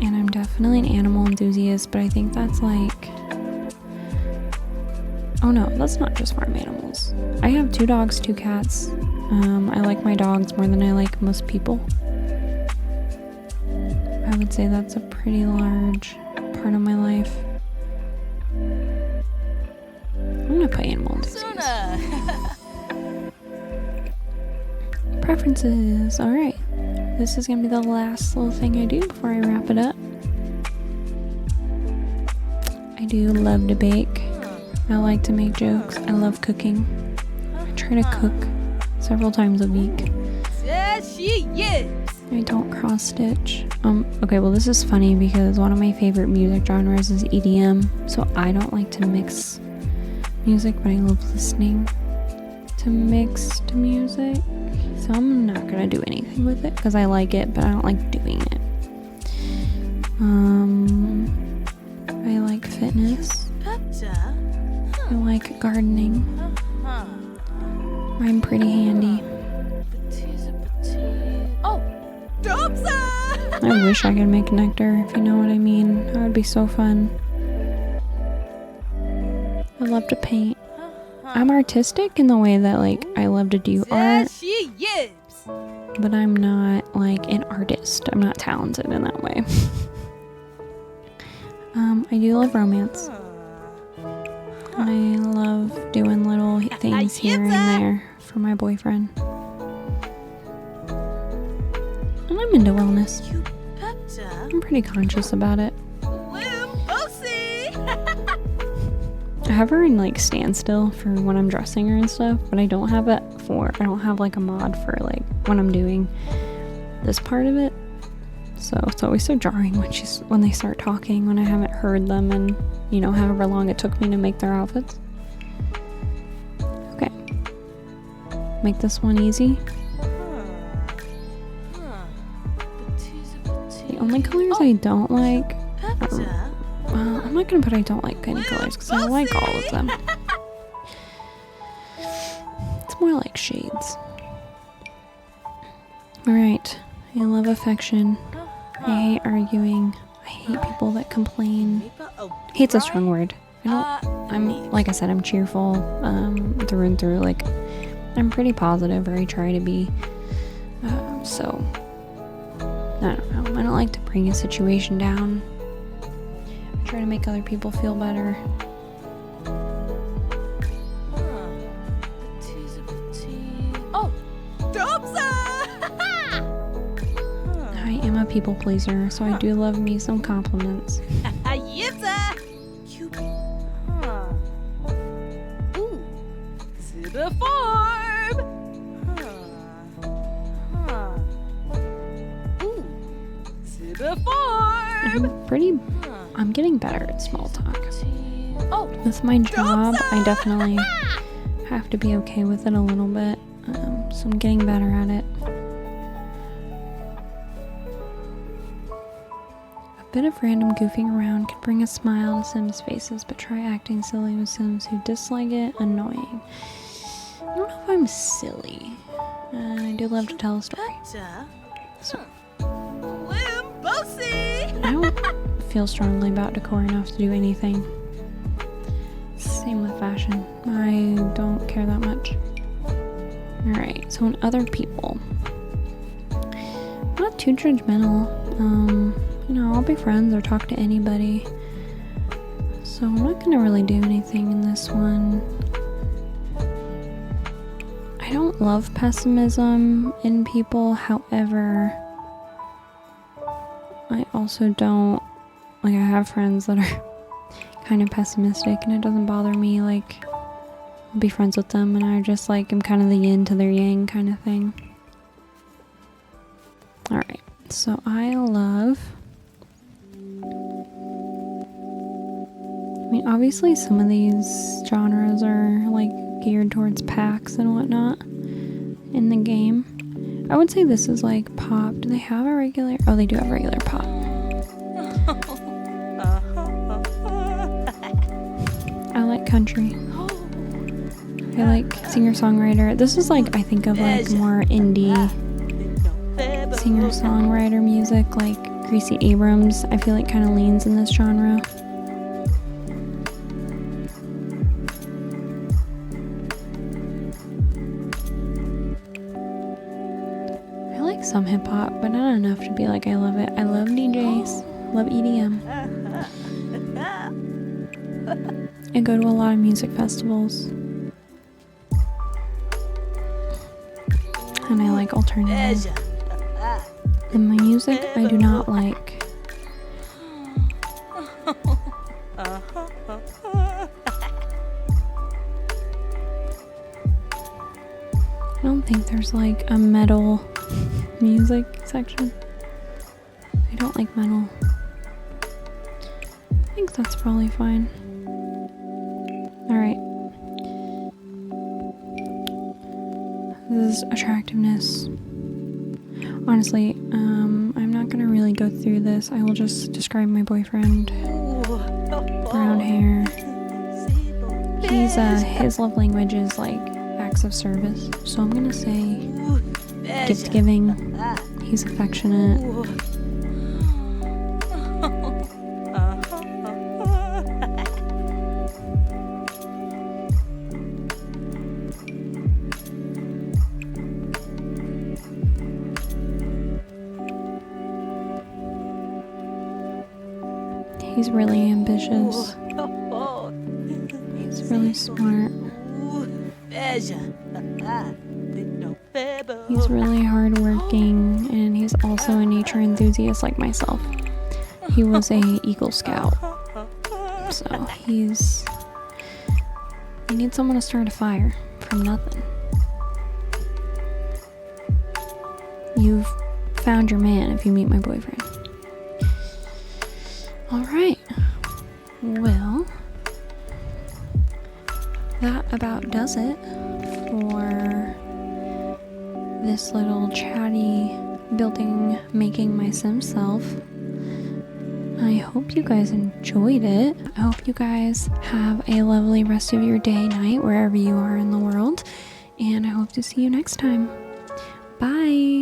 And I'm definitely an animal enthusiast, but I think that's like... Oh no, that's not just farm animals. I have 2 dogs, 2 cats. I like my dogs more than I like most people. I would say that's a pretty large part of my life. I'm gonna put animal enthusiast. Preferences. Alright. This is gonna be the last little thing I do before I wrap it up. I do love to bake. I like to make jokes. I love cooking. I try to cook several times a week. I don't cross stitch. Okay, well this is funny because one of my favorite music genres is EDM, so I don't like to mix music, but I love listening to mixed music. So I'm not gonna do anything with it because I like it, but I don't like doing it. I like fitness. I like gardening. I'm pretty handy. I wish I could make nectar, if you know what I mean. That would be so fun. I love to paint. I'm artistic in the way that, like, I love to do art. But I'm not, like, an artist. I'm not talented in that way. I do love romance. I love doing little things here and there for my boyfriend. And I'm into wellness. I'm pretty conscious about it. I have her in like standstill for when I'm dressing her and stuff, but I don't have like a mod for like when I'm doing this part of it. So it's always so jarring when they start talking, when I haven't heard them and, you know, however long it took me to make their outfits. Okay. Make this one easy. The only colors I don't like are, well, I'm not gonna put I don't like any colors because I like all of them. It's more like shades. Alright. I love affection. I hate arguing. I hate people that complain. Hate's a strong word. I'm like I said, I'm cheerful through and through. Like, I'm pretty positive, or I try to be. So, I don't know. I don't like to bring a situation down. I try to make other people feel better. I am a people pleaser, so I do love me some compliments. the farm. Ooh, to the farm. I'm getting better at small talk. Oh, With my job, I definitely have to be okay with it a little bit. So I'm getting better at it. A bit of random goofing around could bring a smile to Sims' faces, but try acting silly with Sims who dislike it. Annoying. I don't know if I'm silly. I do love to tell a story. So I don't feel strongly about decor enough to do anything. Same with fashion. I don't care that much. Alright, so in other people, I'm not too judgmental. You know, I'll be friends or talk to anybody. So I'm not gonna really do anything in this one. I don't love pessimism in people, however, I also don't, like, I have friends that are kind of pessimistic and it doesn't bother me. Like, I'll be friends with them and I just like am kind of the yin to their yang kind of thing. Alright, so I love, I mean, obviously some of these genres are like geared towards packs and whatnot in the game. I would say this is like pop. Do they have a regular? Oh, they do have regular pop. I like country. I like singer-songwriter. This is like, I think of like more indie singer-songwriter music, like Gracie Abrams. I feel like kind of leans in this genre. I like some hip-hop, but not enough to be like I love it. I love DJs. Love EDM. I go to a lot of music festivals. And I like alternative. And my music I do not like. I don't think there's like a metal music section. I don't like metal. I think that's probably fine. Alright. This is attractiveness. Honestly, I'm not gonna really go through this. I will just describe my boyfriend. Brown hair. He's his love language is like acts of service. So I'm gonna say gift giving. He's affectionate. He's really ambitious. He's really smart. He's really hardworking, and he's also a nature enthusiast like myself. He was a Eagle Scout. So he's... You need someone to start a fire from nothing. You've found your man if you meet my boyfriend. Alright, well, that about does it for this little chatty making my Simself. I hope you guys enjoyed it. I hope you guys have a lovely rest of your day, night, wherever you are in the world, and I hope to see you next time. Bye!